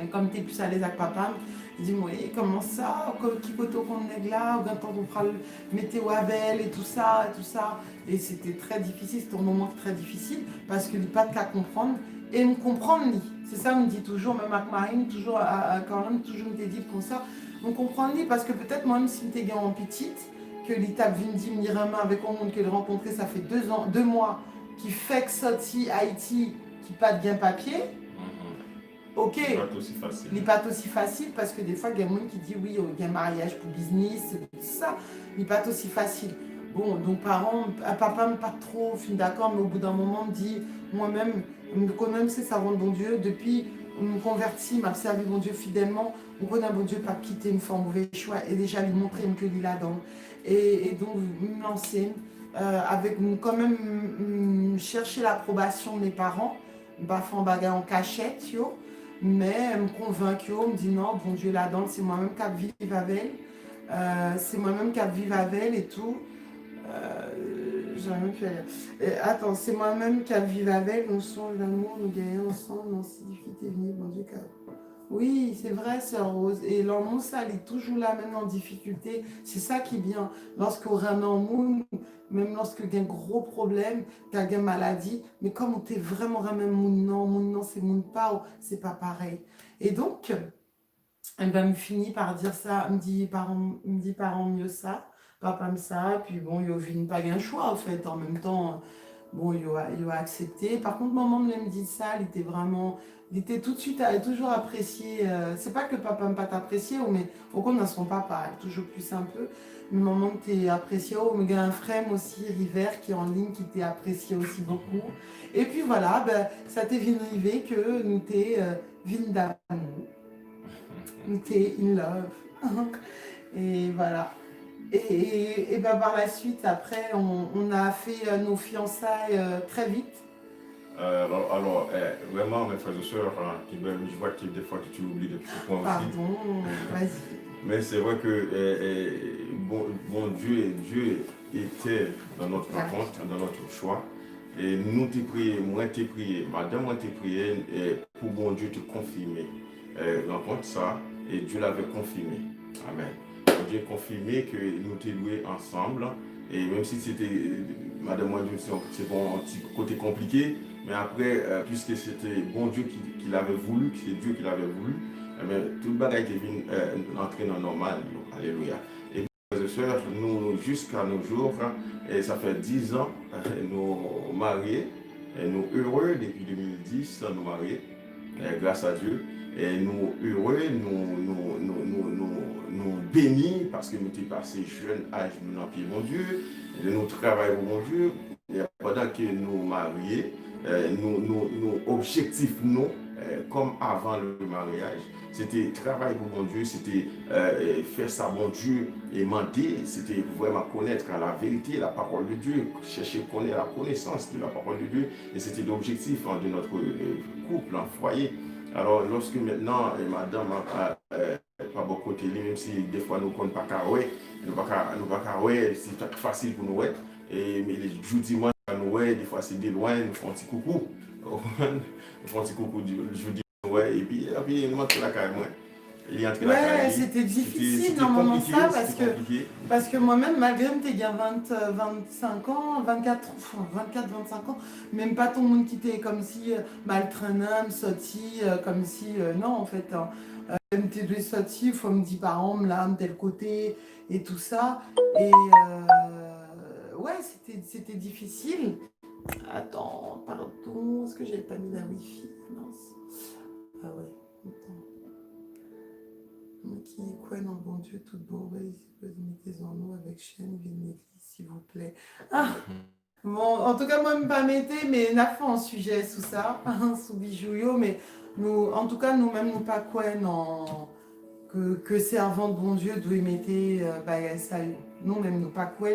Et comme tu es plus à l'aise avec papa, il dit, oui, comment ça? Qui côté qu'on est là? Ou bien tant qu'on fera le météo avec elle et tout ça, et tout ça. Et c'était très difficile, c'était un moment très difficile, parce que pas de cas comprendre, et me comprendre, ni. C'est ça, me dit toujours, même avec Marine, toujours, quand même, toujours me dit comme ça. On comprend ni parce que peut-être moi-même si j'étais gagne en petite, que l'étape Vindi Mirama avec un monde que j'ai rencontré, ça fait 2 mois, qui fait que sorti Haïti, qui pas de gain papier. ok, C'est pas aussi facile. il n'est pas aussi facile parce que des fois, il y a des gens qui disent oui, il y a un mariage pour business, tout ça. Il n'est pas aussi facile. Bon, donc parents, papa me pas trop, je suis d'accord, mais au bout d'un moment, me dit moi-même, quand même, c'est ça rend bon Dieu. Depuis, on me convertit, m'a servi bon Dieu fidèlement. On connaît un bon Dieu, pas quitter une fois un mauvais choix et déjà lui montrer que il a dans. Et donc, me lancer avec quand même chercher l'approbation de mes parents, pas faire un bagage en cachette, yo. Mais me convaincu, me dit non, bon Dieu là-dedans, c'est moi-même qui vive avec elle. C'est moi-même qui vive avec elle et tout. J'aurais même pu aller. Attends, c'est moi-même qui vive avec elle, on change l'amour, nous gagnons ensemble, non, si difficulté venue, bon Dieu, oui, c'est vrai, sœur Rose. Et l'amour, ça, elle est toujours là, même en difficulté. C'est ça qui est bien. Lorsqu'on remet en monde, même lorsque il y a un gros problème, qu'il y a une maladie, mais comme on t'est vraiment remis mon non, c'est mon pas, c'est pas pareil. Et donc, elle me finit par dire ça, me dit parents mieux ça, papa me ça, puis bon, il n'y a pas un choix, en fait, en même temps. Bon, il a accepté. Par contre, maman me dit ça, il était tout de suite, elle a toujours apprécié. C'est pas que papa ne pas t'apprécier, mais au contraire, son papa, elle a toujours plus un peu. Mais maman t'es apprécié, mais il y a un frère aussi, River, qui est en ligne, qui t'est apprécié aussi beaucoup. Et puis voilà, ben, ça t'est venu arriver que nous t'es vine d'amour, nous t'es in love. Et voilà. Et ben par la suite, après, on a fait nos fiançailles très vite. Vraiment, mes frères et sœurs, je vois que des fois que tu oublies des petits points aussi. Pardon, vas-y. Mais c'est vrai que bon Dieu était dans notre rencontre, dans notre choix. Et nous t'ai prié, moi t'ai prié, madame moi t'ai prié pour bon Dieu te confirmer. Rencontre ça, et Dieu l'avait confirmé. Amen. Dieu a confirmé que nous t'ai loué ensemble. Et même si c'était, madame moi, c'est bon, un petit côté compliqué, mais après, puisque c'était bon Dieu qui l'avait voulu, que c'est Dieu qui l'avait voulu, tout le bagage est venu entrer dans le normal. Alléluia. Et frères et sœurs, nous, jusqu'à nos jours, et ça fait 10 ans, nous mariés, et nous heureux depuis 2010, nous mariés, grâce à Dieu. Et nous heureux, nous bénis parce que nous sommes passé jeune âge, nous n'en mon Dieu, et nous travaillons pour mon Dieu. Et pendant que nous mariés, nos objectifs, nous, comme avant le mariage, c'était travail pour mon Dieu, c'était faire ça bon Dieu et mentir, c'était vraiment connaître la vérité, la parole de Dieu, chercher à connaître la connaissance de la parole de Dieu, et c'était l'objectif de notre couple, en foyer. Alors, lorsque maintenant, madame n'a pas beaucoup de télé, même si des fois nous ne connaissons pas carré, nous ne pas carré, c'est facile pour nous, mais les jours dimanche, nous, des fois c'est de loin, nous faisons un petit coucou. Nous faisons un petit coucou du jeudi, et puis nous montrons la carrière. Ouais, c'était difficile dans moment ça parce que moi-même, malgré que tu as 25 ans, 24, 25 ans, même pas tout le monde qui était comme si maltraînant, sorti, comme si, non en fait, même t'es deux sortis, il faut me dire par an, là, de tel côté et tout ça. Et ouais, c'était difficile. Attends, pardon, est-ce que j'avais pas mis la wifi? Mince. Ah ouais, attends. Qui quoi dans le bon Dieu, toute beauté, mettez en nous avec chaîne, venez s'il vous plaît. Ah, bon, en tout cas, moi, je ne pas mettez, mais n'a pas en sujet sous ça, sous bijouillot, mais nous, en tout cas, nous-mêmes, nous pas quoi non que servant de bon Dieu doit mettez, ça, nous-mêmes, nous pas quoi,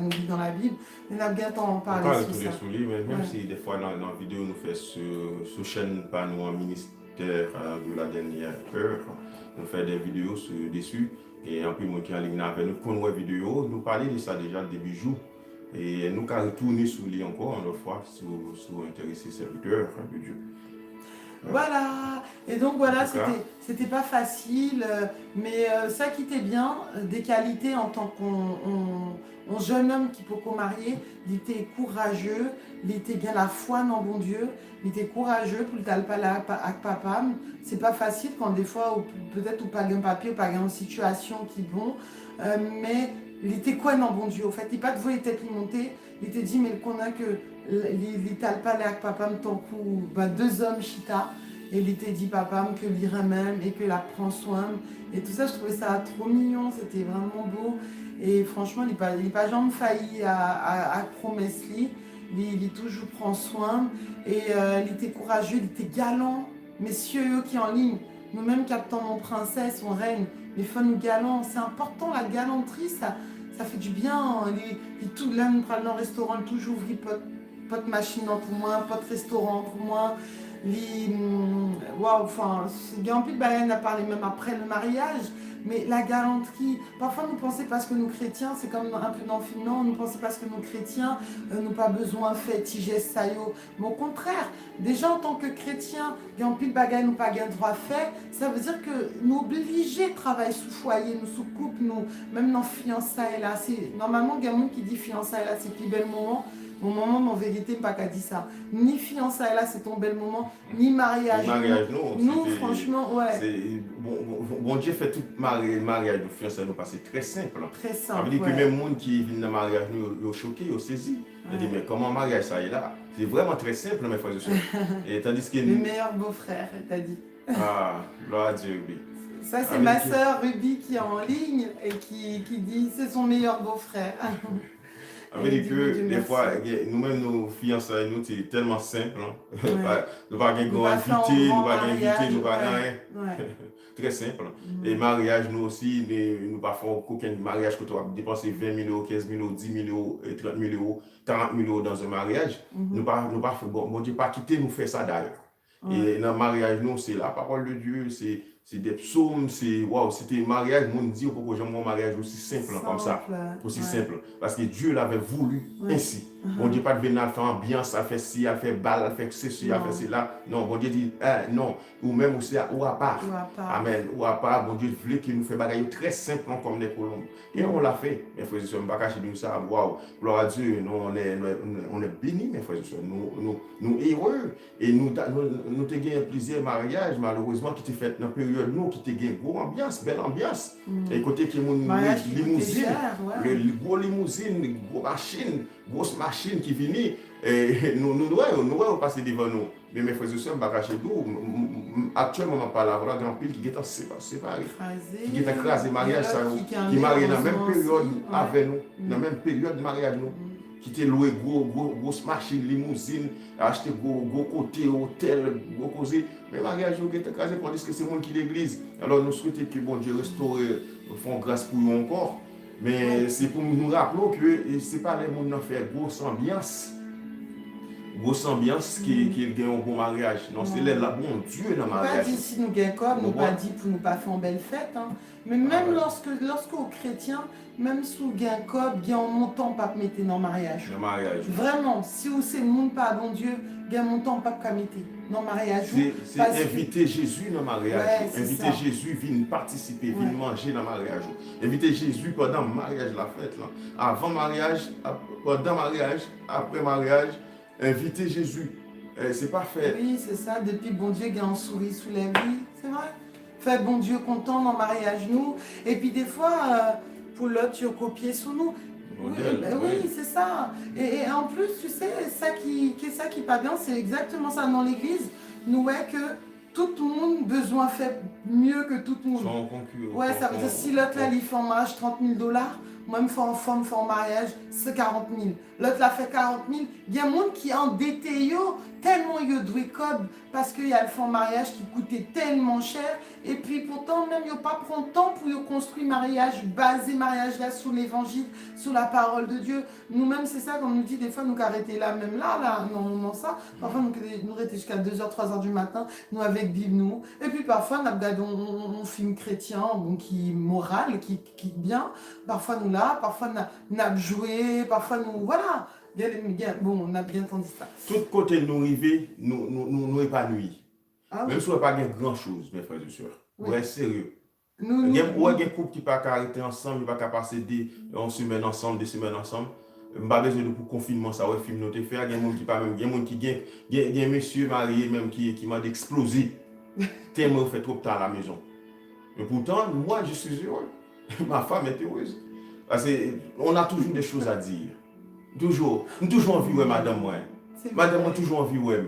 nous dit dans la Bible, mais on a bien temps en parler. On parle tous les souliers, mais même si des fois dans la vidéo, nous fait ce chaîne pas nous en ministère de la dernière heure. Nous faisons des vidéos dessus et en plus moi qui en ligne avec nous pour nos vidéos, nous parlons de ça déjà début jour et nous avons retourné sur lui encore une fois sur intéressé serviteur de Dieu. Voilà, et donc voilà, c'était pas facile, mais ça qui était bien, des qualités en tant qu'on jeune homme qui peut qu'on marier, il était courageux, il était bien la foi dans bon Dieu, il était courageux pour le talpa avec papa. C'est pas facile quand des fois, peut-être ou pas un papier, ou pas une situation qui est bon, mais il était quoi dans bon Dieu, au fait, il pas de voix les têtes montées, il était dit, mais qu'on a que les talpa avec papa, tant coup, deux hommes chita. et il était dit papa que l'irait même et que la prend soin et tout ça, je trouvais ça trop mignon, c'était vraiment beau et franchement il n'est pas jamais failli à promesse il toujours prend soin et il était courageux, il était galant, messieurs eux qui en ligne, nous-mêmes captons nos princesses, on règne, les femmes galantes, c'est important la galanterie, ça fait du bien, tout là nous prenons dans le restaurant, toujours ouvrir pas de machine pour moi, pas de restaurant pour moi. Waouh, enfin, il y a un peu de baleine à parler même après le mariage, mais la galanterie, parfois nous pensons parce que nous chrétiens, c'est comme un peu dans le film, non, nous pensons parce que nous chrétiens n'ont pas besoin de faire tiges ça mais au contraire, déjà en tant que chrétiens, il y a un peu de bagaille nous pas le droit de faire, ça veut dire que nous obligés de travailler sous foyer, nous sous couple, nous, même dans fiançailles là, c'est normalement il y a un monde qui dit fiançailles là, c'est le plus bel moment. Mon moment, en vérité, pas qu'à dire ça. Ni fiançailles là, c'est ton bel moment, ni mariage. Nous, franchement, ouais. Bon Dieu fait tout mariage de fiançailles nous passer très simple. Très simple. Ça veut dire que même les gens qui viennent dans le mariage, ils sont choqués, ils sont saisis. Ils disent, mais comment mariage ça est là? C'est vraiment très simple, mes frères et sœurs. Et tandis que le meilleur beau-frère, t'as dit. Ah, gloire à Dieu, oui. Ça, c'est ma sœur Ruby qui est en ligne et qui dit c'est son meilleur beau-frère. Ça veut dire que des fois, nous-mêmes, nos fiançailles, nous, c'est tellement simple. Hein? Ouais. Nous ne pouvons pas inviter, nous ne pouvons pas rien. Très simple. Et mariage, nous aussi, nous ne faisons aucun mariage que tu vas dépenser 20 000 euros, 15 000 euros, 10 000 euros, 30 000 euros, 40 000 euros dans un mariage. Nous ne pouvons pas quitter nous faire ça d'ailleurs. Et dans le mariage, nous, c'est la parole de Dieu, c'est des psaumes, c'était un mariage, on dit pourquoi j'aime mon mariage aussi simple comme ça, aussi simple, parce que Dieu l'avait voulu ainsi. Bon Dieu pas de venir faire ambiance, à faire ci, à faire balle, à faire ceci, à faire cela. Non, bon Dieu dit non, ou même aussi ou à part. Amen, ou à part, bon Dieu voulait qu'il nous fait bagaille très simple comme des colombes. Et on l'a fait, mes frères et sœurs, pas cacher de ça, waouh, gloire à Dieu, nous on est bénis, mes frères et sœurs, nous heureux, et nous avons gagné plusieurs mariages, malheureusement, qui étaient faits dans la période, nous, qui étaient gagné gros ambiance, belle ambiance. Et côté qui est limousine, le gros limousine, grosse machine qui finit, et nous devons passer devant nous. Mais mes frères et sœurs, je ne vais pas cacher tout. Actuellement, on parle à grand pile qui est séparé, qui est écrasé, mariage, qui est marié dans la même période avec nous, dans la même période de mariage nous. Qui était loué grosse machine, limousine, acheté gros côté, hôtel, gros causé. Mais mariage, il est écrasé, tandis que c'est le monde qui l'église. Alors nous souhaitons que bon Dieu restaure, font grâce pour nous encore. Mais c'est pour nous rappeler que ce n'est pas les gens qui font grosse ambiance qui gagne un bon mariage. Non, c'est là bon Dieu dans le mariage. Pas dit si nous gagnons comme, nous pas dit pour nous pas faire une belle fête. Hein. Mais même lorsque aux chrétiens, même sous gain cob, gain en montant pas mettre dans le mariage. Vraiment, si vous c'est le monde pas bon Dieu, gain montant pas mettre dans le mariage. C'est inviter Jésus dans le mariage. Inviter Jésus venir participer, venir manger dans le mariage. Inviter Jésus pendant le mariage, la fête là. Avant mariage, pendant mariage, après mariage, inviter Jésus. C'est parfait. Oui, c'est ça. Depuis bon Dieu, gain en souris sous la vie. C'est vrai. Fait bon Dieu content dans le mariage nous. Et puis des fois, pour l'autre, tu as copié sur nous. Oui, c'est ça. Et en plus, tu sais, ça qui pas bien, c'est exactement ça dans l'église. Nous, que tout le monde besoin fait mieux que tout le monde. Ça veut dire si l'autre là, il fait en mariage 30 000 $, moi, je fais en femme, fait en mariage, c'est 40 000. L'autre l'a fait 40 000. Il y a des gens qui endettent tellement ils doivent cob parce qu'il y a le fond mariage qui coûtait tellement cher. Et puis pourtant, même ils n'ont pas pris le temps pour construire mariage, baser mariage là sur l'évangile, sur la parole de Dieu. Nous-mêmes, c'est ça qu'on nous dit des fois, nous arrêter là, même là, non, ça. Parfois, nous arrêter jusqu'à 2h, 3h du matin, nous avec Bible, nous. Et puis parfois, on film chrétien, bon, qui moral, qui bien. Parfois, nous là, parfois, nous avons joué, parfois, nous, voilà. Bon, on a bien entendu ça. Tout côté nous arriver, nous épanouir. Même si on n'a pas grand chose, mes frères et sœurs. Ouais, sérieux. Il y a un couple qui ne peut pas arrêter ensemble, il ne peut pas passer des semaines ensemble, des semaines ensemble. Je n'ai pas besoin de pour confinement, ça va film nous te faire. Il y a des gens qui pas même, il y a des gens il y a un monsieur marié même qui m'a explosé. Tellement fait trop de temps à la maison. Mais pourtant, moi je suis heureux. Ma femme est heureuse. Parce qu'on a toujours des choses à dire. Toujours envie, ouais, madame, moi. Madame, moi, toujours envie, ouais.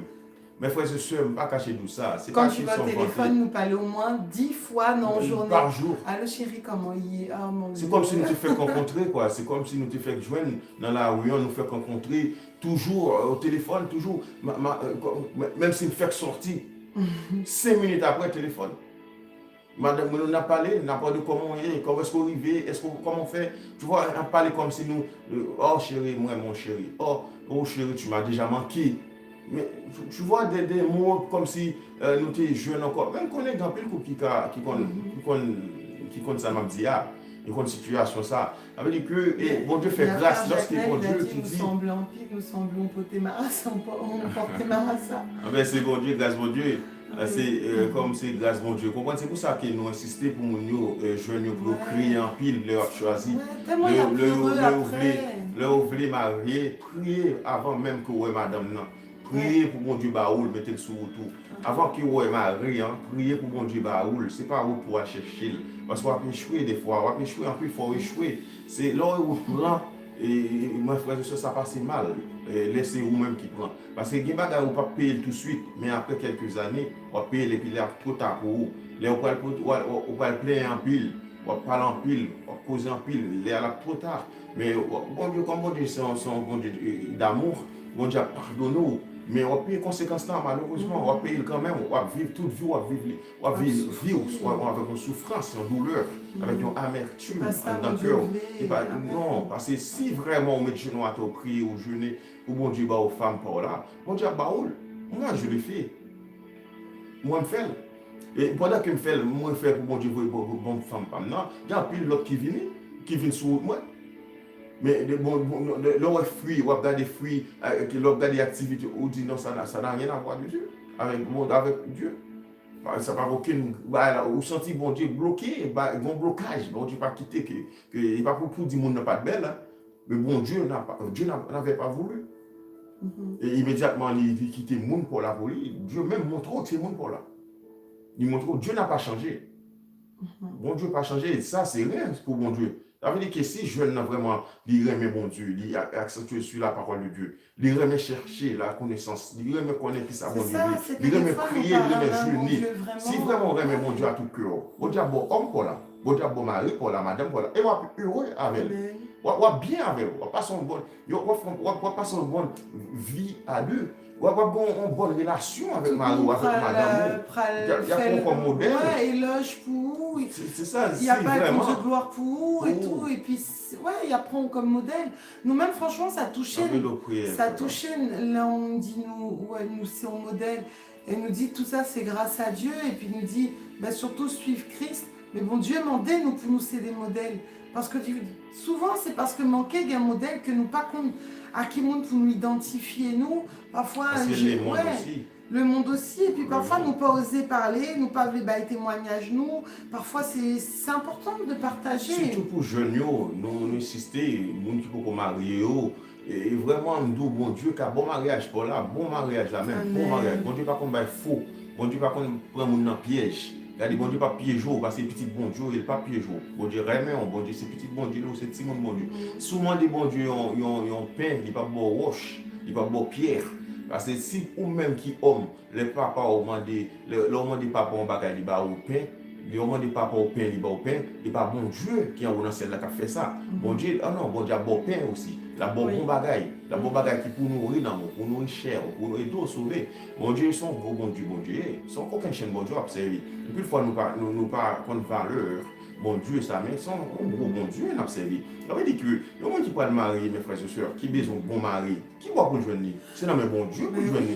Mes frères et sœurs, pas cacher tout ça. C'est Quand pas tu qu'ils vas sont au téléphone, nous parler au moins 10 fois dans la journée. par jour. Allô chérie, comment il est? Oh mon Dieu. C'est comme si nous te fait rencontrer, quoi. C'est comme si nous te fait joindre dans la rue, on nous fait rencontrer toujours au téléphone, toujours. Même si nous fait sortir, 5 minutes après le téléphone. Madame, on a parlé, on a parlé de comment on est, comment est-ce qu'on arrive, comment on fait. Tu vois, on a parlé comme si nous, oh chérie, moi mon chéri, oh chérie, tu m'as déjà manqué. Mais tu vois des mots comme si nous étions jeunes encore. Même qu'on est dans le couple qui compte ça, m'a dit, il compte situation ça. Ça veut dire que, bon Dieu fait grâce lorsque bon Dieu qui dit. Nous semblons porter marassa, on porte marassa. C'est bon Dieu, grâce bon Dieu. C'est comme c'est grâce mon Dieu. Comprends? C'est pour ça que nous insistons pour nous jeunes pour crier en pile, leur choisir. Leur voulez marier, prier avant même que vous madame non. Priez pour mon Dieu baoul, mettez le sous tout. Avant que vous mariez, priez pour mon Dieu baoul. C'est pas vous pour chercher. Parce qu'on va échouer des fois, on va échouer, en plus il faut échouer. C'est là où vous prenez. Et moi, frère, ça passe mal. Laissez vous-même qui prend. Parce que les bagages, on ne peut pas payer tout de suite, mais après quelques années, on va payer les piles trop tard pour vous. On va plaire en pile, on va parler en pile, on va causer en pile, il est trop tard. Mais bon Dieu, comme bon Dieu, c'est un bon Dieu d'amour, bon Dieu pardonne-nous. Mais on va payer les conséquences malheureusement, on va payer quand même, on va vivre toute vie, on va vivre avec une souffrance, une douleur, avec une amertume dans le cœur. Non, parce que si vraiment on met le genou à te prier ou jeûner, ou bon Dieu, aux femmes par là, bon Dieu, moi je le fais. Moi je le fais. Et pendant que je fais, moi je fais pour bon Dieu, pour bonne femme, il y a un pile l'autre qui vient sur moi. Mais le fruit, on regarde des fruits, on regarde des activités, on dit non, ça n'a rien à voir avec Dieu, avec Dieu. Ça n'a aucune. Vous sentez bon Dieu bloqué, bon blocage, bon Dieu pas quitté, il n'y a pas pour dire que monde n'a pas de belle, mais bon Dieu n'avait pas voulu. Et immédiatement, il quitté le monde pour la voler. Dieu même montre que c'est le monde pour là. Il montre que Dieu n'a pas changé. Bon Dieu n'a pas changé, et ça c'est rien pour bon Dieu. Ça veut dire que si je veux vraiment lire mes bon Dieu, accentuer sur la parole de Dieu, lire mes chercher la connaissance, lire mes connaître qui ça bon Dieu, lire mes prier, lire mes jeûner. Si vraiment on remet mon Dieu à tout cœur, on dit bon homme pour là, on dit bon mari pour là, madame pour là, et on va heureux avec elle, on va bien avec elle, on va passer une bonne vie à deux. On va avoir une bonne relation avec Marie ou avec madame. Il y a quoi comme modèle? Ouais, éloge pour vous. C'est ça, il y a pas de gloire pour vous et tout. Et puis, ouais, il y a prend comme modèle. Nous-mêmes, franchement, ça touchait. Là, on dit, nous, c'est un modèle. Et nous dit, tout ça, c'est grâce à Dieu. Et puis, nous dit, surtout suivre Christ. Mais bon, Dieu demandait, nous, pour nous, c'est des modèles. Parce que souvent, c'est parce que manquait d'un modèle que nous pas à qui monde pour nous identifier, nous. Parfois, le monde aussi. Et puis parfois, nous pas oser parler, nous pas les témoignages, nous. Parfois, c'est important de partager. Surtout pour jeunes, nous insister, nous qui pouvons marier. Et vraiment, nous bon Dieu, car bon mariage pour là, bon mariage là même, bon mariage. Bon Dieu, pas qu'on va faux. Bon Dieu, pas qu'on prend mon dans piège. Regardez, bon Dieu, pas piège, parce que petit bon Dieu, il n'est pas piège. Bon Dieu, vraiment, bon Dieu, c'est petit bon Dieu, c'est petit bon Dieu. Souvent, des bon Dieu, ils ont pain, ils pas bon roche, ils pas bon pierre. Parce que si ou même qui homme, les papas ont demandé, l'homme des papas ont bagay, ils ba au pain, les hommes des papas au pain, ils ba au pain, et pas bon Dieu qui a dans celle-là qui a fait ça. Bon Dieu, non, bon Dieu a bon pain aussi. La bon bagay, la bon bagay qui pour nourrir dans pour nourrir chair, pour nourrir d'eau sauver. Bon Dieu, son gros bon Dieu, sans aucun chaîne bon Dieu observé. Et puis une fois nous pas contre valeur, bon Dieu ça mais son gros bon Dieu n'a observé. Ça veut dire que le monde qui peut le marier mes frères et sœurs, qui besoin bon mari, qui va pour joindre, c'est dans mes bon Dieu pour joindre.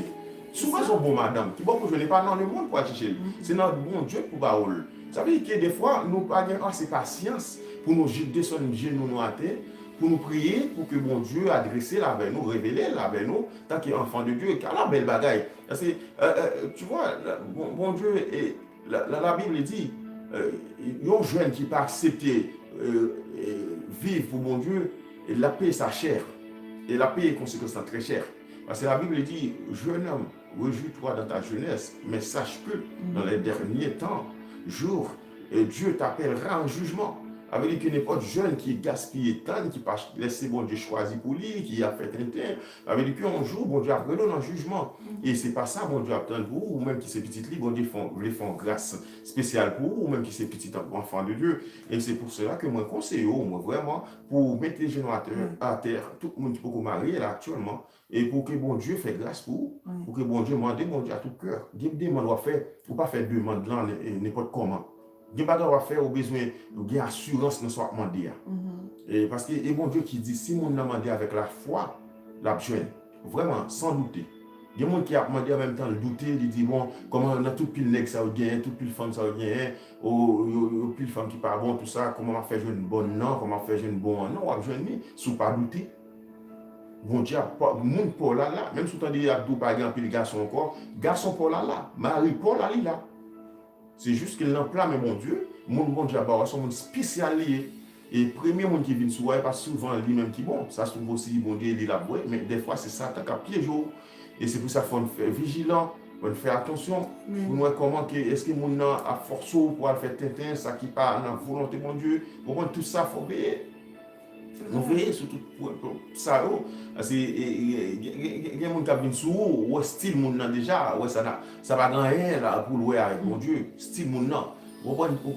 Souvent son bon madame, qui va pour joindre pas dans le monde pour chercher. C'est dans bon Dieu pour baoul. Ça veut dire que des fois nous pas assez patience pour nous descendre genoux à terre. Pour nous prier, pour que mon Dieu adresse la avec nous, révéler la avec nous, tant qu'il est enfant de Dieu, car la belle bagaille. Parce que, tu vois, bon Dieu, et la Bible dit, il y a un jeune qui pas accepté vivre pour mon Dieu, et la paix sa chair. Et la paix est conséquence très chère. Parce que la Bible dit, jeune homme, réjouis-toi dans ta jeunesse, mais sache que dans les derniers temps, jours, Dieu t'appellera en jugement. Avec dit que n'importe jeune qui gaspille temps, qui pas laisser bon Dieu choisir pour lui, qui a fait Tintin, avec dit qu'un jour, bon Dieu a pris dans le jugement. Et c'est pas ça, bon Dieu a attend pour vous, ou même qui c'est petit lit, bon Dieu font grâce spéciale pour vous, ou même qui c'est petit enfant de Dieu. Et c'est pour cela que moi conseille, moi vraiment, pour mettre les genoux à terre, tout le monde qui peut marier là actuellement, et pour que bon Dieu fait grâce pour vous, pour que bon Dieu demande bon Dieu à tout cœur. Dieu demande à faire, pour pas faire demande là n'importe comment. Dieu pas doit faire au besoin de assurance dans soit demandé. Et parce que et bon Dieu qui dit si mon demandé avec la foi, la joindre vraiment sans douter. Il y a des gens qui a demandé en même temps le douter, il dit bon comment on a tout pile nèg ça gagne, tout pile femme ça gagne, ou pile femme qui pas bon tout ça, comment on fait jouer une bonne non, comment on fait jouer une bonne non, on va joindre sous pas douter. Bon Dieu, mon Paul là, même si tu as dit Abdou pas grand pile garçon encore, garçon Paul là, Marie Paul là. C'est juste qu'il l'emploie, mais mon Dieu, mon Dieu, c'est un spécial lié. Et le premier monde qui vient sur pas souvent lui-même qui bon. Ça se trouve aussi, bon Dieu, il est là, mais des fois, c'est ça, t'as qu'à piéger. Et c'est pour ça qu'il faut faire vigilant, il faut faire attention. Pour nous, comment est-ce que mon nom a force pour faire tintin, ça qui part dans la volonté de mon Dieu. Pour moi, tout ça, il faut veiller. On veille surtout pour ça. Parce qu'il y a des gens qui viennent sur vous, ou style mon nom déjà, ça va gagner rien pour louer avec mon Dieu, style mon nom.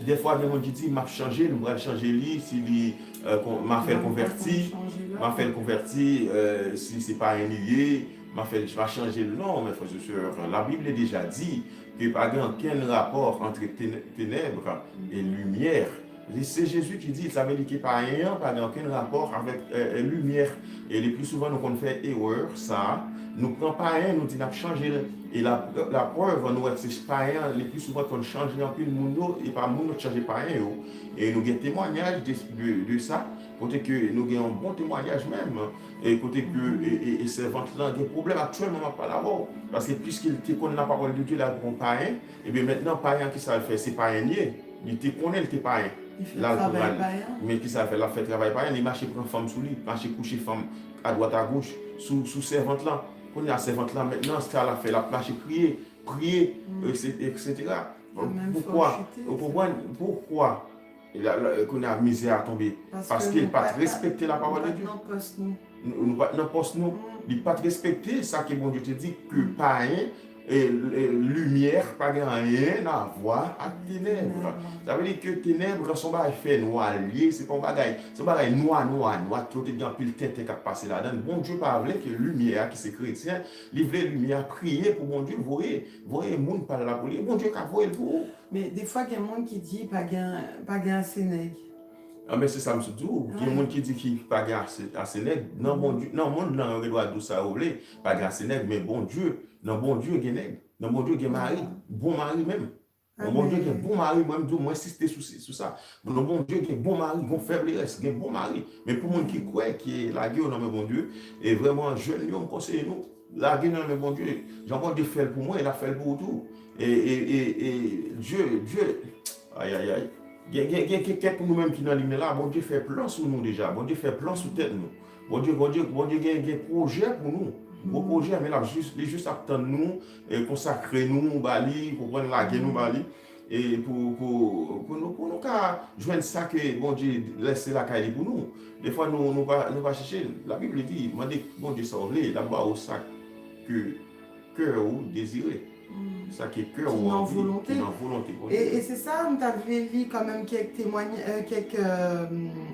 Des fois, il y a des gens qui disent, m'a changé, nous allons changer lui, si m'a fait le converti, si ce n'est pas un lié, je vais changer le nom, mes frères et sœurs. La Bible a déjà dit qu'il n'y a pas aucun rapport entre ténèbres et lumière. C'est Jésus qui dit, ça veut dire qu'il n'y a pas aucun rapport avec lumière. Et le plus souvent, nous on fait erreur, ça, nous ne prenons pas rien, nous disons changer. Et la preuve, nous c'est pas rien, le plus souvent, qu'on change un peu le monde, et pas le monde ne change pas rien. Et nous avons un témoignage de ça, côté que nous avons un bon témoignage même, et côté que ces ventes-là ont des problèmes actuellement pas là-bas. Parce que puisqu'il connaît la parole de Dieu, là, pour païen, et bien maintenant, païen qui ça le fait, c'est païen nier. Il te connaît, il te païen. Mais qui ça fait? La fait travail païen, il marche prendre femme sous lui, marche coucher femme à droite à gauche, sous servante-là. On est à servante-là maintenant, ce qu'elle a fait, la marche prier, etc. Pourquoi qu'on a misère à tomber? Parce qu'il n'a pas respecté la parole de Dieu. Nous ne poste nous. Il n'a pas respecté ça que bon Dieu te dit que païen et lumière pas rien à voir avec ténèbres. Ça veut dire que ténèbres sont pas fait noir lié, c'est pas un bagaille, c'est pas bagaille noir tout est dans pile tête qui a passé là-dedans. Bon Dieu parlait que lumière qui c'est chrétien, livrer lumière, prier pour bon Dieu, voyez monde par là pour lui. Bon Dieu qu'a voyé pour. Mais des fois il y a un monde qui dit pas gain sénègue. Ah mais c'est ça me dit. Il y a un monde qui dit qu'il pas gain assez nègre. Non bon Dieu, non monde là on doit tout ça rouler, pas gain assez nègre mais bon Dieu, non bon Dieu gain nègre. Non, mon Dieu, il y a mari, bon mari même. Mon Dieu, il y a bon mari, moi, insister sur ça. Non, mon Dieu, il y a bon mari, bon faiblesse, il y a bon mari. Mais pour les gens qui croient, qui est la guerre, non, mais bon Dieu, et vraiment, jeune, on conseille nous. La guerre, non, mais bon Dieu, j'envoie des faire pour moi, il a fait pour tout. Et Dieu, aïe. Il y a quelqu'un pour nous-mêmes qui est dans l'hymne là, bon Dieu fait plan sur nous déjà, bon Dieu fait plan sur tête nous. Bon Dieu, il y a un projet pour nous. Gros projet, mais là, juste attendre nous, consacrer nous, bali, pour prendre la guerre nous, bali, et pour nous joindre ça que bon Dieu laisse la caille pour nous. Des fois, nous va chercher, la Bible dit, bon Dieu sauver, d'abord au sac que cœur ou désiré. Ça qui est cœur ou volonté. Et c'est ça, tu avais vu quand même quelques témoignages, quelques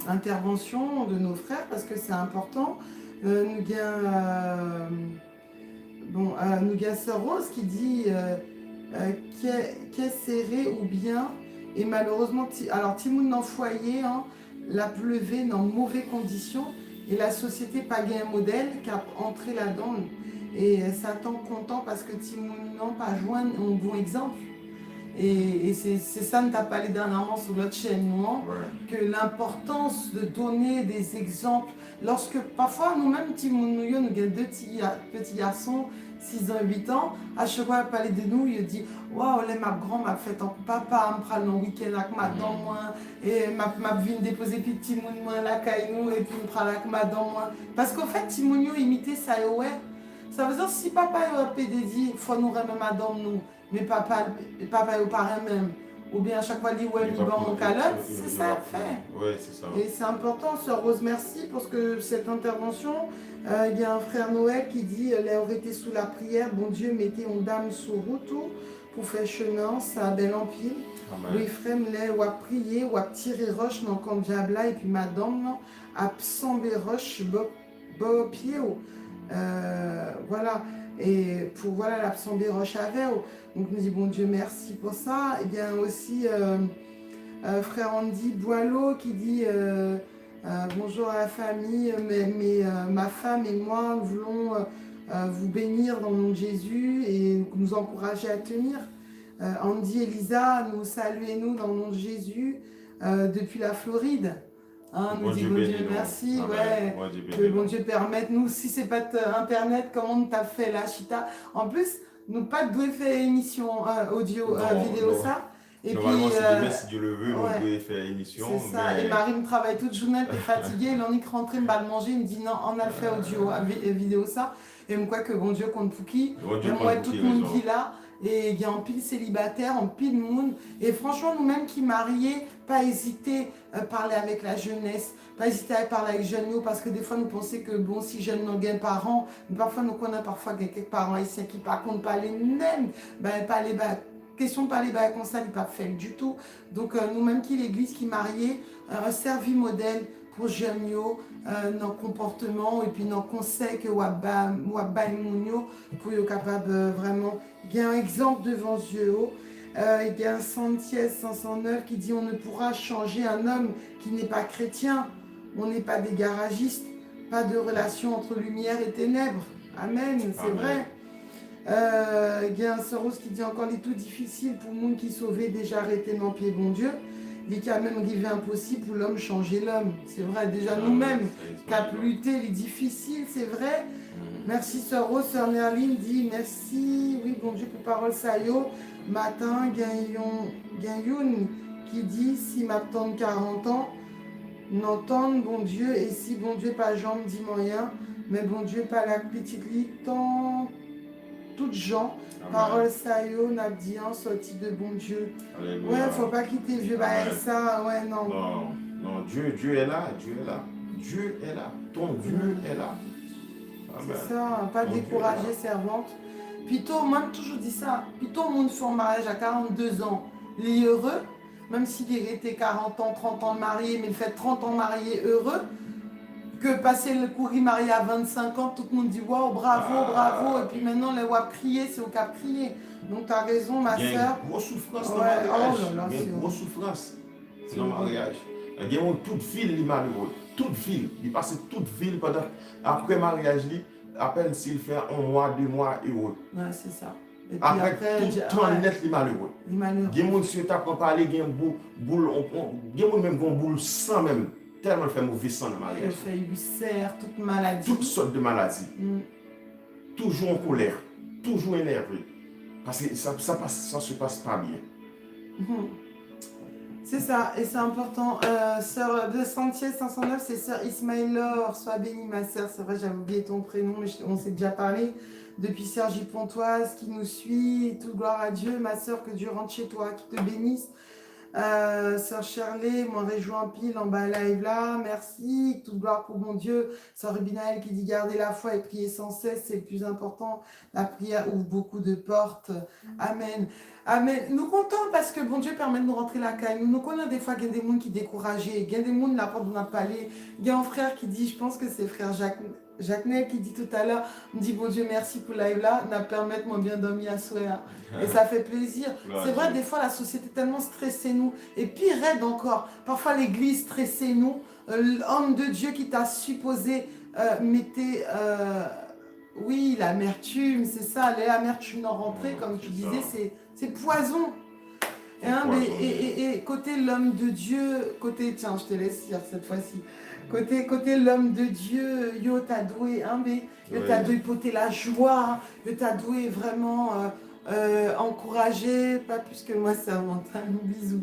interventions de nos frères, parce que c'est important. Nous avons Sœur Rose qui dit qu'est serré ou bien, et malheureusement, alors Timoun dans le foyer, la pleuvé dans mauvaises conditions, et la société pas un modèle qui a entré là-dedans. Et Satan content parce que Timoun n'a pas joint un bon exemple. Et c'est ça, nous avons parlé dernièrement sur notre chaîne, que l'importance de donner des exemples. Lorsque parfois, nous-mêmes, nous avons deux petits garçons, 6 ans, 8 ans, à chaque fois, il parlait de nous, il dit waouh, ma grand m'a fait ton papa, m'a pris le week-end avec ma dent, et m'a venu déposer petit moun la caille nous, et puis m'a avec ma dent. Parce qu'en fait, Timoun imité ça, ouais. Ça veut dire si papa a dit, il faut nous remettre madame nous, mais papa est pareil même. ou bien à chaque fois dit ouais, liban mon calotte, c'est ça fait. Oui, c'est ça. Et c'est important, sœur Rose, merci pour cette intervention. Il y a un frère Noël qui dit elle aurait été sous la prière, bon Dieu, mettez une dame sur route pour faire chemin, ça a bel empile. Oui, frère, là, ou à prier, ou à tirer roche dans le camp de diable, et puis madame, à psamber roche, beau pied. Voilà. Et pour voilà la psamber roche avec. Donc, nous dit bon Dieu, merci pour ça. Il y a aussi frère Andy Boileau qui dit bonjour à la famille, ma femme et moi voulons vous bénir dans le nom de Jésus et nous encourager à tenir. Andy et Lisa, nous saluez-nous dans le nom de Jésus depuis la Floride. Hein, nous dit bon Dieu merci, ouais, que bon Dieu permette, nous si c'est pas internet, comment t'as fait la chita. En plus, nous pas de faire émission audio, vidéo non. Ça. Et normalement, puis, c'est demain, si Dieu le veut, on peut faire émission. C'est ça, et Marie me travaille toute journée, elle est fatiguée, elle en est rentrée, me va le manger, il me dit non, on a le fait audio, vidéo ça. Et me croit que bon Dieu compte pour qui, moi tout le monde qui là. Et il y a un pile célibataire, un pile monde. Et franchement, nous-mêmes qui mariés, pas hésiter à parler avec la jeunesse, pas hésiter à parler avec les jeunes, parce que des fois, nous pensons que bon, si jeunes n'ont pas parents, parfois nous connaissons parfois quelques parents haïtiens qui par contre pas les mêmes, pas les question de parler comme ça, il n'est pas fait du tout. Donc nous-mêmes qui l'église qui mariée, un servi modèle pour jeunes nos comportements et puis nos conseils que waba pour être capable vraiment il y a un exemple devant Dieu. Il y a un Santiès 509 qui dit on ne pourra changer un homme qui n'est pas chrétien, on n'est pas des garagistes, pas de relation entre lumière et ténèbres. Amen, c'est vrai. Il y a un Sœur Rose qui dit encore les tout difficile pour le monde qui sauvait déjà arrêté dans le pied bon Dieu. Il dit a même arrivé impossible pour l'homme changer l'homme. C'est vrai, déjà nous-mêmes, qu'à lutter, les difficiles, c'est vrai. Merci Sœur Rose, Sœur Nerline dit merci, oui bon Dieu pour parole ça yo. Matin, Gagnoun qui dit si m'attend 40 ans, n'entendre bon Dieu, et si bon Dieu pas jambe dit moyen, mais bon Dieu pas la petite lit, tant toutes gens, parole ça yo, n'a dit un sorti de bon Dieu. Alléluia. Ouais, faut pas quitter Dieu, ça, ouais, non. Non, Dieu est là, Dieu est là. Dieu est là, ton Dieu est là. C'est ça, pas décourager, servante. Plutôt, moi, j'ai toujours dit ça, plutôt le monde fait un mariage à 42 ans, il est heureux, même s'il était 40 ans, 30 ans marié, mais il fait 30 ans marié heureux, que passer le courrier marié à 25 ans, tout le monde dit waouh, bravo, bravo, et puis maintenant, les wap crier, c'est au cap crier. Donc, tu as raison, ma soeur. Il y a une grosse souffrance dans le mariage. Il y a une grosse souffrance dans le mariage. Il y a toute ville qui est malheureuse. Toute ville. Il passe toute ville pendant. Après le mariage, à peine s'il fait 1 mois, 2 mois, heureux. Ouais, c'est ça. Et puis après, tout le temps net, il est malheureux. Il y a des gens qui ont parlé, il y a des gens même qui ont boule sans même. Tellement fait mauvais sang dans le mariage. Il fait ulcère, toute maladie. Toutes sortes de maladies. Toujours en colère, toujours énervé. Parce que ça se passe pas bien. C'est ça, et c'est important. Sœur de Santier 509, c'est Sœur Ismaël Laure. Sois bénie, ma sœur. C'est vrai, j'avais oublié ton prénom, mais on s'est déjà parlé. Depuis Sergi Pontoise qui nous suit. Toute gloire à Dieu, ma sœur, que Dieu rentre chez toi, qui te bénisse. Sœur Shirley, moi rejoins pile en bas live là, merci, toute gloire pour mon Dieu. Sœur Rubinaël qui dit garder la foi et prier sans cesse, c'est le plus important. La prière ouvre beaucoup de portes. Amen. Amen. Nous comptons parce que bon Dieu permet de nous rentrer la caille. Nous connaissons des fois qu'il y a des gens qui découragent, il y a des gens qui la porte de notre palais. Il y a un frère qui dit, je pense que c'est frère Jacques Ney qui dit tout à l'heure, me dit bon Dieu merci pour live là, n'a permettre moi bien dormir à soir. Et ça fait plaisir. C'est vrai, des fois la société est tellement stressée nous. Et pire raide encore, parfois l'église stressée nous. L'homme de Dieu qui t'a supposé mettez oui l'amertume, c'est ça, l'amertume en rentrée, comme tu disais, c'est poison. Et côté l'homme de Dieu, côté, tiens, je te laisse dire cette fois-ci. Côté l'homme de Dieu, yo t'a doué, yo t'a doué porter la joie, yo t'a doué vraiment encourager, pas plus que moi, servante, un bisou.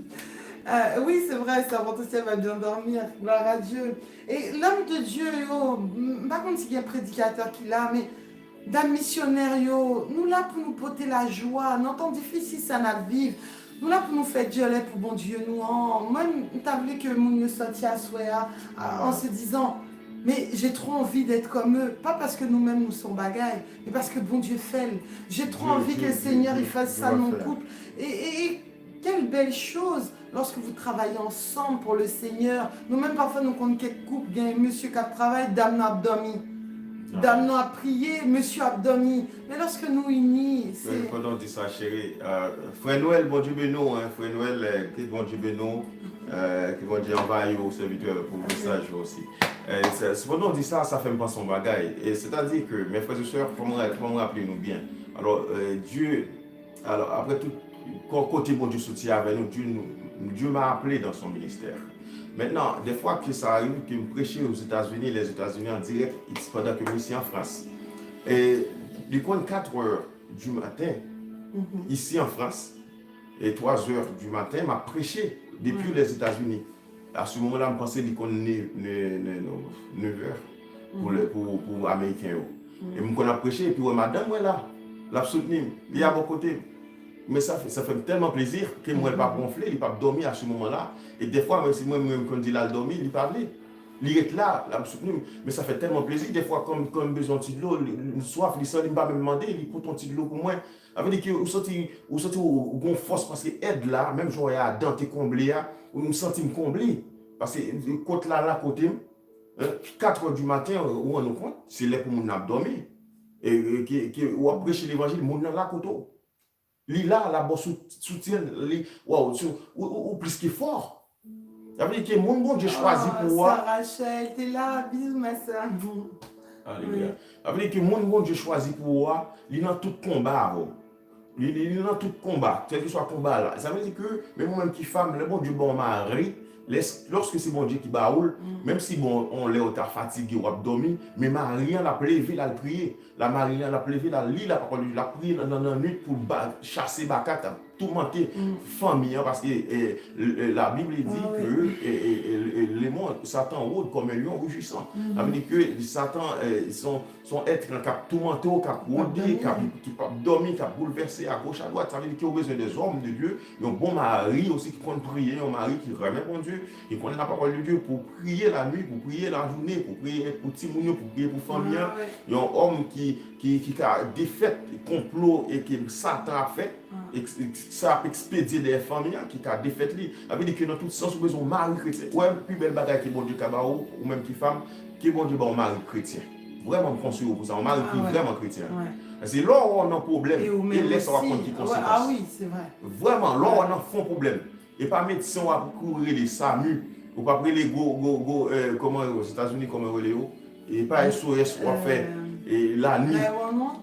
Oui, c'est vrai, servante aussi, elle va bien dormir, gloire à Dieu. Et l'homme de Dieu, yo, par contre, s'il y a un prédicateur qui l'a, mais dame missionnaire, yo, nous là pour nous porter la joie, dans temps difficile, ça n'a vivre. Nous là pour nous faire Dieu pour bon Dieu nous. Même, t'as vu que mon sorti à Soya en se disant, mais j'ai trop envie d'être comme eux. Pas parce que nous-mêmes nous sommes bagailles, mais parce que bon Dieu fait. J'ai trop envie que le Seigneur il fasse ça dans mon couple. Et quelle belle chose lorsque vous travaillez ensemble pour le Seigneur. Nous-mêmes parfois nous comptons quelques couples, il y a un monsieur qui travaille, dame n'a abdomi. Dame nous a prié, monsieur Abdomi. Mais lorsque nous unis, c'est... Pendant dit ça, chérie, Frère Noël, bon Dieu bénisse, Frère Noël, que bon Dieu bénisse, que bon Dieu envahisse aux serviteurs pour le message aussi. Pendant dit ça, ça fait pas son bagaille. Et c'est-à-dire que, mes frères et sœurs, comment rappeler-nous bien. Alors, Dieu, alors après tout, côté bon Dieu soutient avec nous, Dieu m'a appelé dans son ministère. Maintenant, des fois que ça arrive que je prêche aux États-Unis, les États-Unis en direct, pendant que je suis en France. Et il compte 4 heures du matin, ici en France, et 3 heures du matin, m'a prêché depuis les États-Unis. À ce moment-là, je pensais qu'il comptait 9 heures pour les Américains. Et je me prêché, et puis madame, moi là, l'a soutenu, il y a à mon côté. Mais ça fait tellement plaisir que moi, je ne pas gonfler, il ne pas dormir à ce moment-là. Et des fois, même si moi, quand je dis là, dormir, il ne pas parler. Il est là, il me soutenu. Mais ça fait tellement plaisir. Des fois, comme besoin de l'eau, une soif, il ne va pas me demander, il prend ton petit de l'eau pour moi. Ça veut dire que vous sortez au force parce que aide là, même si à dent et comblé, vous me sentez comblé. Parce que côté là, côté, 4 heures du matin, où on nous compte, c'est là pour mon abdomen. Et ou après chez l'évangile, mon là côté. Li là, la bosse soutient, ou plus qu'il fort. Ça veut dire que mon bon Dieu choisi pour moi. Rachel, t'es là, bisous ma soeur. Alléluia. Ça veut dire que mon bon Dieu choisi pour moi, il est dans tout combat. Il est dans tout combat, quel que soit le combat là. Ça veut dire que, même moi-même qui femme, le bon Dieu bon mari, lorsque c'est bon Dieu qui baoule, même si bon, on l'est fatigué ou abdomen, mais Marie l'a levé, l'a prié. La Marie l'a levé, l'a lit la parole, l'a prié dans la nuit pour chasser Bakat, tourmenter famille, parce que la Bible dit que les mondes, Satan rôde comme un lion rugissant. Ça veut dire que Satan, son être qui a tourmenté, qui a rôdé, qui a dormi, qui a bouleversé à gauche, à droite. Ça veut dire qu'il y a besoin des hommes de Dieu, un bon mari aussi qui compte prier, un mari qui remet bon Dieu, qui connaît la parole de Dieu pour prier la nuit, pour prier la journée, pour prier pour Timounio, pour prier pour famille. Il y a un homme qui a défait le complot et que Satan a fait, et ça a expédié des familles qui a défait lui. Ça veut dire que dans tout sens, nous avons un mari chrétien. Ouais, plus belle bagaille qui est bon Dieu Kabao, ou même qui femme, qui est bon Dieu, un mari chrétien. Vraiment conseillé pour ça, un mari qui est vraiment chrétien. C'est là où on a un problème, et laisse on raconter les conséquences. Ah oui, c'est vrai. Vraiment, là où on a un fond problème. Et pas médecin, on va courir les SAMU, ou pas les comment aux États-Unis, comme on les et pas SOS, on va faire. Et la nuit,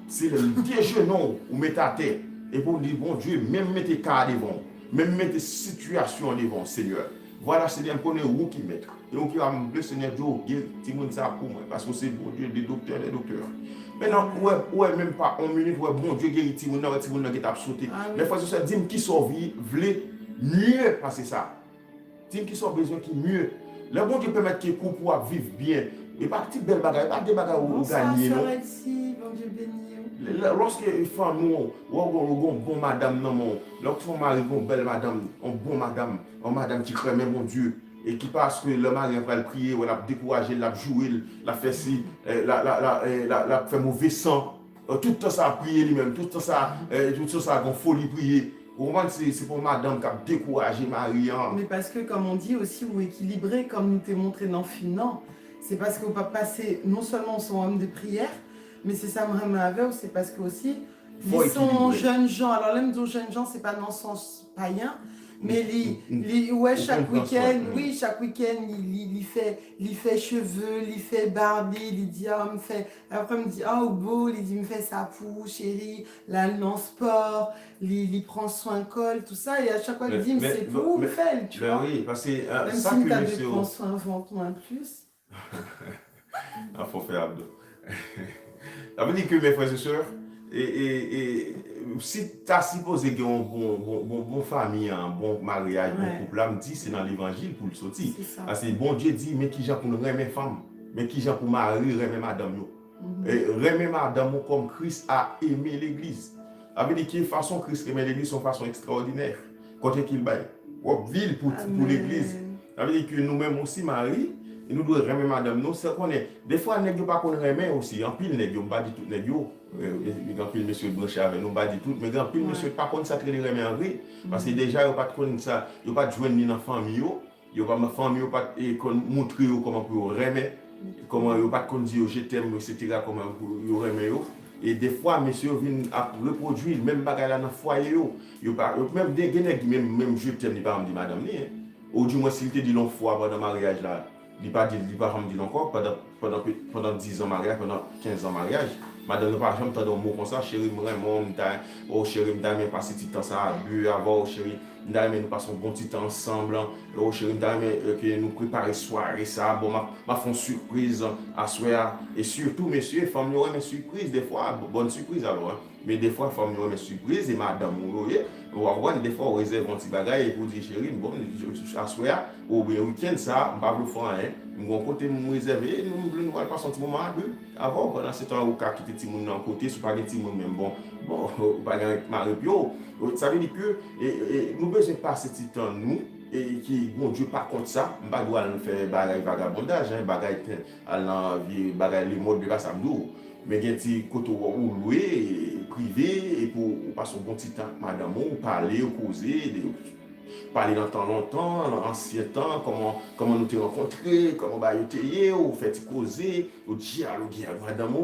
c'est le déjeuner où mettez à terre. Et pour dire, bon Dieu, même mettez cas devant, même mettez situation devant, Seigneur. Voilà, Seigneur, je connais où qui mettre. Et où qui va me dire, Seigneur, Dieu, tu me dis ça pour moi, parce que c'est bon Dieu, des docteurs. Maintenant, ouais, même pas 1 minute, ouais, bon Dieu, guérit, tu me dis, sauté. Mais il faut se dire, qui sauve, voulait mieux passer ça. Dis qui sont besoin qui mieux. Le bon Dieu permet que pour pouvoir vivre bien. Et pas de belles bagages, pas de bagages où gagner. Bon Dieu béni. Lorsque les femmes, bon madame, lorsque son mari, bon belle madame, une madame qui crée mon Dieu, et qui parce que le mari va le prier, ou l'a découragé, l'a joué, l'a fait si, l'a fait mauvais sang, tout ça a prié lui-même, tout ça a folie prier. C'est pour madame qui a découragé Marie. Mais parce que, comme on dit aussi, vous équilibrez, comme nous t'ai montré dans Finan, c'est parce que vous pas passer non seulement son homme de prière, mais c'est ça vraiment avec, c'est parce que aussi, ils sont jeunes gens. Alors, même aux jeunes gens, c'est pas dans le sens païen, mais chaque week-end, il fait cheveux, il fait barbe, il dit, après il me dit, beau, il dit, me fait sa peau, chérie, là, non sport, il prend soin col, tout ça, et à chaque fois, il dit, mais c'est pour, fait, tu vois. Oui, parce que même ça si que tu prends soin, vends-toi un plus. Il faut faire abdos. Ça veut dire que mes frères et sœurs, et si tu as supposé qu'il y a une bonne famille, un bon mariage, un bon couple, là, me dit c'est dans l'évangile pour le sortir. Parce que bon Dieu dit, mais qui j'ai pour nous mes femmes, mais qui j'ai pour marier, mes madame. Aimer madame comme Christ a aimé l'église. Ça veut dire que façon Christ aimait l'église, son façon extraordinaire. Côté qu'il baille, ville pour l'église. Ça veut dire que nous-mêmes aussi, Marie, et nous devons aimer madame nous. C'est qu'on est. Des fois, nous ne pas qu'on aimer aussi. En pile, nous ne pas dit tout. En pile, monsieur Blanchard avec nous, pas dit tout. Mais en pile, monsieur, pas contre ça, très aimer en vrai. Parce que déjà, il n'y a pas de connaître ça. Il n'y a pas de joindre ni dans la famille. Il n'y a pas de famille, il n'y a pas de montrer comment pour aimer. Comment il n'y a pas de dire je t'aime, etc. Comment pour aimer. Et des fois, monsieur vient à reproduire même bagarre dans le foyer. Même des gens même je t'aime, il ne pas me dire madame. Ou du moins, s'il te dit l'on fois pendant le mariage, là, il ne pas me dire encore pendant 10 ans de mariage, pendant 15 ans de mariage. Madame ne pas jamais t'entendre un mot comme ça, chérie, vraiment, oh chérie, nous passer du temps ça à bu avant, chérie, nous passons bon petit temps ensemble, oh chérie, que nous préparer soirée ça, bon, ma font surprise à soir. Et surtout, messieurs, femmes nous aiment surprise des fois, bonne surprise alors. Mais des fois, femmes nous aiment surprise et madame, des fois, on réserve un petit bagage et pour dire chérie, bon, à soir, au week-end ça, on va vous faire rien. Mon côté nous réservé, nous allons passer un petit moment à deux. Avant, pendant ce temps, on a quitté petit monde d'un côté, sur pas des petits monde même bon, pas avec Marie Pio. Ça veut dire que nous besoin passer ce temps nous et qui bon Dieu pas contre ça, pas doit faire bagaille vagabondage, bagaille bagaille les modes de la samedi. Mais il y a des côtés où louer privé et pour passer un bon petit temps madame ou parler ou causer parler dans le temps longtemps, dans l'ancien temps, comment nous t'es rencontrés, comment bah t'es ou fait causer, ou dialoguer avec madame,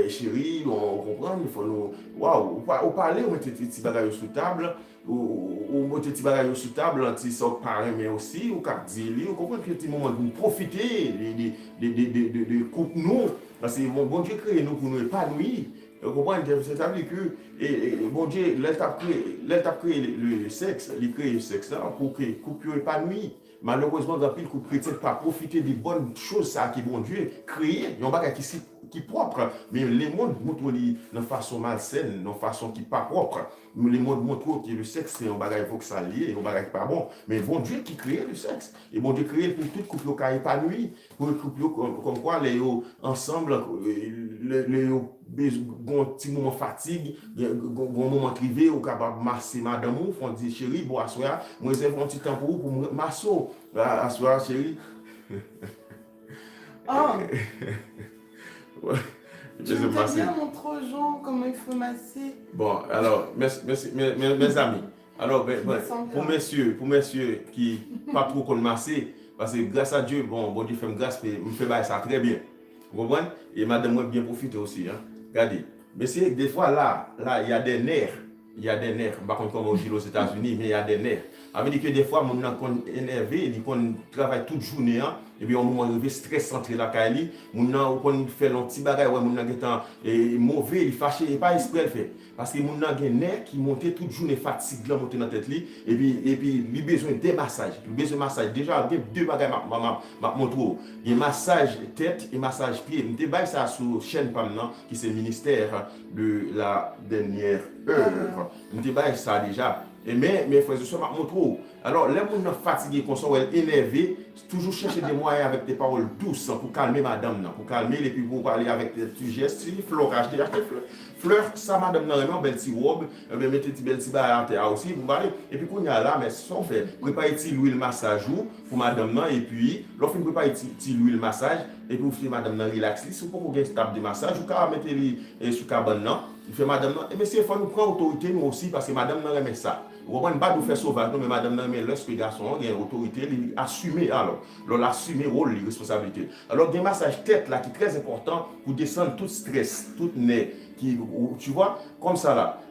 chérie, on comprend, il faut nous, waouh, ou parler, ou mettre des petits bagages sous table, ou mettre des petits bagages sous table, un petit sort parrain, mais aussi, ou cap dire, ou comprendre que petit moment de profiter de coupe nous, parce que bon Dieu crée nous pour nous épanouir. Vous comprenez? C'est-à-dire que bon Dieu, l'État crée le sexe, il crée le sexe là pour que le couple épanouisse. Malheureusement, dans le couple chrétien ne pas profiter des bonnes choses ça qui bon Dieu créé. Il y a un bagage qui est propre, mais les mondes montrent de façon malsaine, de façon qui n'est pas propre. Mais les mondes montrent que le sexe c'est un bagage il faut que ça lie, un bagage pas bon. Mais bon Dieu qui crée le sexe. Et bon Dieu crée pour tout couple qui épanoui, pour le couple comme quoi les ensemble les un petit moment fatigue, un moment privé, ou capable de masser madame ou font dire chérie, bon assoir, moi j'ai un petit temps pour masser, assoir chérie. Oh. Je vais bien montrer aux gens comment il faut masser. Bon, alors, mes amis, alors, pour messieurs qui pas trop qu'on masser, parce que grâce à Dieu, bon Dieu fait grâce, me fait ça très bien. Vous comprenez? Et madame, moi, bien profiter aussi. Hein? Regardez. Mais c'est des fois là, il y a des nerfs. Il y a des nerfs. Par contre, comme aux États-Unis, mais il y a des nerfs. Ça veut dire que des fois, on est énervé, on travaille toute journée, hein, et puis on moment arrivé stress entre la caille, on fait un petit bagage, on est mauvais, il fâché, et pas exprès le fait. Parce que on a des nerfs qui montent toute journée fatigue, là, monter dans la tête, et puis il a besoin de massage. Il a besoin de massage. Déjà, il y a deux bagages, je montre. Il y a massage tête et massage pied. Je vais ça sur la chaîne qui c'est le ministère de la dernière œuvre. Je vais ça déjà. Mais frères et sœurs, je montre. Alors, les gens fatigués, qu'on soit énervés, toujours chercher des moyens avec des paroles douces pour calmer madame, pour calmer, et puis pour parler avec des petits gestes. Fleur, acheter fleur, ça madame, un bel petit robe, mettez des bel petit barre à terre aussi, vous parlez. Et puis, qu'on y a là, mais sans fait, préparez l'huile massage pour madame, et puis, lorsque vous préparez l'huile massage, et puis vous faites madame relax, si vous pouvez faire une table de massage, vous mettez sur cabane, il fait madame, et monsieur, il faut nous prendre autorité, nous aussi, parce que madame n'a jamais ça. Vous ne pouvez pas nous faire sauvage, mais madame, mais lorsque les garçons ont une autorité, ils assument alors. L'assumer rôle, les responsabilités. Alors, il y a un massage tête là qui est très important pour descendre tout stress, tout nez. Tu vois, comme ça là.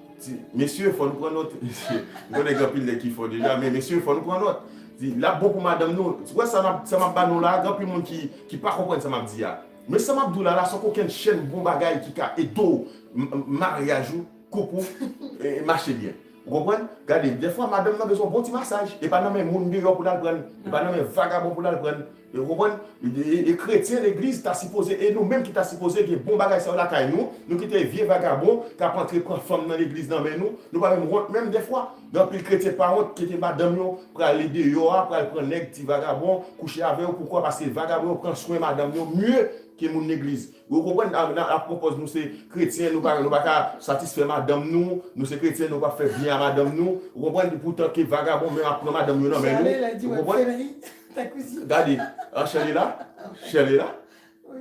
Messieurs, il faut nous prendre notre. Nous avons des gars qui font déjà, mais messieurs, il faut nous prendre notre. Là, beaucoup madame, nous, tu vois, ça m'a pas nous là, il y a monde qui pas comprendre ça m'a dit. Mais ça m'a dit là, sans aucune chaîne, bon bagaille qui a aidé mariage, couple, et marcher bien. Vous comprenez? Regardez, des fois, madame a besoin d'un bon petit massage. Et pas dans même monde pour la prendre. Et pas dans même vagabond pour la prendre. Vous comprenez? Les chrétiens, l'église, t'as supposé, et nous-mêmes qui t'a supposé que bon bagage ça la caille nous qui étaient vieux vagabonds, qui a rentré prendre femme dans l'église dans nous pas même des fois, dans les chrétiens par contre qui étaient madame pour aller dehors, pour aller prendre les petits vagabonds, coucher avec eux, pourquoi? Parce que les vagabonds prennent soin de madame mieux qui est mon église. Vous comprenez, à propos nous c'est chrétiens, nous pas satisfaire madame nous c'est chrétiens, nous pas faire bien à madame nous. Vous comprenez, pourtant que vagabond mais après madame nous non mais nous. Elle a dit, ouais, ta cousine. Regardez, Shirley là, Shirley là. Oui.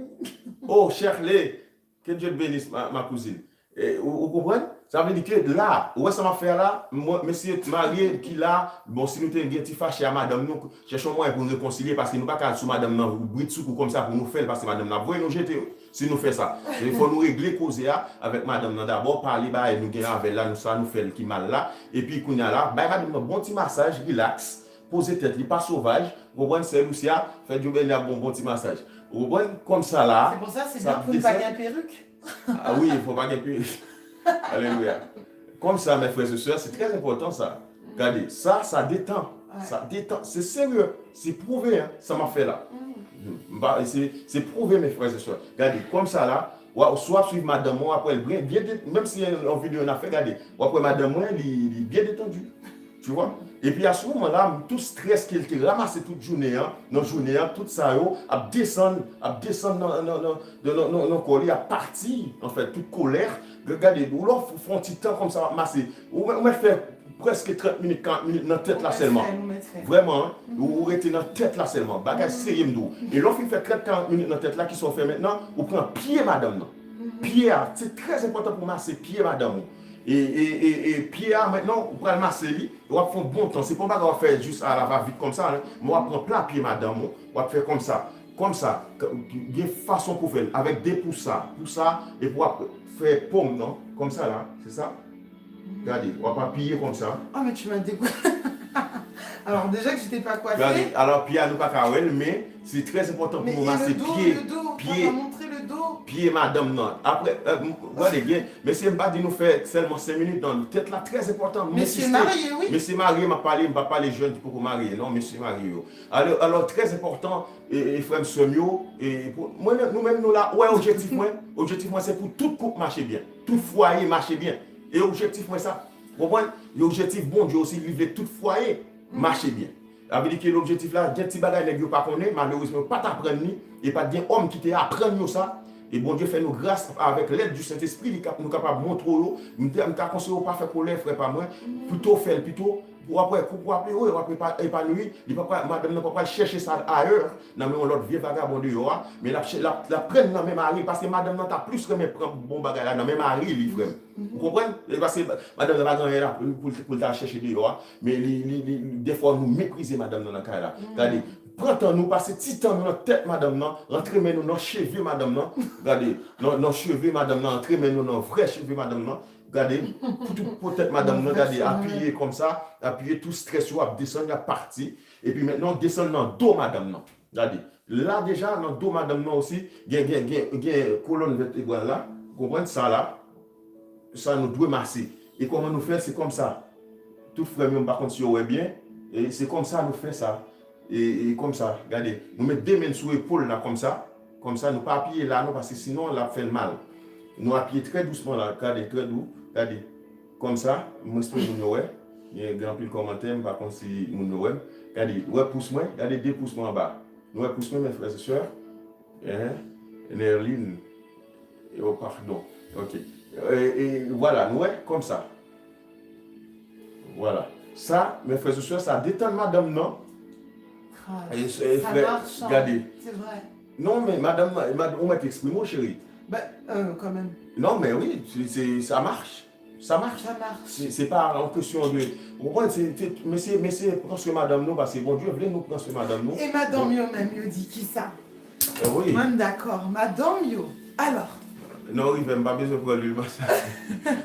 Oh Shirley, que Dieu te bénisse ma cousine. Et, vous comprenez? Ça veut dire que là, où est-ce que ça m'a fait là? Moi, monsieur marié qui là, bon, si nous sommes un petit fâché à madame, nous cherchons moyen pour nous réconcilier parce que nous ne pouvons pas sous madame, nous brûler sous comme ça pour nous faire parce que madame, nous voyons nous jeter si nous faisons ça. Il faut nous régler, causer avec madame, d'abord parler, et nous gagnons avec là, nous ça nous fait qui mal là. Et puis, qu'on y a là, madame, un bon petit massage, relax, poser tête, pas sauvage, vous comprenez, c'est Lucia, fait du bien, bon petit massage. Vous comprenez, comme ça là. C'est pour ça, c'est bien pour ne pas gagner perruque. Ah oui, il ne faut pas gagner perruque. Alléluia. Comme ça, mes frères et sœurs, c'est très important ça. Regardez, ça détend. Ouais. Ça détend. C'est sérieux. C'est prouvé, hein. Ça m'a fait là. C'est prouvé, mes frères et sœurs. Regardez, comme ça là, soit suivre madame, moi, après, bien, même si en vidéo on a fait, regardez, après madame, moi, il est bien détendu. Tu vois? Et puis à ce moment-là, tout stress qu'il te ramassé toute journée, tout ça, à descendre dans colis, à partir, en fait, toute colère. Regardez, ou là, il faut un petit temps comme ça, masser. Ou faire presque 30 minutes, 40 minutes dans la tête là seulement. Vraiment, ou rester dans la tête là seulement. Bagage sérieux m'dou. Et là, il fait 30-40 minutes dans la tête là qui sont fait maintenant, ou prend pied madame. Pied, c'est très important pour masser pied madame. Et Pierre, maintenant, on prend le masser, on va faire un bon temps. C'est pas qu'on va faire juste à la va-vite comme ça. On va prendre plein pied, madame. On va faire comme ça. Il y a une façon pour faire, avec des pouces et pour faire pomme, non? Comme ça, là. C'est ça? Regardez, on va pas piller comme ça. Ah, mais tu m'as dégoûté. Alors, déjà que je n'étais pas coiffée. Regardez, alors, Pierre, nous pas carré, mais c'est très important pour nous masser pied. Pied. Montrer le dos. Pied, madame, non. Après, regardez bien, mais c'est pas de nous faire seulement 5 minutes dans la tête là, très important. Monsieur marié, oui. Monsieur marié, m'a parlé, pas parler jeune pour marier, non, monsieur marié. Alors, très important, et frère Semio, et nous-mêmes, nous là, ouais, objectif, moi, c'est pour tout couple marcher bien, tout foyer marcher bien. Et objectif, moi, ça, vous comprenez? L'objectif, bon Dieu aussi, livrer tout foyer marcher bien. Ça veut dire que l'objectif là, il y a des petits bagages qui ne pas connaître, malheureusement, pas t'apprendre, et pas de homme qui t'apprend ça. Et bon Dieu fait nous grâce avec l'aide du Saint-Esprit, nous sommes capables de montrer, nous sommes conseillés pas faire pour les frères, pas moi, plutôt faire, pour après, oui, on va épanouir, madame ne peut pas chercher ça ailleurs, dans l'autre vieux vagabond de Yoa, mais la prenne dans le même mari, parce que madame n'a plus remis prendre bon bagage là, dans le même mari, frère. Vous comprenez? Parce que madame n'a pas là pour la chercher de Yoa, mais des fois nous mépriser madame dans le cas là. Regardez, prends-nous, passer petit temps dans notre tête, madame, rentrez nous dans nos cheveux, madame, regardez, dans nos cheveux, madame, rentrez nous dans nos vrais cheveux, madame, regardez, peut-être, madame, regardez, appuyez comme ça, appuyez tout stress, descendre la partie, et puis maintenant, descendre dans le dos, madame, regardez, là déjà, dans le dos, madame, aussi, il y a une colonne vertébrale là, vous comprenez ça là, ça nous doit masser, et comment nous faire, c'est comme ça, tout frère, par contre, si vous voyez bien, et c'est comme ça, nous fait ça. Et comme ça, regardez, nous mettons deux mains sur l'épaule là, comme ça, nous pas appuyer là, non, parce que sinon, on fait le mal. Nous appuyons très doucement là, regardez, très doux, regardez, comme ça, moi, je peux nous il y a un grand pile commentaire, par contre, si nous regardez, ouais, pousse-moi, regardez, 2 pouces-moi en bas. Ouais, pousse-moi, mes frères et sœurs, Nerline, oh, pardon, ok. Et voilà, nous, comme ça. Voilà. Ça, mes frères et sœurs, ça détend madame, non? Ça marche, regardez. C'est vrai. Non, mais madame, on m'a exprimé, mon chéri. Ben, quand même. Non, mais oui, ça marche. Ça marche. C'est pas en question de. Mais c'est parce que madame, nous, parce que bon Dieu voulait nous prendre madame, nous. Et madame, yo même, yo dit qui ça? Oui. Même d'accord, madame, yo. Alors. Non, il n'a pas besoin pour lui.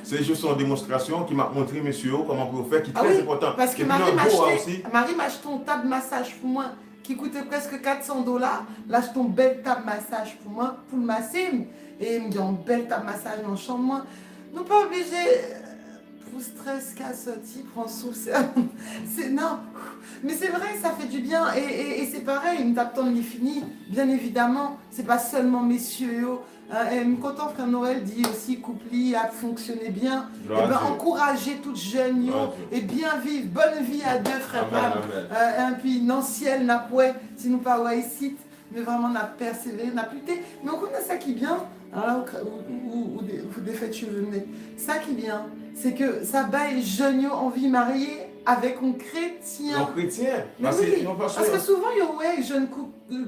C'est juste une démonstration qui m'a montré, monsieur, comment on peut faire, qui est très important. Parce que Marie m'a acheté un table massage pour moi qui coûtait presque $400. Là, j'ai acheté une belle table massage pour moi, pour le masser. Et il me dit une belle table massage dans le champ. Moi, nous pas obligés. Pour stress qu'a sorti, prend sous c'est non. Mais c'est vrai, ça fait du bien. Et c'est pareil, une table temps il est fini. Bien évidemment, c'est pas seulement messieurs. Quand frère Noël dit aussi coupli a fonctionné bien, encourager toute jeune et bien vivre, bonne vie à deux frères. Et puis non ciel n'a pas, si nous pas ici, mais vraiment on a persévéré, on a lutté. Mais on connaît ça qui est bien, alors là où des fêtes cheveux venez. Ça qui est bien, c'est que ça bat les jeunes en vie mariée avec un chrétien. Un chrétien. Mais oui, parce que souvent, ouais, jeunes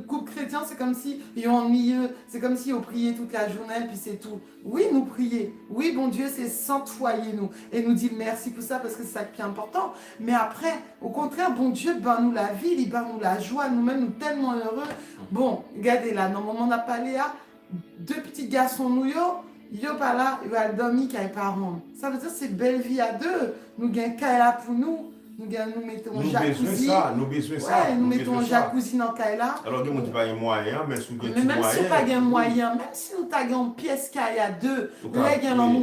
couple chrétien, c'est comme si ils ont un milieu, c'est comme si on priait toute la journée, puis c'est tout. Oui, nous prier. Oui, bon Dieu, c'est sanctuarier nous. Et nous dire merci pour ça, parce que c'est ça qui est important. Mais après, au contraire, bon Dieu, ben nous la vie, il ben nous la joie, nous-mêmes, nous tellement heureux. Bon, regardez là, normalement, on n'a pas Léa, deux petits garçons, nous, yo pas là, il va dormir qu'il n'y a pas rond. Ça veut dire que c'est belle vie à deux. Nous gagnons Kaila pour nous. Nous mettons un jacuzzi. Nous besoin ça. Ouais, nous mettons un jacuzzi dans Kaila. Alors, nous n'avons pas les moyens, mais si nous avons même si nous pas de moyens, même si nous avons une pièce Kaila deux,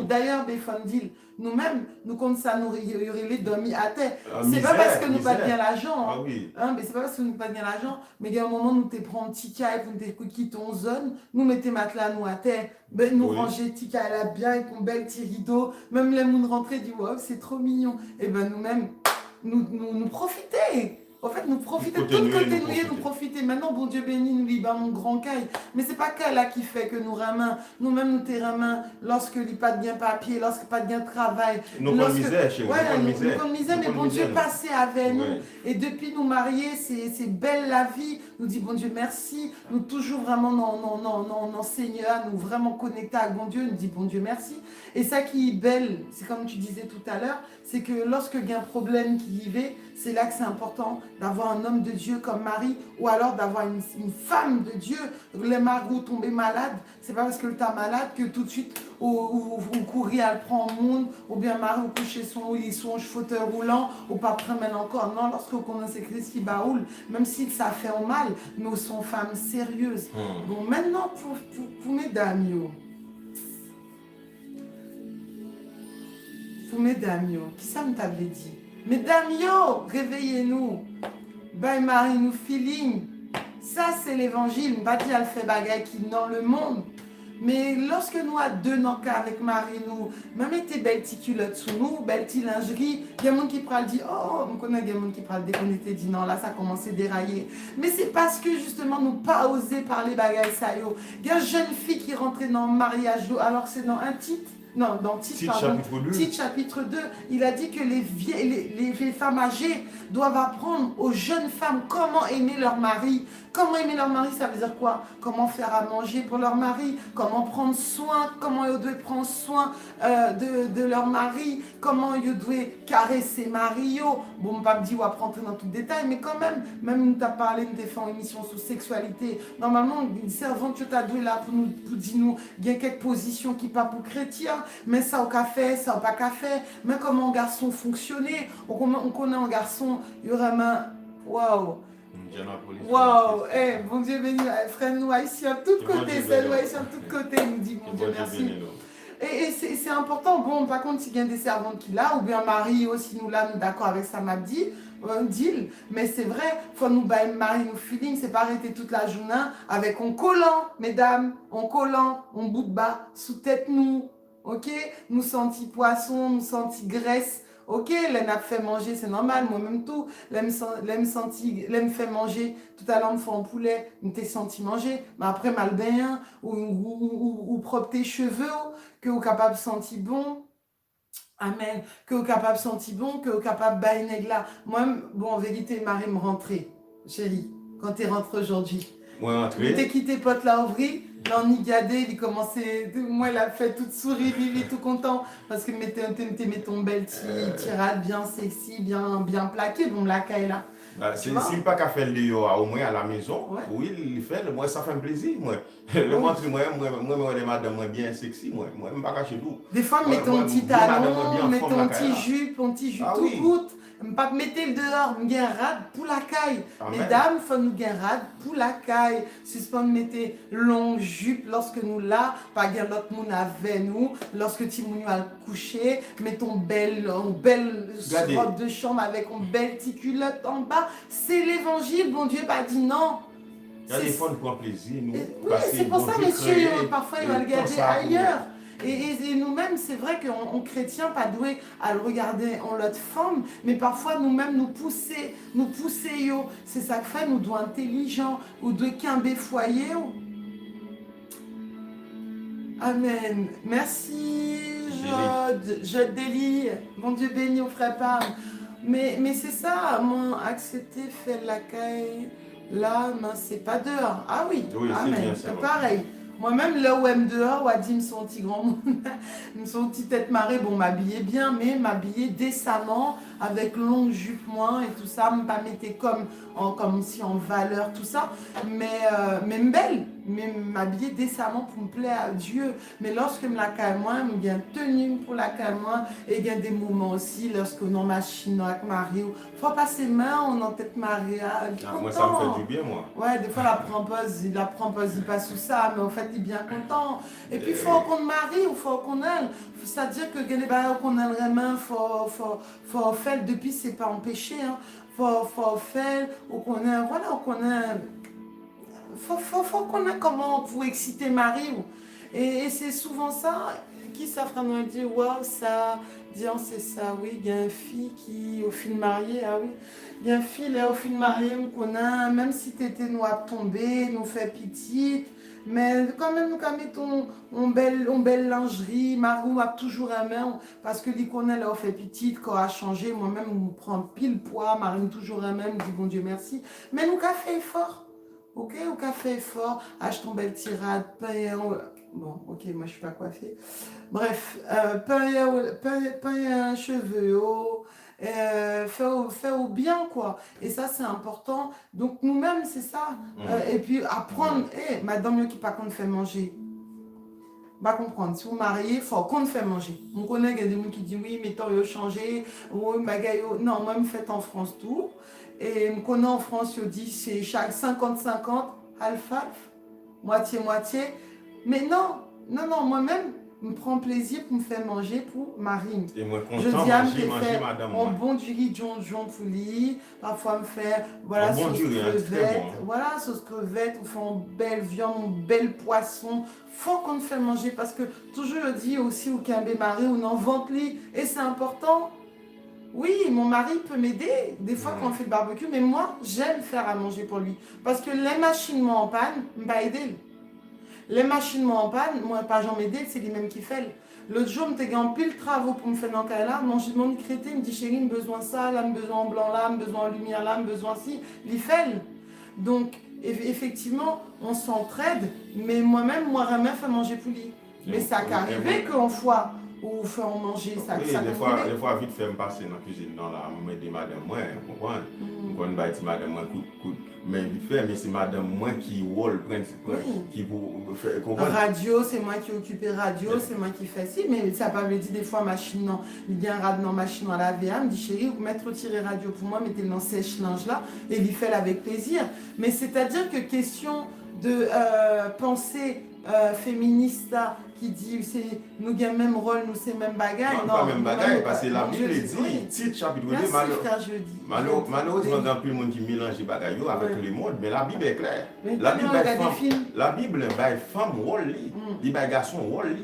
d'ailleurs, Befondil, nous-mêmes, nous comptons ça, nous les dormir à terre. C'est pas parce que nous pas bien l'argent. Ah oui. Mais c'est pas parce que nous pas bien l'argent, mais il y a un moment où nous te prenons un petit caille pour nous quitter ton zone, nous mettons matelas nous à terre, ben nous ranger petit caille là bien avec un bel petit rideau, même les gens rentrer du wow, c'est trop mignon. Et ben nous-mêmes, nous profiter. En fait, nous profiter, tout le côté nous profiter. Maintenant, bon Dieu béni, nous libère mon grand caille. Mais c'est pas qu'elle là qui fait que nous ramène. Nous-mêmes, nous te ramène lorsque il n'y a pas de bien papier, lorsque pas de bien travail. Nous comme misère, chez nous. Nous comme misère, mais bon Dieu passé avec nous. Et depuis nous marier, c'est belle la vie. Nous dit bon Dieu merci. Nous toujours vraiment non Seigneur, nous vraiment connectés à bon Dieu. Nous dit bon Dieu merci. Et ça qui est belle, c'est comme tu disais tout à l'heure, c'est que lorsque il y a un problème qui y va, c'est là que c'est important d'avoir un homme de Dieu comme Marie ou alors d'avoir une femme de Dieu. Les maris tombés malades, c'est pas parce que tu es malade que tout de suite ou courir à le prendre au monde ou bien Marie ou coucher son lit, son fauteuil roulant ou pas prendre encore. Non, lorsque vous connaissez Christ qui baoule, même si ça fait mal, nous sommes femmes sérieuses. Bon, maintenant pour mesdames, pour mesdames, qui ça me t'avait dit? Mesdames, réveillez-nous. Ben Marie, nous feeling. Ça, c'est l'évangile. Pas dire elle fait bagaille qui dans le monde. Mais lorsque nous à deux dans le cas avec Marie, nous, même tes belles petites culottes sous nous, belles petites lingeries, il y a des gens qui pourraient dire, oh, on connaît des gens qui pourraient déconnecter, dit non, là, ça commence à dérailler. Mais c'est parce que justement, nous pas osé parler bagaille ça yo. Il y a une jeune fille qui rentrait dans le mariage, alors c'est dans un titre. Non, dans Tite chapitre 2, il a dit que les vieilles femmes âgées doivent apprendre aux jeunes femmes comment aimer leur mari. Comment aimer leur mari, ça veut dire quoi? Comment faire à manger pour leur mari, comment prendre soin, comment ils doivent prendre soin de leur mari, comment ils doivent caresser Mario. Bon, pas me dire ou à rentrer dans tout le détail, mais quand même nous t'as parlé, nous t'ai fait une émission sur sexualité. Normalement, une servante que t'as doué là pour dire nous, il y a quelques positions qui pas pour chrétiens, mais ça au café, ça au pas café, mais comment un garçon fonctionnait, on connaît un garçon, il y aurait un waouh. Waouh, bon Dieu béni, frère nous haïtiens de tous côtés, c'est nous haïtiens de tous côtés, nous dit bon Dieu merci. Et c'est important, bon, par contre, s'il y a des servantes qui là, ou bien Marie aussi, nous là, nous d'accord avec ça m'a dit, deal, mais c'est vrai, faut nous bailler Marie, nous feeling, c'est pas arrêter toute la journée avec un collant, mesdames, un collant, un bout de bas, sous tête nous, ok, nous senti poisson, nous senti graisse. Ok, l'aime fait manger, c'est normal, moi-même tout. L'aime fait manger, tout à l'heure, me fait un poulet, me t'ai senti manger, mais après, mal bien, ou propre tes cheveux, que vous capable de sentir bon. Amen. Que vous capable de sentir bon, que vous capable de bailler là. Moi, bon, en vérité, Marie me rentrer, chérie, quand tu es rentrée aujourd'hui. Moi, rentrée. T'es quitté pote là, ouvri. Là, on y gadait, il commençait, moi, il a fait toute sourire, il est tout content, parce que mettez ton bel tirade bien sexy, bien plaqué, bon, la caille là. Si pas qu'à faire le dehors, au moins à la maison, oui, il fait, moi, ça fait un plaisir, moi. Le montre, moi, les madames, bien sexy, moi, je ne pas cacher tout. Des fois, mettons un petit talon, mettons un petit jupe tout goutte. Pas mettre le dehors, me gain rade pour la caille. Mesdames, faut nous gain rade pour la caille. Suspend mettre longue jupe lorsque nous là, pas gain l'autre monde avec nous. Lorsque tu nous al coucher, mettons belle robe de chambre avec une belle petite culotte en bas. C'est l'évangile, bon Dieu pas dit non. Il y a des fois, nous prenons plaisir, nous. Oui, c'est pour ça, messieurs, parfois, ils vont le garder ailleurs. Et nous-mêmes, c'est vrai qu'on chrétien, pas doué à le regarder en l'autre forme, mais parfois nous-mêmes nous pousser, yo. C'est ça que fait, nous doit intelligent, ou de qu'un foyer. Amen. Merci, Jod Deli. Mon Dieu béni au frère Pam. Mais c'est ça, moi, accepter, faire la caille, là, mais c'est pas dehors. Ah oui, amen. C'est pareil. Moi-même, là où elle me dehors, ou dit, me sont petit grand monde, me sont petit tête marée, bon, m'habiller bien, mais m'habiller décemment, avec longue jupe, moi, et tout ça, me pas mettre comme si en valeur, tout ça, mais belle, mais m'habiller décemment pour me plaire à Dieu. Mais lorsque me la calme, moi, me bien tenue pour la calme, et il y a des moments aussi, lorsque on est en machine avec Marie, faut passer main, on en tête Marie. Moi, ça me fait du bien, moi. Ouais, des fois, la prompeuse, il passe sous ça, mais en fait, il est bien content. Et puis, il faut qu'on marie ou faut qu'on aime. C'est-à-dire que les barrières qu'on aime vraiment, faut faire, depuis, c'est pas empêché, hein. Faut faire, ou qu'on aime, voilà, ou qu'on aime. Faut qu'on ait comment pour exciter Marie. Et c'est souvent ça qui s'affranchit de dire, waouh, ça, disons, c'est ça, oui, il y a une fille qui, au film marié, ah oui. Il y a une fille là, au film marié, qu'on a, même si tu étais nous à tomber, nous fait pitié, mais quand même, nous mettons une belle lingerie, Marou a toujours un main, parce que l'icône là, fait pitié, quand a changé, moi-même, on prend pile poids, Marine toujours un même, dit bon Dieu merci, mais nous qu'a fait effort, ok, ou qu'a fait effort, achetons belle tirade, bon, ok, moi je suis pas coiffée, bref, pain cheveux haut, faire au bien quoi, et ça c'est important, donc nous-mêmes c'est ça, et puis apprendre, madame qui pas qu'on fait manger, pas comprendre, si vous mariez, il faut qu'on fait manger. Mon collègue il y a des gens qui disent oui mais tant yo changé, oui magayo, non moi me fait en France tout, et me connais en France yo dit c'est chaque 50-50, alpha, moitié, mais non, moi-même me prends plaisir pour me faire manger pour Marine. Et moi, content manger madame. Un bon du riz John pour lui, parfois me faire voilà sauce crevette, voilà sauce crevette, on fait une belle viande, un bel poisson. Faut qu'on me fait manger parce que toujours je dis aussi au Kimbé Marie on en vente lui et c'est important. Oui, mon mari peut m'aider des fois quand on fait le barbecue, mais moi j'aime faire à manger pour lui parce que les machines en panne, m'a aidé. Les machines en panne, moi, pas j'en m'aider, c'est lui-même qui fait. L'autre jour, je me en pile travaux pour me faire dans le cas là. Je demande crété, il me dit chérie, j'ai besoin de ça, là, j'ai besoin en blanc, là, j'ai besoin en lumière, là, j'ai besoin ci. Il fait. Donc, effectivement, on s'entraide, mais moi-même, moi, jamais fait manger pour lui. Mais ça qu'arrivé qu'en fois, ou faire en manger, ça oui, des fois, vite fait me passer dans la cuisine, dans la m'aider madame, moi, vous comprenez? Quand on va dire madame, moi, coup, mais vite fait, mais c'est madame, moi qui rôle principal, qui vous fait comprendre. Radio, c'est moi qui occupe radio, c'est moi qui fais ci, mais ça pas veut dire des fois machine, non, il vient dans machine à laver, me dit chérie, vous mettre tirer radio pour moi, mettez le dans sèche-linge là, et il fait avec plaisir. Mais c'est-à-dire que question de pensée féministe là, qui dit c'est nous avons même rôle, nous c'est même bagaille. Non, pas même bagaille, parce que la Bible dit, titre chapitre 2, malheureusement, il y a plus de monde qui mélange les bagailles avec le monde, mais la Bible est claire. La Bible est femme rôle, les garçons rôle.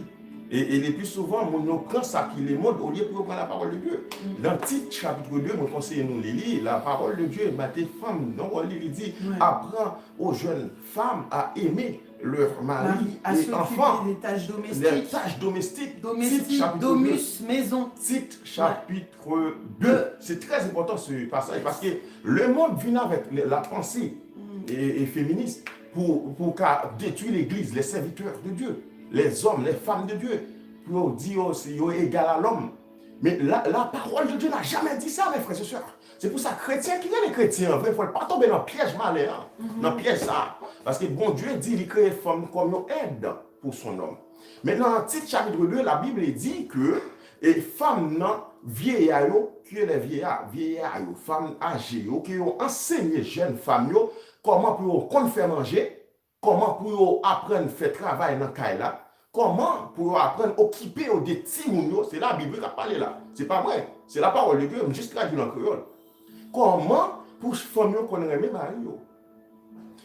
Et le plus souvent, on prend ça qui les montre au lieu de prendre la parole de Dieu. Dans le titre chapitre 2, mon conseiller nous lire, la parole de Dieu, tes femmes, non, il dit, apprends aux jeunes femmes à aimer leur mari et enfants. Les tâches domestiques. Domus, maison. Titre chapitre 2. C'est très important ce passage parce que le monde vient avec la pensée et féministe pour détruire l'église, les serviteurs de Dieu. Les hommes, les femmes de Dieu, pour dire qu'ils sont égaux à l'homme. Mais la parole de Dieu n'a jamais dit ça, mes frères et sœurs. C'est pour ça que chrétiens, qui est les chrétiens, il ne faut pas tomber dans le piège malin, dans le piège ça. Parce que bon Dieu dit qu'il crée les femmes comme une aide pour son homme. Mais dans le titre chapitre 2, la Bible dit que les femmes vieillards, que les vieillards, femmes âgées, qui ont enseigné jeunes femmes comment pour faire manger, comment pour apprendre à faire travail dans le cas là, comment pour apprendre à occuper des petits mounos, c'est la Bible qui a parlé là. C'est pas vrai, c'est la parole de Dieu, juste traduit en créole. Comment pour femmes qu'on aime mari.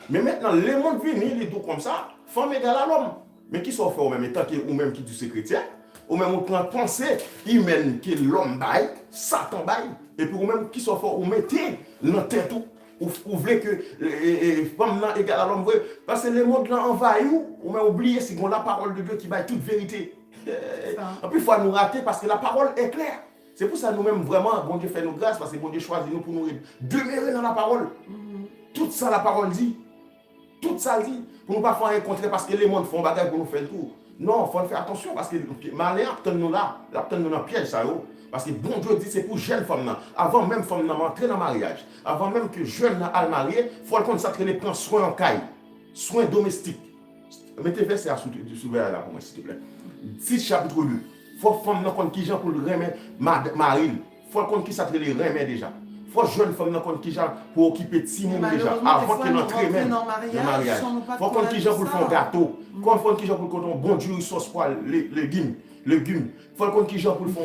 Mais maintenant, les mondes viennent, les deux comme ça, femme égale à l'homme. Mais qui soit fait au même état que ou même qui du chrétien, ou même on prend pensée humaine que l'homme baille, Satan baille, et puis ou même qui soit fait ou mettez dans tête ou voulez que femme là égale à l'homme vrai, parce que les mots là envahissent ou même oublier si on la parole de Dieu qui baille toute vérité. En plus il faut nous rater parce que la parole est claire. C'est pour ça nous-mêmes vraiment, bon Dieu fait nos grâces parce que bon Dieu choisit nous pour nous demeurer dans la parole. Tout ça la parole dit. Tout ça dit. Pour ne pas faire rencontrer parce que les mondes font bagarre pour nous faire le tour. Non, il faut faire attention parce que malheur nous là, nous dans piège ça. Parce que bon Dieu dit c'est pour jeunes femmes. Avant même femmes d'entrer dans le mariage, avant même que jeunes à le marier, il faut qu'on s'entraîne prendre soin en caille, soin domestique. Mettez verset à sous là pour moi s'il te plaît. 6 chapitre 2. Il faut femme qui gens pour le remettre Marine. Il faut qu'on qui s'appelle les remettre déjà. Il faut jeune femme qui gens pour occuper Timon déjà avant qu'il entre même dans le mariage. Il faut qu'on qui gens pour faire un gâteau. Il faut qu'on qui gens pour qu'on bon Dieu sauce poil légumes. Il faut qu'on qui gens pour faire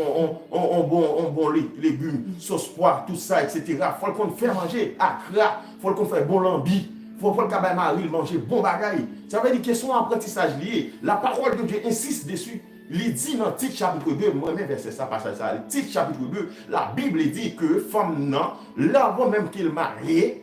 un bon légumes, sauce poire, tout ça, etc. Il faut qu'on fait manger akra. Il faut qu'on fait bon lambi. Il faut qu'on cabaye Marie manger bon bagaille. Ça veut dire qu'ils sont en apprentissage lié. La parole de Dieu insiste dessus. Il dit dans Tite chapitre 2, moi-même verset ça, passage ça, Tite chapitre 2, la Bible dit que femme non, là avant même qu'il marie,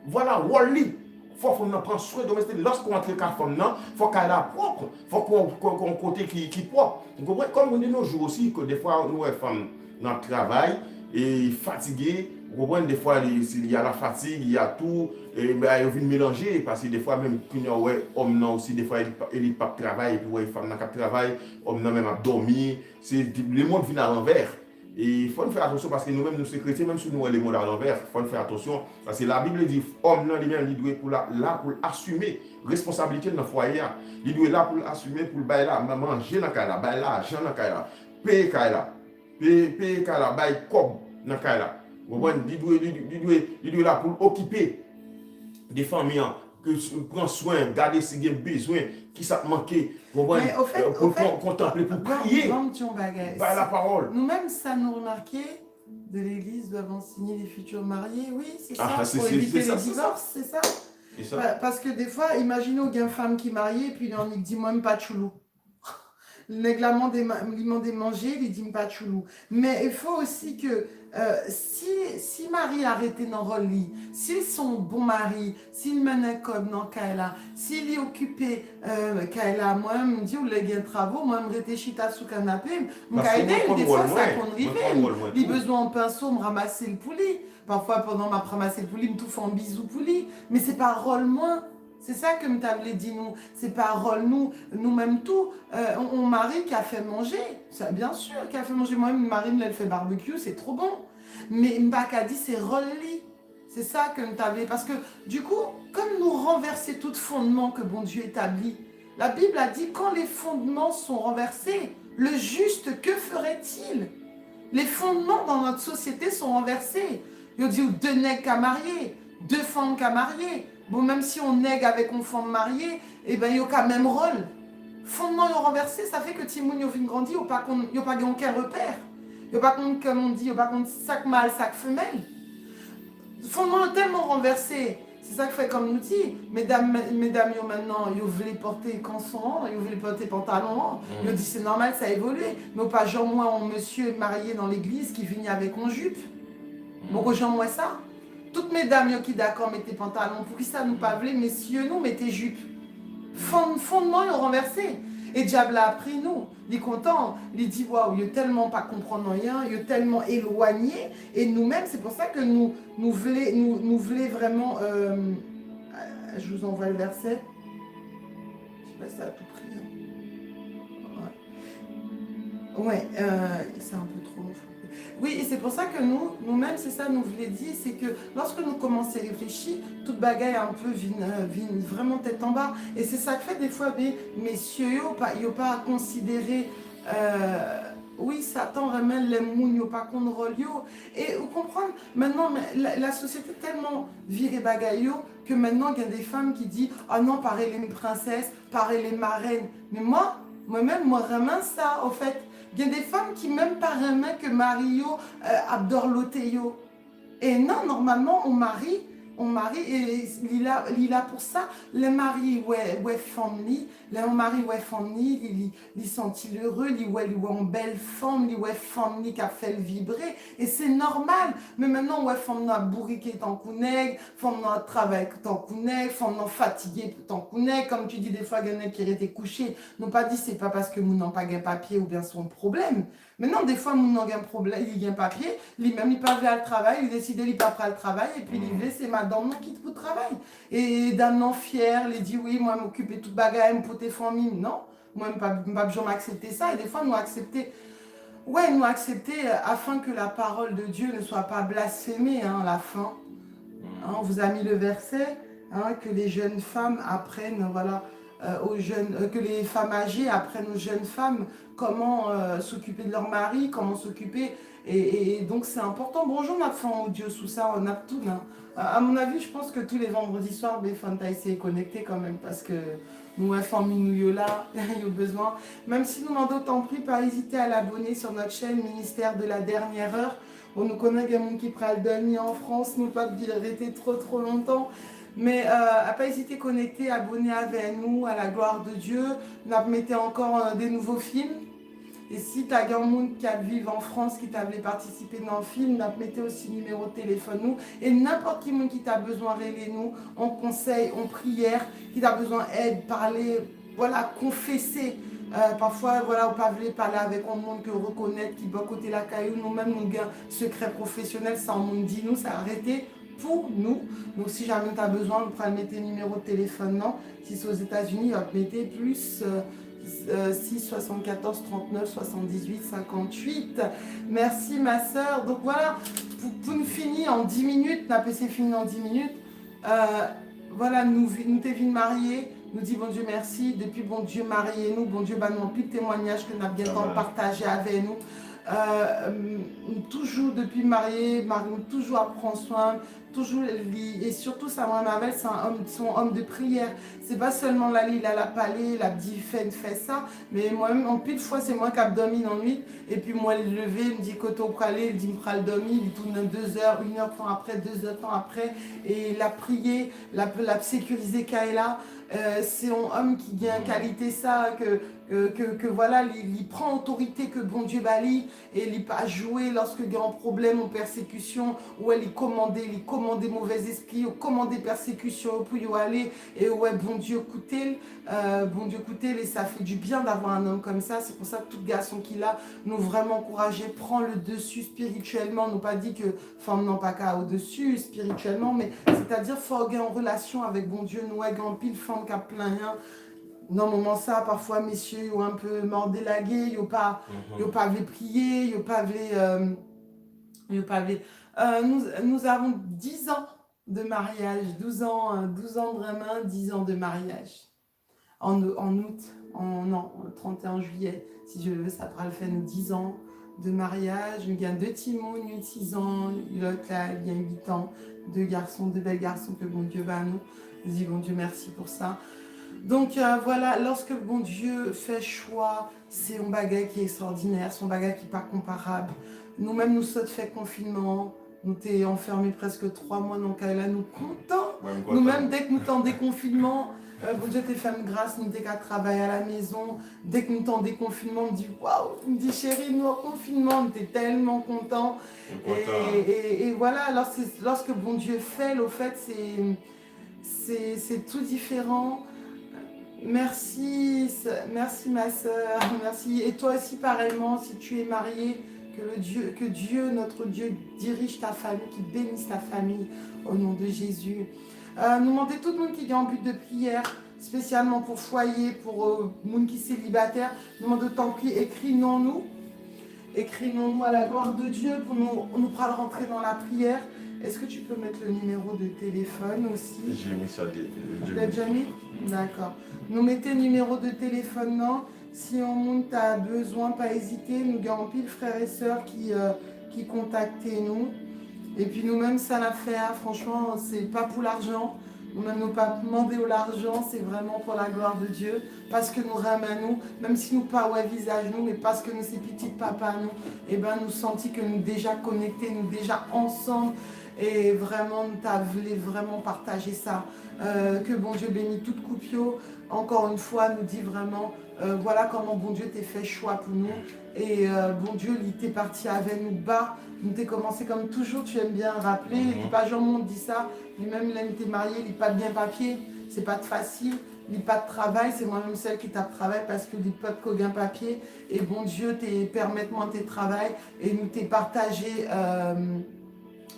voilà, Wally, faut qu'on prenne soin domestique. Lorsqu'on entre la femme non, faut qu'elle soit propre, faut qu'on côté qui propre. Comme on dit nos jours aussi, que des fois nous les femmes dans le travail et fatiguées. Vous comprenez, des fois, il y a la fatigue, il y a tout, et ben, ils viennent mélanger, parce que des fois, même, quand il y a homme aussi, des fois, il n'y a pas de travail, et puis, ouais, femme n'a pas de travail, homme n'a même à dormir, le monde vient à l'envers. Et il faut faire attention, parce que nous-mêmes, nous sommes chrétiens, même si nous, les mondes à l'envers, il faut faire attention, parce que la Bible dit, homme, lui-même, il doit là pour assumer responsabilité dans le foyer, il doit là pour assumer, pour bailler là, manger dans le cas, bailler là, argent dans le cas, payer le cas, payer le cas, bailler comme dans le cas. Il doit là pour occuper des familles, prendre soin, garder si il y a besoin, qui ça manque, pour contempler, pour prier, par la parole. Nous-mêmes, ça nous remarqué, de l'église doivent enseigner les futurs mariés, oui, c'est ça, pour éviter les divorces, c'est ça. Parce que des fois, imaginez qu'il y a une femme qui est mariée, et puis on lui dit même pas de choulou. Le nèglement lui demande de manger, il dit pas de choulou. Mais il faut aussi que si Marie arrêtait dans le lit, s'ils sont bons maris, s'ils mènent comme dans Kaila, s'il est occupé Kaila, moi je me dis où les gains travaux, moi je me réfléchis sous le canapé, mon Kaila, des fois ça qu'on rive, il a besoin de pinceau, me ramasser le poulet. Parfois pendant ma ramasser le poulet, me tout fait un bisou poulet, mais c'est pas rôle moins. C'est ça que m'table dit nous, c'est pas rôle nous-mêmes tout. On mari qui a fait manger, ça bien sûr qui a fait manger. Moi-même, Marie me fait barbecue, c'est trop bon. Mais Mbaka dit c'est rôle li. C'est ça que m'table. Parce que du coup, comme nous renverser tout fondement que bon Dieu établit, la Bible a dit quand les fondements sont renversés, le juste que ferait-il? Les fondements dans notre société sont renversés. Il dit deux nègres qu'à marier, deux femmes qu'à marier. Bon, même si on nègue avec une femme mariée, eh ben, il y a quand même rôle. Fondement renversé, ça fait que Timoun, il grandi, il n'y a pas aucun repère. Il n'y a pas comme on dit, il n'y a pas sac mâle, sac femelle. Fondement tellement renversé, c'est ça que fait comme nous dit. Mesdames, maintenant, ils veulent porter canson, ils veulent porter pantalon. Ils disent c'est normal, ça a évolué. Mais pas genre moi, un monsieur marié dans l'église qui vient avec une jupe. Bon, genre moi ça. Toutes mesdames qui d'accord mettez pantalon, pour qui ça nous pas voulu, messieurs nous mettez jupe. Fondement ils ont renversé. Et Diable a appris nous. Il est content. Il dit waouh, il est tellement pas comprendre rien, il est tellement éloigné. Et nous-mêmes, c'est pour ça que nous voulons vraiment. Je vous envoie le verset. Je sais pas si ça a tout pris. Ouais, c'est un peu trop long. Oui, et c'est pour ça que nous-mêmes, c'est ça, nous voulons dire, c'est que lorsque nous commençons à réfléchir, toute bagaille un peu vient vraiment tête en bas. Et c'est ça que fait des fois, messieurs, ils n'ont pas à considérer, oui, Satan ramène les mouns, ils n'ont pas qu'on rôle. Et vous comprenez, maintenant, la société est tellement virée bagaille que maintenant, il y a des femmes qui disent, ah non, pareil les princesses, pareil les marraines. Mais moi-même, moi, ramène ça, au fait. Il y a des femmes qui même pas aiment que Mario adore l'otéo. Et non, normalement, on marie, on marie et il a pour ça les maris ouais famille les maris ouais famille il sentit heureux il ouais en belle femme il ouais famille qui a fait le vibrer et c'est normal mais maintenant ouais femme n'a bourriqué tant qu'on est femme n'a travail tant qu'on est femme n'a fatigué tant qu'on est comme tu dis des fois il y en a qui étaient couchés n'ont pas dit c'est pas parce que nous n'avons pas gain papier ou bien son problème maintenant des fois nous n'avons gain problème il y a un papier lui-même il pas aller au travail il décide il pas après le travail et puis il dit c'est madame qui quitte pour le travail et dame non fière il dit oui moi m'occuper toute bagaille pour tes familles non moi pas jamais accepter ça et des fois nous accepter afin que la parole de Dieu ne soit pas blasphémée à la fin on vous a mis le verset que les jeunes femmes apprennent voilà aux jeunes que les femmes âgées apprennent aux jeunes femmes comment s'occuper de leur mari comment s'occuper et donc c'est important. Bonjour notre femme au Dieu sous ça, on a tout. Hein. À mon avis, je pense que tous les vendredis soirs, les femmes essayé de connecter quand même parce que nous, les femmes, nous là, il y a besoin. Même si nous demandons d'autant plus, pas hésiter à l'abonner sur notre chaîne Ministère de la Dernière Heure. On nous connaît des gens qui prennent le demi en France, nous pas arrêter trop longtemps. Mais à pas hésiter à connecter, abonner avec nous à la gloire de Dieu. Nous mettez encore des nouveaux films. Et si tu as un monde qui vivre en France, qui t'a voulu participer dans le film, mettez aussi numéro de téléphone nous. Et n'importe qui monde qui t'a besoin de nous, en conseil, en prière, qui t'a besoin d'aide, parler, voilà, confesser. Parfois, voilà, on peut parler avec un monde que reconnaître, qui va côté la caillou, nous-mêmes, nous avons un secret professionnel, ça on monde dit nous, ça a arrêté pour nous. Donc si jamais tu as besoin, vous pouvez mettre numéro de téléphone, non. Si c'est aux États-Unis, vous mettez plus... 6 74 39 78 58. Merci ma soeur. Donc voilà, pour nous finir en 10 minutes, la PC finit en 10 minutes. Voilà, nous t'es mariés, nous dit bon Dieu merci. Depuis bon Dieu marié nous, bon Dieu nous plus de témoignages que nous avons bien temps partagé avec nous. Toujours depuis marié, toujours à prendre soin, toujours et surtout ça Mabel c'est son homme de prière. C'est pas seulement là il a la palais, la dit fait ça, mais moi-même en pile de fois c'est moi qui a dormi dans la nuit et puis moi il levé, il me dit côté au pralé, il dit me pral dormi, il tourne 2 heures, 1 heure temps après, 2 heures temps après et il a prié, la sécurisé Kaela. C'est un homme qui vient qualité ça que voilà il prend autorité que bon Dieu bali et il pas jouer lorsque il y a un problème ou persécution ou il commande mauvais esprits ou commande persécution pour y aller et ouais bon Dieu écoutez et ça fait du bien d'avoir un homme comme ça. C'est pour ça que tout garçon qu'il a nous vraiment encouragé prend le dessus spirituellement. Nous pas dit que femme n'ont pas qu'à au dessus spirituellement mais c'est-à-dire faut avoir en relation avec bon Dieu nous en pile femme qui a plein rien. Non, moment ça, parfois, messieurs, ils ont un peu mordé la gueule, ils n'ont pas voulu prier, ils n'ont pas voulu... nous avons 10 ans de mariage, 12 ans vraiment, 10 ans de mariage. En août, non, 31 juillet, si je veux, ça pourra le faire, nous 10 ans de mariage. Il y a 2 timons, une 6 ans, l'autre là, il y a 8 ans, 2 belles garçons que bon Dieu va à nous. Je dis bon Dieu, merci pour ça. Donc voilà, lorsque bon Dieu fait choix, c'est un bagage qui est extraordinaire, c'est un bagage qui n'est pas comparable. Nous-mêmes, nous sommes fait confinement, nous t'es enfermés presque 3 mois dans Kaela, nous contents. Nous-mêmes, dès que nous t'en déconfinement, bon Dieu t'es fait grâce, nous t'es qu'à travailler à la maison. Dès que nous t'en déconfinement, on me dit waouh, on me dit chérie, nous en confinement, on était tellement contents. Et voilà, lorsque bon Dieu fait, au fait, c'est tout différent. Merci ma soeur, merci. Et toi aussi pareillement, si tu es marié, que Dieu, notre Dieu, dirige ta famille, qu'il bénisse ta famille au nom de Jésus. Nous demandons tout le monde qui est en but de prière, spécialement pour foyer, pour le monde qui est célibataire. Nous demandons tant pis, écrivons-nous à la gloire de Dieu pour nous prendre rentrer dans la prière. Est-ce que tu peux mettre le numéro de téléphone aussi? J'ai mis ça. Tu l'as déjà mis? D'accord. Nous mettez le numéro de téléphone, non? Si on monte à besoin, pas hésiter. Nous avons pile frères et sœurs qui contactent nous. Et puis nous-mêmes, ça l'a fait. Franchement, c'est pas pour l'argent. Nous-mêmes, nous pas demander l'argent, c'est vraiment pour la gloire de Dieu. Parce que nous ramenons, même si nous pas ouais visage nous, mais parce que nous c'est petits papa nous, et ben nous sentis que nous déjà connectés, nous déjà ensemble. Et vraiment, nous t'avons vraiment partagé ça. Que bon Dieu bénisse toute Coupio. Encore une fois, nous dit vraiment, voilà comment bon Dieu t'es fait choix pour nous. Et bon Dieu, il t'est parti avec nous bas. Nous t'es commencé comme toujours, tu aimes bien rappeler. Il pas Jean Monde dit ça. Lui-même, il était marié, il n'est pas de bien papier. C'est pas de facile. Il n'y a pas de travail, c'est moi-même celle qui tape travail parce que il pas de coguin papier. Et bon Dieu, permette-moi tes travail. Et nous t'es partagé,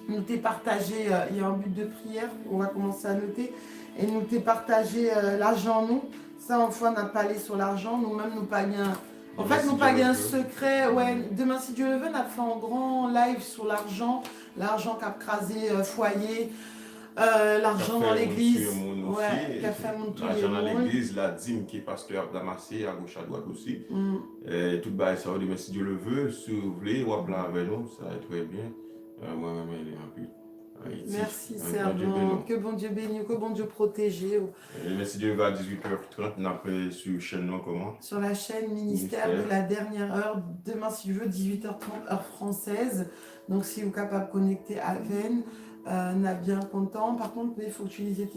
il y a un but de prière, on va commencer à noter. Et nous t'es partagé l'argent, nous. Ça, en fois, on n'a pas allé sur l'argent. Nous-mêmes, nous pas bien. En fait, nous pas un secret. Ouais, demain, si Dieu le veut, on a fait un grand live sur l'argent. L'argent qui a crasé foyer. L'argent dans l'église, ouais, l'argent dans l'église, la dîme qui est pasteur a amassé à gauche à droite aussi. Tout le ça va dire, mais si Dieu le veut, si vous voulez, ou appeler avec nous, ça va être très bien. Moi-même, il est un peu. Merci, servant. Que bon Dieu bénisse, que bon Dieu protège. Merci Dieu va à 18h30, on après sur chaîne non comment? Sur la chaîne Ministère de la dernière heure, demain si tu veux, 18h30 heure française. Donc si vous êtes capable de connecter à Vennes. On a bien content. Par contre, il faut utiliser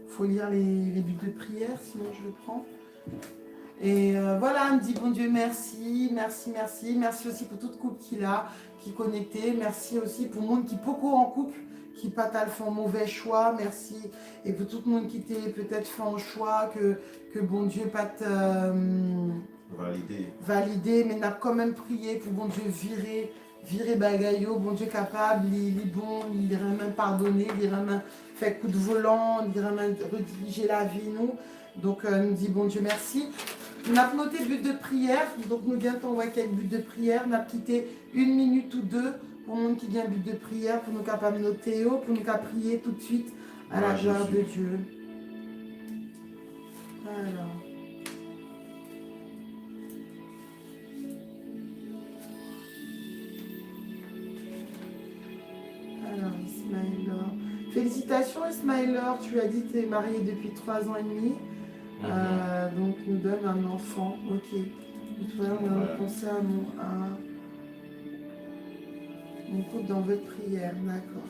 faut lire les buts de prière, sinon je le prends. Et voilà, on me dit bon Dieu merci, merci, merci. Merci aussi pour toute couple qui l'a, qui est connecté. Merci aussi pour le monde qui est beaucoup en couple, qui pas fait un mauvais choix. Merci. Et pour tout le monde qui t'est peut-être fait un choix que bon Dieu pas te validé, mais n'a quand même prié pour bon Dieu virer bagayo, bon Dieu capable, il est bon, il irait même pardonner, il irait même faire coup de volant, il irait même rediriger la vie, nous. Donc, nous dit bon Dieu merci. On a noté but de prière, donc nous bientôt on voit quel but de prière. On a quitté 1 minute ou 2 pour le monde qui vient but de prière, pour nous capables de noter, pour nous capables prier tout de suite à la gloire de Dieu. Alors. Alors, Ismaëlor. Félicitations Ismaëlor, tu as dit que tu es marié depuis 3 ans et demi. Donc nous donne un enfant. Ok. On a pensé à mon couple dans votre prière. D'accord.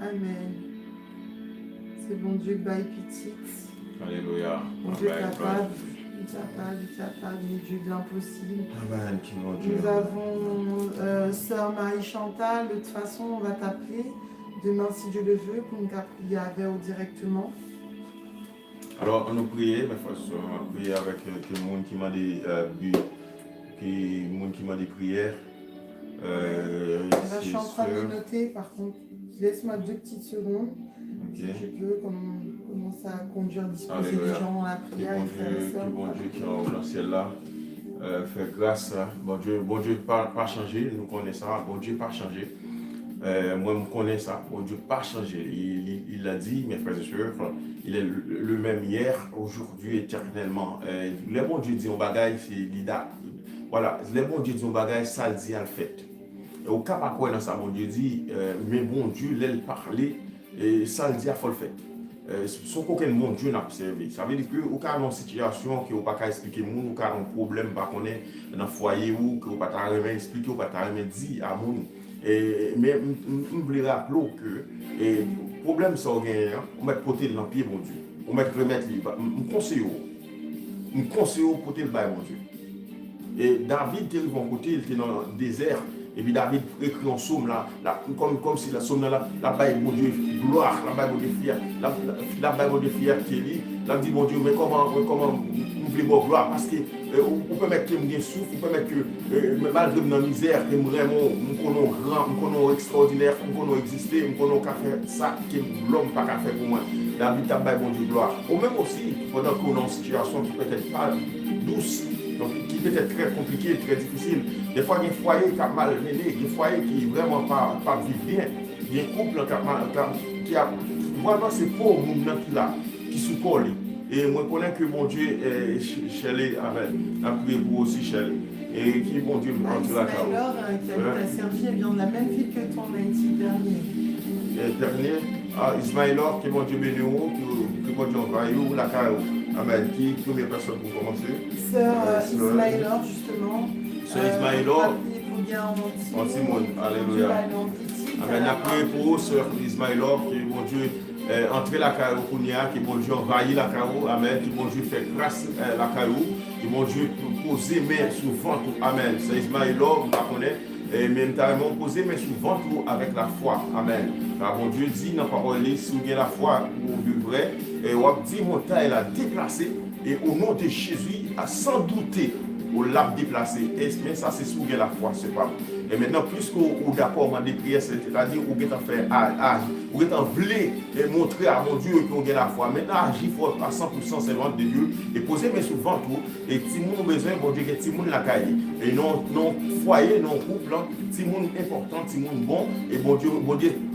Amen. C'est bon Dieu que baille petite. Alléluia. Bon Dieu capable. Il est Dieu de l'impossible. Nous avons sœur Marie-Chantal, de toute façon on va t'appeler demain si Dieu le veut pour nous prier avec ou directement. Alors on a prié, mais on a prié avec tout le monde qui m'a dit qui m'a des prières. Je suis en train de noter, par contre, laisse-moi 2 petites secondes. Okay. Si je peux commencer à conduire, disposer des gens dans la prière. Que bon Dieu qui est dans le ciel là, fait grâce. Bon Dieu pas changé, nous connaissons ça. Bon Dieu pas changé. Moi, je connais ça. Bon Dieu pas changé. Il l'a dit, mes frères et sœurs, il est le même hier, aujourd'hui, éternellement. Le bon Dieu dit un bagage, c'est l'ida. Voilà, le bon Dieu dit un bagage, ça le dit à le fait. Au cas par quoi dans ça, bon Dieu dit, mais bon Dieu, l'aile parler. Et ça le dit à faut le faire. Sans qu'aucun monde Dieu n'a observé. Ça veut dire que au cas d'une situation que vous pas expliquer moun, au cas d'un problème pas connaît dans foyer ou que vous pas jamais expliquer ou pas jamais dire à moun. Mais on voulait rappeler que le problème ça gagne, on met porter dans pied bon Dieu. On met remettre on conseille pour porter le bail bon Dieu. Et David était de côté, il était dans le désert. Et puis David écrit en psaume là, comme si la psaume là, la Bible mon Dieu gloire, la Bible de fier, la Bible de fier qui est là, là dit mon Dieu, mais comment nous voulons gloire parce que on peut mettre que me souffle, on peut mettre que malgré dans misère, que vraiment nous connaissons grand, nous connaissons extraordinaire, nous connaissons exister, nous connaissons qu'à faire ça que l'homme pas qu'à faire pour moi. David t'a Bible mon Dieu gloire. Ou même aussi pendant qu'on est dans une situation qui peut être pas douce. Donc, qui peut être très compliqué, très difficile. Des fois, il y a des foyers qui ont mal mené, des foyers qui ne vraiment pas vivent bien. Il y a des couples qui a. Vraiment, c'est pour le monde qui sont collés. Et moi, je connais que mon Dieu est Shelley, a prié pour aussi Shelley. Et qui, mon Dieu, me rend la carrière. Alors, qui a servi, elle vient de la même ville que ton Haïti dernier. Ismaëlor, qui mon Dieu béni, que mon Dieu envoie la carrière. Amen. Qui première personne pour commencer? Sœur Ismaëlor, justement. Sœur Ismaëlor. ou bien en Timon. Alléluia. Amen. A prié pour sœur Ismaïlov, qui bon Dieu entrer la carreau Kounia, qui bon Dieu envahit la carreau. Amen. Qui bon Dieu fait grâce la carreau. Qui bon Dieu poser main sur ventre. Amen. C'est Ismaïlov, on la connaît. Et même carrément poser main sur ventre avec la foi. Amen. Car bon Dieu dit dans la parole, si vous avez la foi pour du vrai, et on dit montagne la déplacée. Et au nom de Jésus, sans douter, on l'a déplacé. Et ça, c'est sous la foi, c'est pas. Et maintenant, plus qu'on est d'accord avec des prières, c'est-à-dire qu'on est en fait on est en voulé montrer à mon Dieu qu'on a la foi. Maintenant, agir fort à 100%, c'est loin de Dieu. Et poser mes souvent tout. Et si nous avons besoin, bon Dieu, que si nous la caille. Et non foyer, non couple, si nous important, si nous bon. Et bon Dieu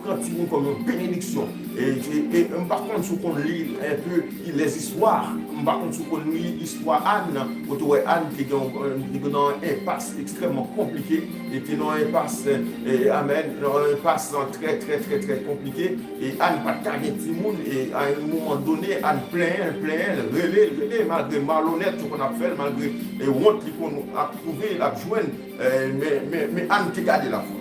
prend si nous comme une bénédiction. Et par contre, si on lit un peu les histoires, par contre, si on lit l'histoire Anne, Anne qui est dans un impasse extrêmement compliqué, et qui est dans un impasse, amen, dans un impasse très compliqué, et Anne pas carré tout le monde, et à un moment donné, Anne plein, relais, malgré malhonnête qu'on a fait, malgré les honte qu'on a trouvé, la joindre, mais Anne qui gardé la foi.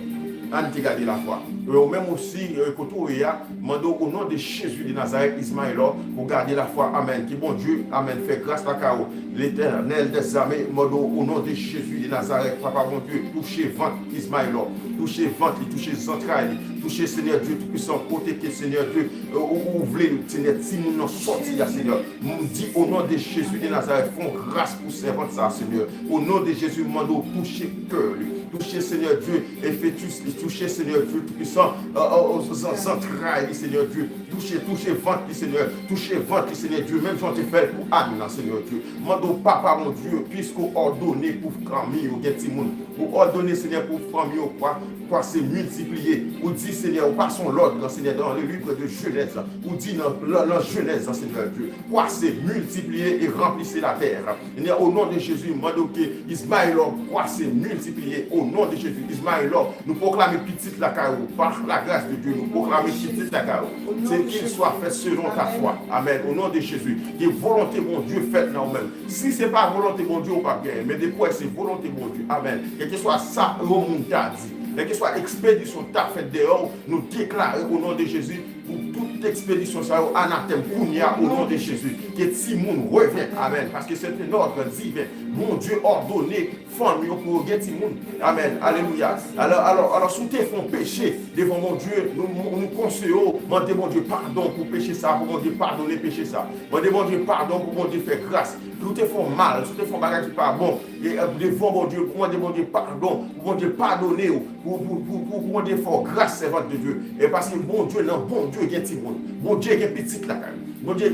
Anne qui gardé la foi. Même aussi, au nom de Jésus de Nazareth, Ismaïlo, pour garder la foi. Amen. Qui bon Dieu, Amen. Fait grâce à Kao, l'Éternel des armées, au nom de Jésus de Nazareth, Papa mon Dieu, touchez ventre Ismaïlo, touchez ventre, touchez les entrailles, touchez Seigneur Dieu Tout-Puissant, protégez Seigneur Dieu, ouvrez Seigneur, si nous n'en sortis, Seigneur, nous dit au nom de Jésus de Nazareth, font grâce pour servante ça, Seigneur. Au nom de Jésus, mando, touchez cœur, touchez Seigneur Dieu, et faites toucher Seigneur Dieu Tout-Puissant, aux entrailles, Seigneur Dieu, touchez ventre, Seigneur, touchez ventre, Seigneur Dieu, même j'en ai fait pour Anne, Seigneur Dieu. Mando, Papa mon Dieu, puisqu'on ordonné pour famille, pour ordonner Seigneur pour famille, quoi c'est multiplié, ou dit Seigneur, ou passons l'ordre, Seigneur, dans le livre de Genèse, ou dit dans la Genèse, Seigneur Dieu, quoi c'est multiplié et remplissez la terre. Et au nom de Jésus, mando que Ismaël, quoi c'est multiplié, au nom de Jésus, Ismaël, nous proclamons petite la carreau, par la grâce de Dieu, nous proclamons petite la carreau. C'est qu'il soit fait selon ta foi. Amen. Au nom de Jésus, que volonté mon Dieu faite dans nous-mêmes. Si ce n'est pas volonté mon Dieu, on va pas gagner, mais des fois c'est volonté mon Dieu. Amen. Et que ce soit ça, le monde a dit. Et que ce soit expédition ta faite dehors, nous déclarons au nom de Jésus pour toute expédition, ça anathème au nom de Jésus. Que Timoun revient. Amen. Parce que c'est un ordre divin. Mon Dieu ordonné, famille pour gagner Timoun. Amen. Alléluia. Alors, sous tes fonds péché devant mon Dieu, nous conseillons, demandez mon Dieu pardon pour pécher ça, pour mon Dieu pardonner pécher ça. Demandez mon Dieu pardon pour mon Dieu faire grâce. Tout te font mal, tout te font bagage pas bon. Et devant mon Dieu, pour mon Dieu pardon, pour mon Dieu pardonner, pour mon Dieu faire grâce servante de Dieu. Et parce que bon Dieu, non, bon Dieu, il y a Timon. Bon Dieu, il y a petit la carrière. Bon Dieu,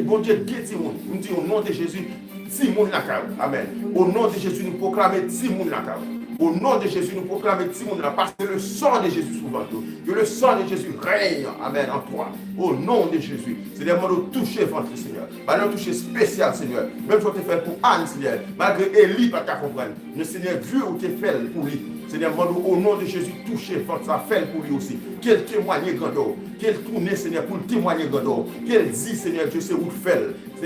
il y a Timon. Nous disons au nom de Jésus, Timon la carrière. Amen. Au nom de Jésus, nous proclamons Timon la carrière. Au nom de Jésus, nous proclamons Timon la parce que le sang de Jésus souvent tout. Que le sang de Jésus règne, amen, en toi. Au nom de Jésus. C'est des mots de toucher votre Seigneur. Malgré toucher spécial, Seigneur. Même si on te fait pour Anne, Seigneur. Malgré Élie, pas qu'à comprendre. Mais Seigneur, Dieu, ou te fait pour lui. Seigneur, au nom de Jésus, touchez votre ça fait pour lui aussi. Quel témoigner grandeur. Quel tourner, Seigneur, pour le témoigner grandeur. Quel dit, Seigneur Dieu, c'est où le fait.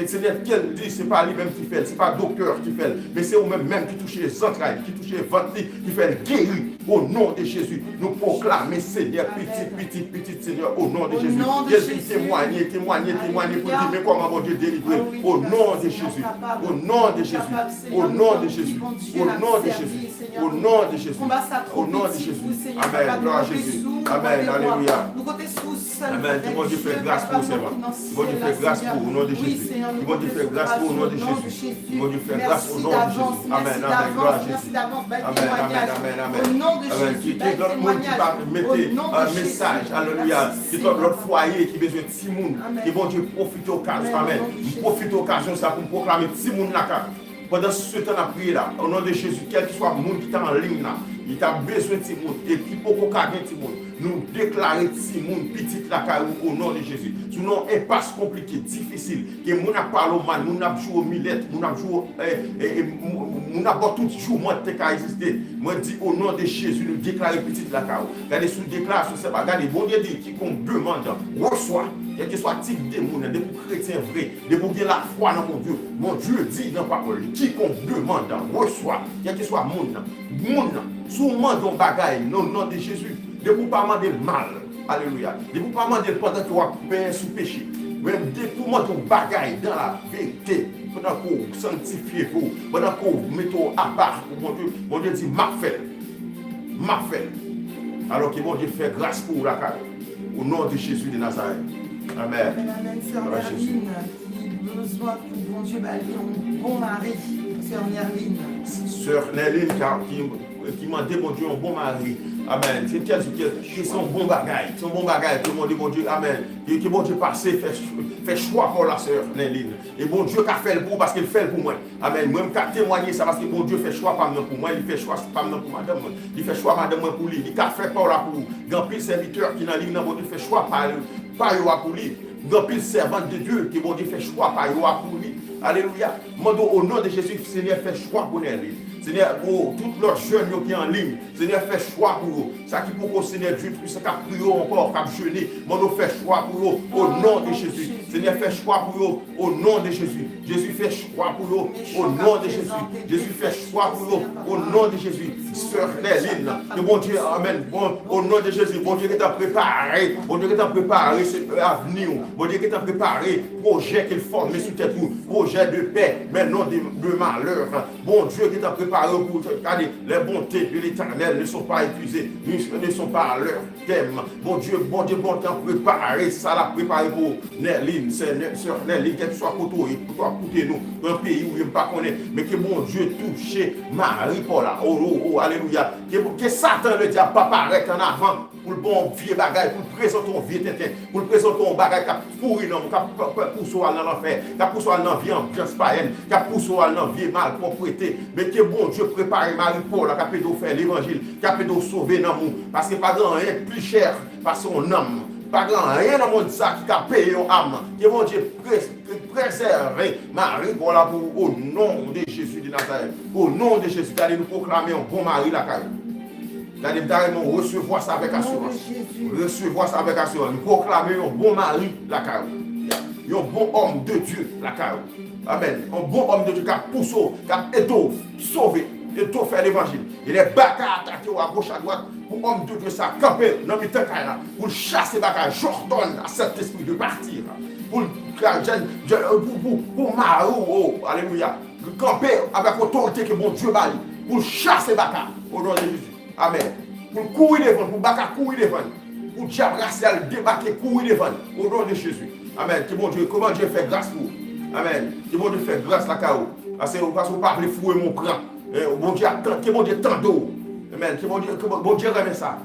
Seigneur, quel dit, c'est pas lui-même qui fait, c'est pas docteur qui fait, mais c'est vous-même qui touchez les entrailles, qui touchez les ventres, qui fait le guérir. Au nom de Jésus, nous proclamons, Seigneur, petit, Seigneur, au nom de Jésus. Quel dit témoigner pour dire, mais comment mon Dieu délivrer. Au nom de Jésus, au nom de Jésus, au nom de Jésus, au nom de Jésus, au nom de Jésus, au nom de Jésus. Amen, gloire à Jésus. Amen, alléluia. Amen, tout le monde fait grâce pour vous, Seigneur. Tout le monde fait grâce pour au nom de Jésus. Tout le monde fait grâce pour au nom de Jésus. Tout le monde fait grâce au nom de Jésus. Amen, amen, gloire à Jésus. Amen, amen. Qui est l'autre monde qui va mettre un message, alléluia. Qui est l'autre foyer qui a besoin de Timoun. Qui bon Dieu profite d'occasion. Amen. Profite d'occasion ça pour proclamer Timoun là. Pendant ce temps, on a prié là, au nom de Jésus, quel que soit le monde qui est en ligne là, il a besoin de Timoun, et qui peut pas gagner Timoun. nous déclarer si moun petit la carou au nom de Jésus. Sous nom impasse compliqué, difficile, que moun a parlé mal, moun a joué au millette, moun a joué, moun a pas tout jour, moi, t'es qu'à exister. Moi, dis au nom de Jésus, nous déclarer petit la carou. Regardez sous déclaration, c'est pas, regardez, bon Dieu dit, quiconque demande, reçoit. Quel que soit type de monde, des chrétiens vrais, des pour la foi dans mon Dieu dit dans la parole, quiconque demande, reçoit, quel que soit monde, souvent dans le bagaille, dans le nom de Jésus, de pour pas demander mal, alléluia, de pour pas demander pendant que vous avez sous péché, même de pour demander ton bagaille dans la vérité, pendant que vous sanctifiez vous, pendant que vous mettez à part, mon Dieu dit, m'a fait, alors que mon Dieu fait grâce pour la carrière, au nom de Jésus de Nazareth. Amen. Amen. Sœur Nerline, qui a besoin que bon Dieu lui un bon mari. Sœur Nerline. Sœur Nerline qui m'a dit, mon Dieu, un bon mari. Amen. C'est qui sont bons bagailles. Qui sont bons bagailles. Tout le monde dit, mon Dieu, Amen. Que bon Dieu passe, fait choix pour la sœur Nerline. Et bon Dieu qui a fait le pour parce qu'il fait pour moi. Amen. Moi, je peux témoigner ça parce que bon Dieu fait choix pas pour moi. Il fait choix pas pour madame. Il fait choix madame pour lui. Il a fait pour la pour. Grand pile serviteur qui dans ligne, bon Dieu fait choix pas pour lui. Grand pile servante de Dieu qui bon Dieu fait choix pas pour lui. Alléluia. Au nom de Jésus, Seigneur fait choix pour Nerline. Seigneur, pour tous leurs jeunes qui sont en ligne, Seigneur, fait choix pour eux. Ça qui pour que Seigneur Dieu puisse prier encore, jeûner. Mon fait choix pour eux au nom de Jésus. Seigneur, fait choix pour eux au nom de Jésus. Jésus fait choix pour eux au nom de Jésus. Jésus fait choix pour eux au nom de Jésus. Sœur Nerline, que bon Dieu, Amen. Bon, au nom de Jésus, bon Dieu qui t'a préparé, bon Dieu qui t'a préparé l'avenir, bon Dieu qui t'a préparé projet qu'il forme sur tes trous, projet de paix, mais non de malheur. Bon Dieu qui t'a préparé pour regarder les bontés de l'Éternel ne sont pas épuisées, ne sont pas à leur thème. Bon Dieu, bon t'a préparé, ça l'a préparé pour Nerline, sœur Nerline, qu'elle soit pour toi, nous, dans un pays où il ne pas connaît, mais que bon Dieu touche Marie-Paula, alléluia, que Satan le diable pas paraître en avant pour le bon vieux bagage, pour le présenter ton vieux tétin, pour le présenter ton bagage qui a pourri, qui a poussé dans l'enfer, qui a poussé dans la vie ambiance païenne, qui a poussé dans la vie mal propreté, mais que bon Dieu prépare Marie-Paul, qui a pu faire l'évangile, qui a pu sauver l'amour, parce que pas grand rien plus cher par son âme. Pas grand rien dans le monde ça qui a payé une âme. Que mon Dieu préserve Marie-Paul au nom de Jésus de Nazareth. Au nom de Jésus, allez nous proclamer un bon mari la caille. Allez nous recevoir ça avec assurance. Recevoir ça avec assurance. Nous proclamer un bon mari la caille. Un bon homme de Dieu la caille. Amen. Un bon homme de Dieu qui a poussé, qui a aidé, sauvé, et tout faire l'évangile. Il est baka attaqué à gauche à droite pour homme de Dieu ça camper dans le temps pour chasser baka. J'ordonne à cet esprit de partir. Pour Marou, alléluia. Camper avec l'autorité que mon Dieu m'a dit. Pour chasser baka au nom de Jésus. Amen. Pour courir devant, pour baka courir devant. Pour diable racial débarquer courir devant au nom de Jésus. Amen. Que mon Dieu, comment Dieu fait grâce pour vous. Amen. Que mon Dieu fait grâce la chaos. Parce que vous ne pas fouer mon cran. Bon Dieu attend, que mon Dieu tend d'eau. Amen. Que bon Dieu remet ça.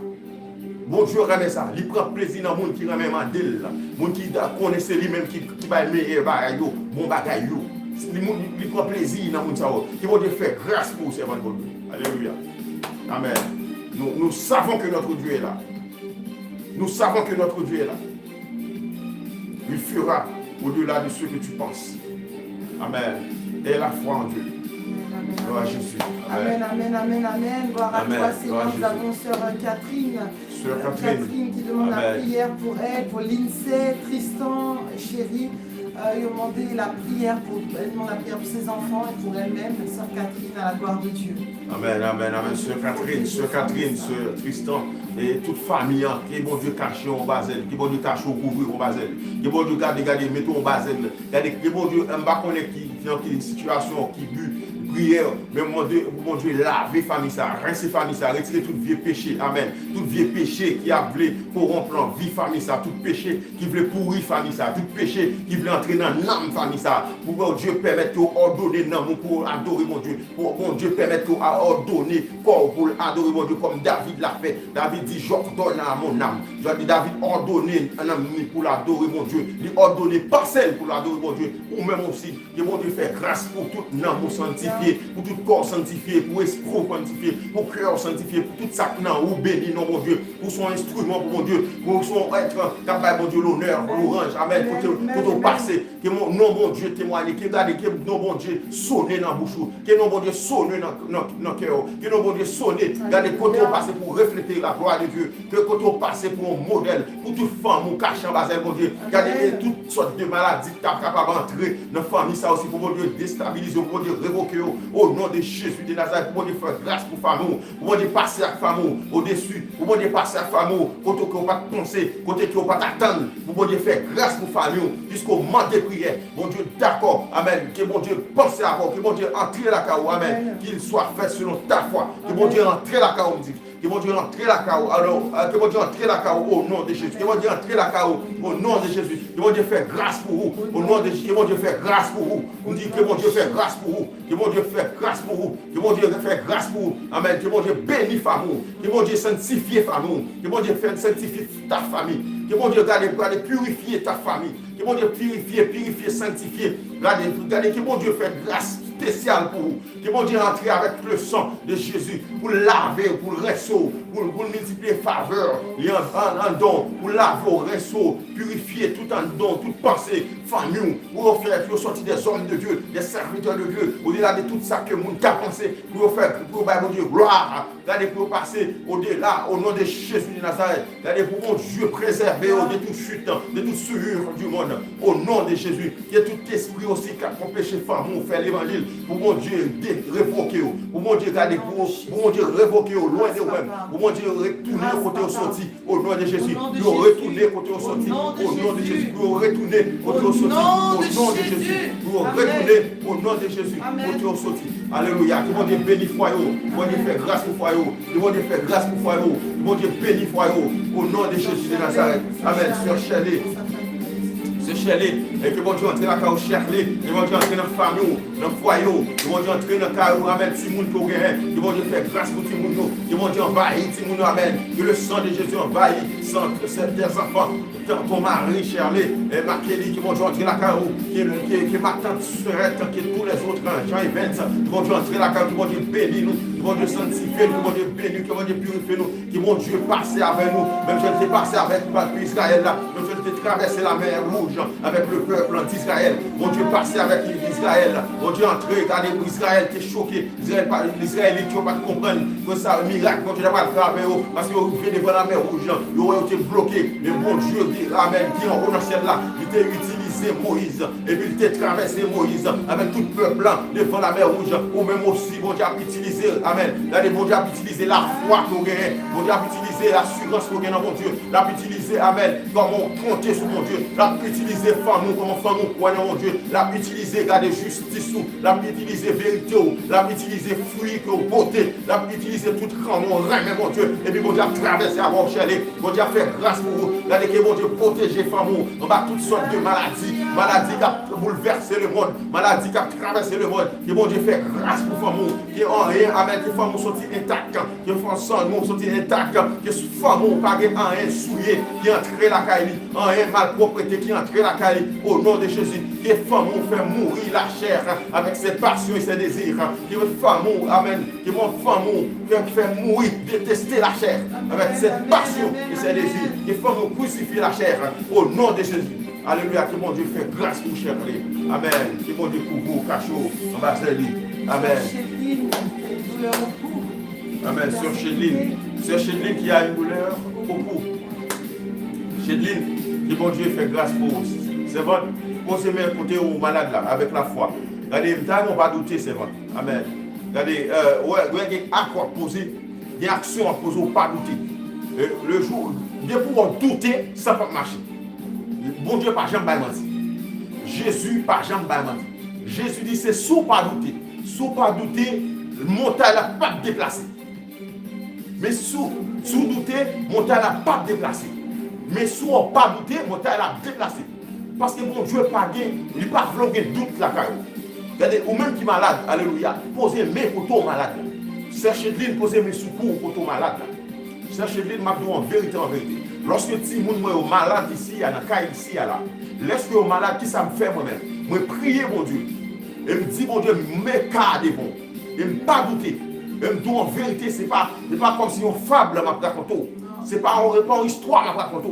Bon Dieu remet ça. Il prend plaisir dans le monde qui remet Mandel. Le monde qui connaît lui-même qui va aimer bon bagaille. Il prend plaisir dans le monde. Que bon Dieu fait grâce pour vous, servant de Dieu. Alléluia. Amen. Nous savons que notre Dieu est là. Nous savons que notre Dieu est là. Il fera au-delà de ce que tu penses. Amen. Et la foi en Dieu. Gloire à Jésus. Amen, amen, amen, amen. Gloire à toi, Seigneur. Nous avons sœur Catherine. Sœur Catherine qui demande amen. La prière pour elle, pour Lindsay, Tristan, Chérie. Il a demandé la prière pour ses enfants et pour elle-même, sœur Catherine, à la gloire de Dieu. Amen, amen, amen. Sœur Catherine, sœur Tristan et toute famille qui bon Dieu caché en basel, qui bon Dieu caché au couvrir en basel, qui bon Dieu garde, mettons en basel, qui bon Dieu un bâtonnet qui dans une situation qui but prière, mais mon Dieu, laver famille ça, rincer famille ça, retirer tout vieux péché, amen. Tout vieux péché qui a voulu corrompre la vie famille ça, tout péché qui voulait pourrir famille ça, tout péché qui voulait entrer dans l'âme famille ça, pour que Dieu permette d'ordonner pour adorer mon Dieu, pour mon Dieu permette d'ordonner corps pour adorer mon Dieu, comme David l'a fait. David dit, j'ordonne à mon âme. David ordonné un âme pour l'adorer mon Dieu, il ordonné parcelle pour l'adorer mon Dieu, ou même aussi, que mon Dieu fait grâce pour tout âme sanctifié. sanctifié, pour tout corps sanctifié, pour esprit sanctifié, pour cœur sanctifié, pour tout ça ou béni, non, mon Dieu, pour son instrument, pour mon Dieu, pour son être capable, mon Dieu, l'honneur, l'orange, amen, pour ton passé, que mon nom, mon Dieu, témoigne, que non, mon Dieu, sonner dans la bouche, que non, mon Dieu, sonner dans le cœur, que non, mon Dieu, sonner, regardez, quand on passe pour refléter la gloire de Dieu, que quand on passe pour un modèle, pour toute femme, mon cache en bas, mon Dieu, regardez, toutes sortes de maladies qui sont capables d'entrer dans la famille, ça aussi, pour mon Dieu, déstabiliser, pour mon Dieu, révoquer, au nom de Jésus de Nazareth, pour mon Dieu, faire grâce pour femme, pour mon Dieu, passer à femme, au-dessus, pour mon Dieu, passer à femme, côté qu'on va penser, côté qu'on va t'attendre, pour mon Dieu, faire grâce pour femme, jusqu'au moment de prière, mon Dieu, d'accord, amen, que mon Dieu pense à vous, que mon Dieu entre la caou, amen, qu'il soit fait selon ta foi, que mon Dieu entre la caou, que mon Dieu entre la caou, alors, que mon Dieu entre la caou au nom de Jésus, que mon Dieu entre la caou au nom de Jésus, que mon Dieu fait grâce pour vous, au nom de Jésus, que mon Dieu fait grâce pour vous, on dit que mon Dieu fait grâce pour vous, que mon Dieu fait grâce pour vous, que mon Dieu fait grâce pour vous, amen, que mon Dieu bénit femme, que mon Dieu sanctifie femme, que mon Dieu fait sanctifier ta famille, que mon Dieu garde purifier ta famille, que mon Dieu purifier, sanctifier, regardez, que mon Dieu fait grâce spéciale pour vous, que mon Dieu entre avec le sang de Jésus pour laver, pour le réseau, pour multiplier faveur, et en don, pour laver au réseau, purifier tout en don, toute pensée, famille, pour faire sortir des hommes de Dieu, des serviteurs de Dieu, au-delà de tout ça que mon a pensé, pour faire, pour mon Dieu, gloire, regardez, pour passer au-delà, au nom de Jésus de Nazareth, regardez, pour mon Dieu préserver de toute chute, de toute souillure du monde, au nom de Jésus, qu'il y ait tout esprit aussi qui a empêché femme, faire l'évangile, pour mon Dieu révoquer, pour mon Dieu garder, pour mon Dieu révoquer loin de vous-même, pour mon Dieu retourner côté au sorti, au nom de Jésus, pour retourner côté au sorti, au nom de Jésus, pour retourner côté au sorti, au nom de Jésus, pour retourner au nom de Jésus, côté au sorti. Alléluia, que mon Dieu bénisse foyer, que mon Dieu fait grâce pour foyer, que mon Dieu fait grâce pour foyer, que mon Dieu bénisse foyer, au nom de Jésus de Nazareth. Amen. Sœur Shelley. Et que mon Dieu entre dans la caille Shirley, que mon Dieu entre dans la famille, dans le foyer, que mon Dieu entre dans la caille, amen, si moun ko gen, que mon Dieu fait grâce pour tout le monde, que mon Dieu envahit tout le monde, amen, que le sang de Jésus envahit des enfants, ton mari Shirley, et ma Kelly, que mon Dieu entre dans la caille, que ma tante Serette, que tous les autres, Jean Evans, que mon Dieu entre dans la caille, que mon Dieu bénisse nous, que mon Dieu sanctifie nous, que mon Dieu bénisse, que mon Dieu purifie nous, que mon Dieu passe avec nous, même je ne t'ai passé avec le peuple Israël là, même je ne t'ai traversé la mer Rouge avec le peuple d'Israël. Mon Dieu passé avec Israël. Mon Dieu entré, regardez pour Israël qui est choqué. L'Israélite qui ne va pas comprendre que ça un miracle. Mon Dieu n'a pas le travail parce qu'ils ont fait devant la mer Rouge. Ils ont été bloqués. Mais mon Dieu dit, amen, qui en haut dans celle-là, il t'a utilisé Moïse. Et puis il t'a traversé Moïse avec tout le peuple devant la mer Rouge. Ou même aussi, mon Dieu a utilisé, amen. Regardez, mon Dieu a utilisé la foi qu'on gagne. Mon Dieu a utilisé l'assurance qu'on gagne dans mon Dieu. L'a utilisé, amen, comment compter sur mon Dieu. L'a utilisé femme, comment femme, croyant mon Dieu. L'a utilisé, garder justice, l'a utilisé vérité, l'a utilisé fruit, beauté, l'a utilisé tout grand, mon règne, mon Dieu. Et puis mon Dieu a traversé à mon Shelley. Mon Dieu a fait grâce pour vous. Regardez que mon Dieu protégé femme, on va toutes sortes de maladies. Maladies qui a bouleversé le monde. Maladies qui a traversé le monde. Que mon Dieu fait grâce pour femme, qui en rien, amen, que femme sorti intact, que femme sorti intact, que femme pas en rien souillé, qui entré la caille, en rien malpropreté, qui entré la caille, au nom de Jésus. Que femme fait mourir la chair avec ses passions et ses désirs. Que femme, amen, que mon femme fait mourir, détester la chair avec ses passions et ses désirs. Que femme crucifie la chair au nom de Jésus. Alléluia, que mon Dieu fait grâce pour Shirley. Amen. Que mon Dieu pour vous, cachot, en bas de lui. Amen. Amen. Sœur Chéline. Sœur Chéline qui a une douleur au cou. Chéline, que mon Dieu fait grâce pour vous. C'est vrai. Posez mes côtés aux malades là, avec la foi. Regardez, on va douter, c'est vrai. Amen. Regardez, il y a accord posé, il y a action à poser, pas douter. Le jour, de pouvoir douter, ça ne peut pas marcher. Bon Dieu, pas jamais menti. Jésus, pas jamais menti. Jésus dit, c'est sous pas douter. Sous pas douter, montagne n'a pas de déplacer. Mais sous douter, montagne n'a pas de déplacer. Mais sous pas douter, montagne n'a déplacé. Parce que mon Dieu pas gagné, il n'a pas voulu doute la caille. Regardez, ou même qui est malade, alléluia, posez mes photos malades. Cherchez de l'île, posez mes secours pour ton malade. Cherchez de l'île, m'a dit en vérité, en vérité. Lorsque ti moun est malade ici, à la caille ici, là, lorsque est malade, qui ça me fait moi-même? Moi prier mon Dieu. Et me dit, bon Dieu, mais cadre bon. Et me pas douter. Et me dit, en vérité, c'est pas comme si on fable m'a raconté. C'est pas une histoire m'a raconté.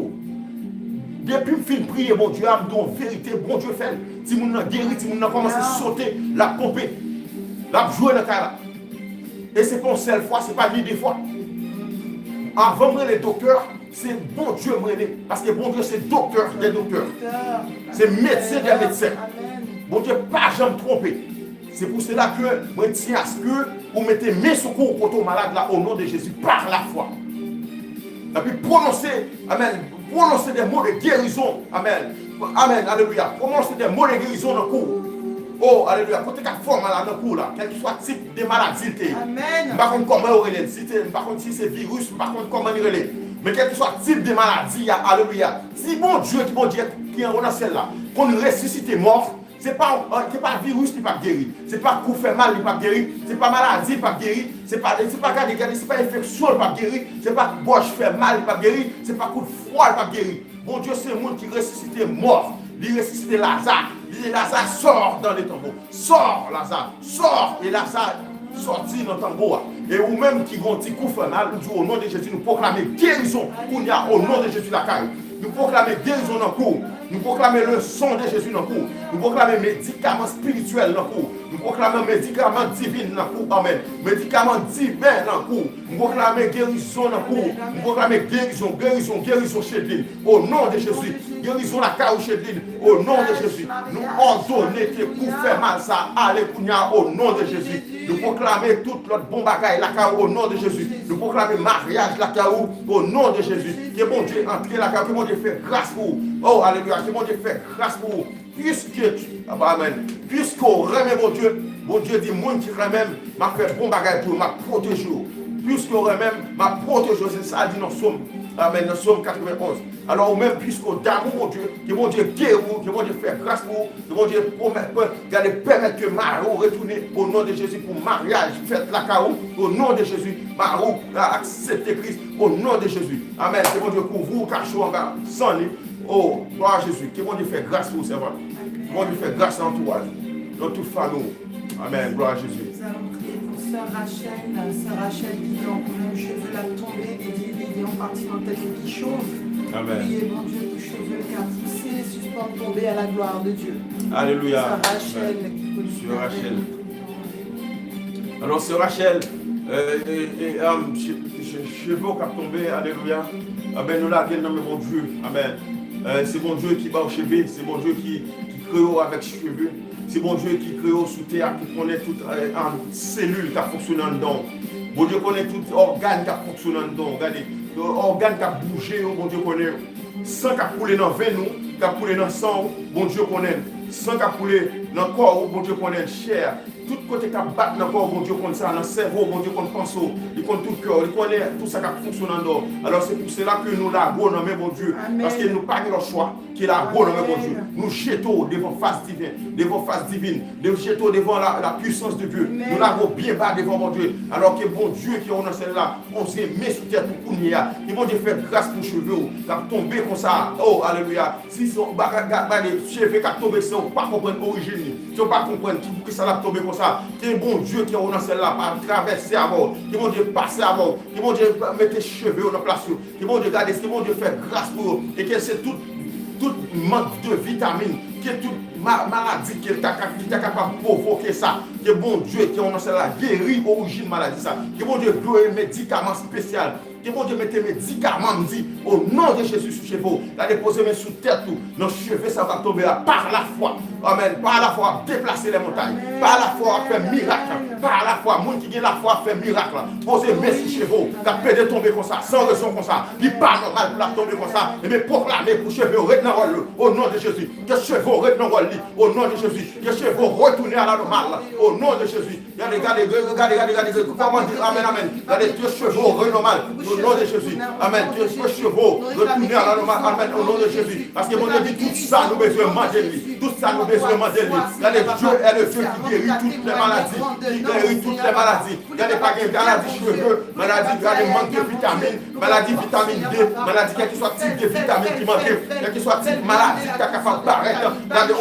Depuis que je finis de prier, bon Dieu, je me dis, en vérité, bon Dieu fait. Si mon a guéri, si mon a commencé à sauter, la pomper, la jouer dans le cas. Et c'est pas une seule fois, c'est pas ni deux fois. Avant de les docteurs, c'est bon Dieu parce que bon Dieu c'est docteur des docteurs. C'est médecin des médecins. Bon Dieu pas jamais trompé. C'est pour cela que moi tiens à ce que vous mettez mes secours contre malade là au nom de Jésus par la foi. Et puis prononcer des mots de guérison. Amen. Amen. Alléluia. Prononcer des mots de guérison dans le cours. Oh, alléluia. Quand tu as forme là dans le cours là, quel que soit le type de maladie. Amen. Par contre, comment on relève. Par contre, si c'est virus, par contre, comment on relève. Mais quel que soit le type de maladie, alléluia. Si bon Dieu qui est en celle-là, qu'on ressuscite mort, ce n'est pas un virus qui n'est pas guéri. Ce n'est pas coup fait mal qui n'est pas guéri. Ce n'est pas maladie qui n'est pas guéri. Ce n'est pas infection qui n'est pas guéri. Ce n'est pas gauche fait mal qui n'est pas guéri. Ce n'est pas coup de froid qui n'est pas guéri. Bon Dieu, c'est le monde qui ressuscite mort. Il ressuscite Lazare. Il dit Lazare, sort dans les tombeaux. Sors Lazare, sors. Et Lazare sorti dans le tombeau. Et vous-même qui ont dit coup fait mal, nous disons au nom de Jésus, nous proclamons guérison. Au nom de Jésus la caille. Nous proclamons guérison dans le cours. Nous proclamons le sang de Jésus dans le cours. Nous proclamons médicaments spirituels dans le cours. Nous proclamons médicaments divins dans le cours. Amen. Médicaments divins dans le cours. Nous proclamons guérison dans le cours. Nous proclamons guérison chez lui. Au nom de Jésus. Guérison la caille chez lui. Au nom de Jésus. Nous ordonnons que pour faire mal ça, allez au nom de Jésus. Nous proclamons toute notre bon bagaille la caille au nom de Jésus. Nous proclamons mariage la caille au nom de Jésus. Que bon Dieu entre la caille, que bon Dieu fait grâce pour vous. Oh, alléluia, que mon Dieu fait grâce pour vous. Amen. Puisqu'on remet mon Dieu dit, moi qui remet, m'a fait bon bagage pour m'a protéger. Puisqu'on remet, m'a protéger, c'est ça dit dans Somme. Amen, dans Somme 91. Alors, même puisqu'on d'amour, mon Dieu, que mon Dieu guérit vous, que mon Dieu fait grâce pour vous, que mon Dieu permettre que Marou retourne au nom de Jésus pour mariage, faites la carreau, au nom de Jésus. Marou a accepté Christ au nom de Jésus. Amen. Que mon Dieu pour vous, cachot en bas, sans lui. Oh, gloire à Jésus. Que mon Dieu fait grâce pour vous, servant. Que mon Dieu fait grâce dans l'entourage, dans toute famille. Amen. Gloire à Jésus. Nous allons prier pour Sœur Rachel Guillon, pour le cheveu la tombée, Didier Guillon parti dans tête qui chauve. Amen. Priez, mon Dieu, pour cheveux qui a poussé, suspend tomber à la gloire de Dieu. Alléluia. Sœur Rachel. Sœur Rachel. Alors, Sœur Rachel, cheveux qui a tombé, alléluia. Amen. Nous l'avons nommé mon Dieu. Amen. C'est mon Dieu qui bat au cheveux, c'est mon Dieu qui crée avec cheveux, c'est mon Dieu qui crée sous terre, qui connaît toute cellule qui a fonctionné dedans. Mon Dieu connaît tout organe qui a fonctionné dedans. Regardez, organe qui a bougé, mon Dieu connaît. Sang qui a coulé dans le veine, qui a coulé dans le sang, mon Dieu connaît. Sang qui a coulé dans le corps, mon Dieu connaît. Chair, tout côté qui a battu dans le corps, mon Dieu connaît ça. Dans le cerveau, mon Dieu connaît pense, il connaît tout le cœur, il connaît tout ça qui a fonctionné dedans. Alors c'est pour cela que nous l'avons nommé, mon Dieu. Amen. Parce que nous n'avons pas le choix. Qui l'a nommé, mon Dieu. Nous jetons devant face divine, nous jetons devant la puissance de Dieu. Amen. Nous l'avons bien bas devant mon Dieu. Alors que bon Dieu qui est dans celle-là, on s'est mis sous terre pour qu'on y a. Et mon Dieu fait grâce pour cheveux, qui a tombé comme ça. Oh, alléluia. Si son cheveux qui a tombé, si on ne pas comprendre l'origine, si on ne pas comprendre qui ça a tombé comme ça, que bon Dieu qui est dans celle-là, va traverser avant, que mon Dieu passe avant, que mon Dieu mette les cheveux dans place, que mon Dieu garde, que mon Dieu fait grâce pour eux, et que c'est tout manque de vitamines, que toute maladie qui est capable de provoquer ça, que bon Dieu qui est cela guérit l'origine de maladie ça, que bon Dieu doit un médicament spécial, que bon Dieu mette des médicaments, dit au nom de Jésus sur cheveux, la déposer main sous tête tout, nos cheveux ça va tomber là, par la foi, amen, par la foi déplacer les montagnes, par la foi faire miracle, par la foi, monde qui a la foi fait miracle, poser main sur cheveux, qui a pédé tomber comme ça, sans raison comme ça, qui pas normal pour la tomber comme ça, et mais proclamer pour cheveux au nom de Jésus, que cheveux au nom de Jésus, que cheveux retourner à la normale, au nom de Jésus, regardez, comment dire, amen, amen, regardez, que cheveux renormal, au nom de Jésus, amen, que cheveux retourner à la normale, amen, au nom de Jésus, parce que mon Dieu dit, tout ça nous besoin de manger lui, tout ça nous besoin de manger lui, regardez, Dieu est le Dieu qui guérit toutes les maladies, qui guéris toutes les maladies. Il y a des maladies cheveux, maladies, manque de vitamines, maladie vitamine D, maladie quel que soit type de vitamine qui manque, quel que soit type de maladie qui est capable d'apparaître.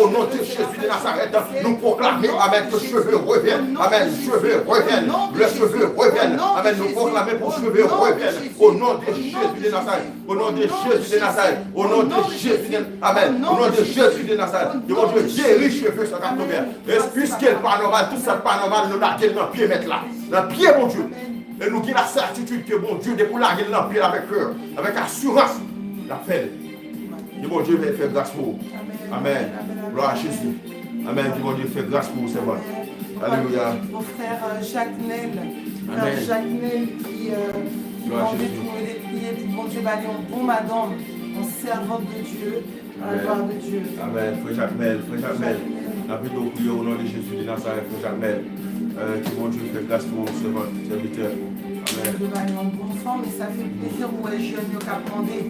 Au nom de Jésus de Nazareth, nous proclamons, amen, que cheveux reviennent. Amen, cheveux reviennent. Le cheveu reviennent. Amen, nous proclamons pour cheveux reviennent. Au nom de Jésus de Nazareth. Au nom de Jésus de Nazareth. Au nom de Jésus de Nazareth. Amen. Au nom de Jésus de Nazareth. Et mon Dieu, guéris cheveux sur la tombe. Et puisqu'elle est pas normal, tout ça pas normal, nous l'avons dans le pied mettre là. Dans le pied, mon Dieu. Et nous avons la certitude que mon Dieu, depuis là, il dans le pied avec cœur, avec assurance, la fait. Et mon Dieu va faire grâce pour vous. Amen. Gloire à Jésus. Amen. Que mon Dieu fait grâce pour vous, c'est bon. Alléluia. Mon frère Jacques Nel. Frère Jacques Nel qui demandait pour me prier. Puis bon Dieu, bon madame, en servante de Dieu, à la gloire de Dieu. Amen. Frère Jacques Nel, frère Jacques Nel. La plutôt prier au nom de Jésus de Nazareth, frère Jacques Nel. Que mon Dieu fait grâce pour vous, serviteur. Amen. Je vais aller en bon sang, mais ça fait plaisir où est jeune, il a demandé.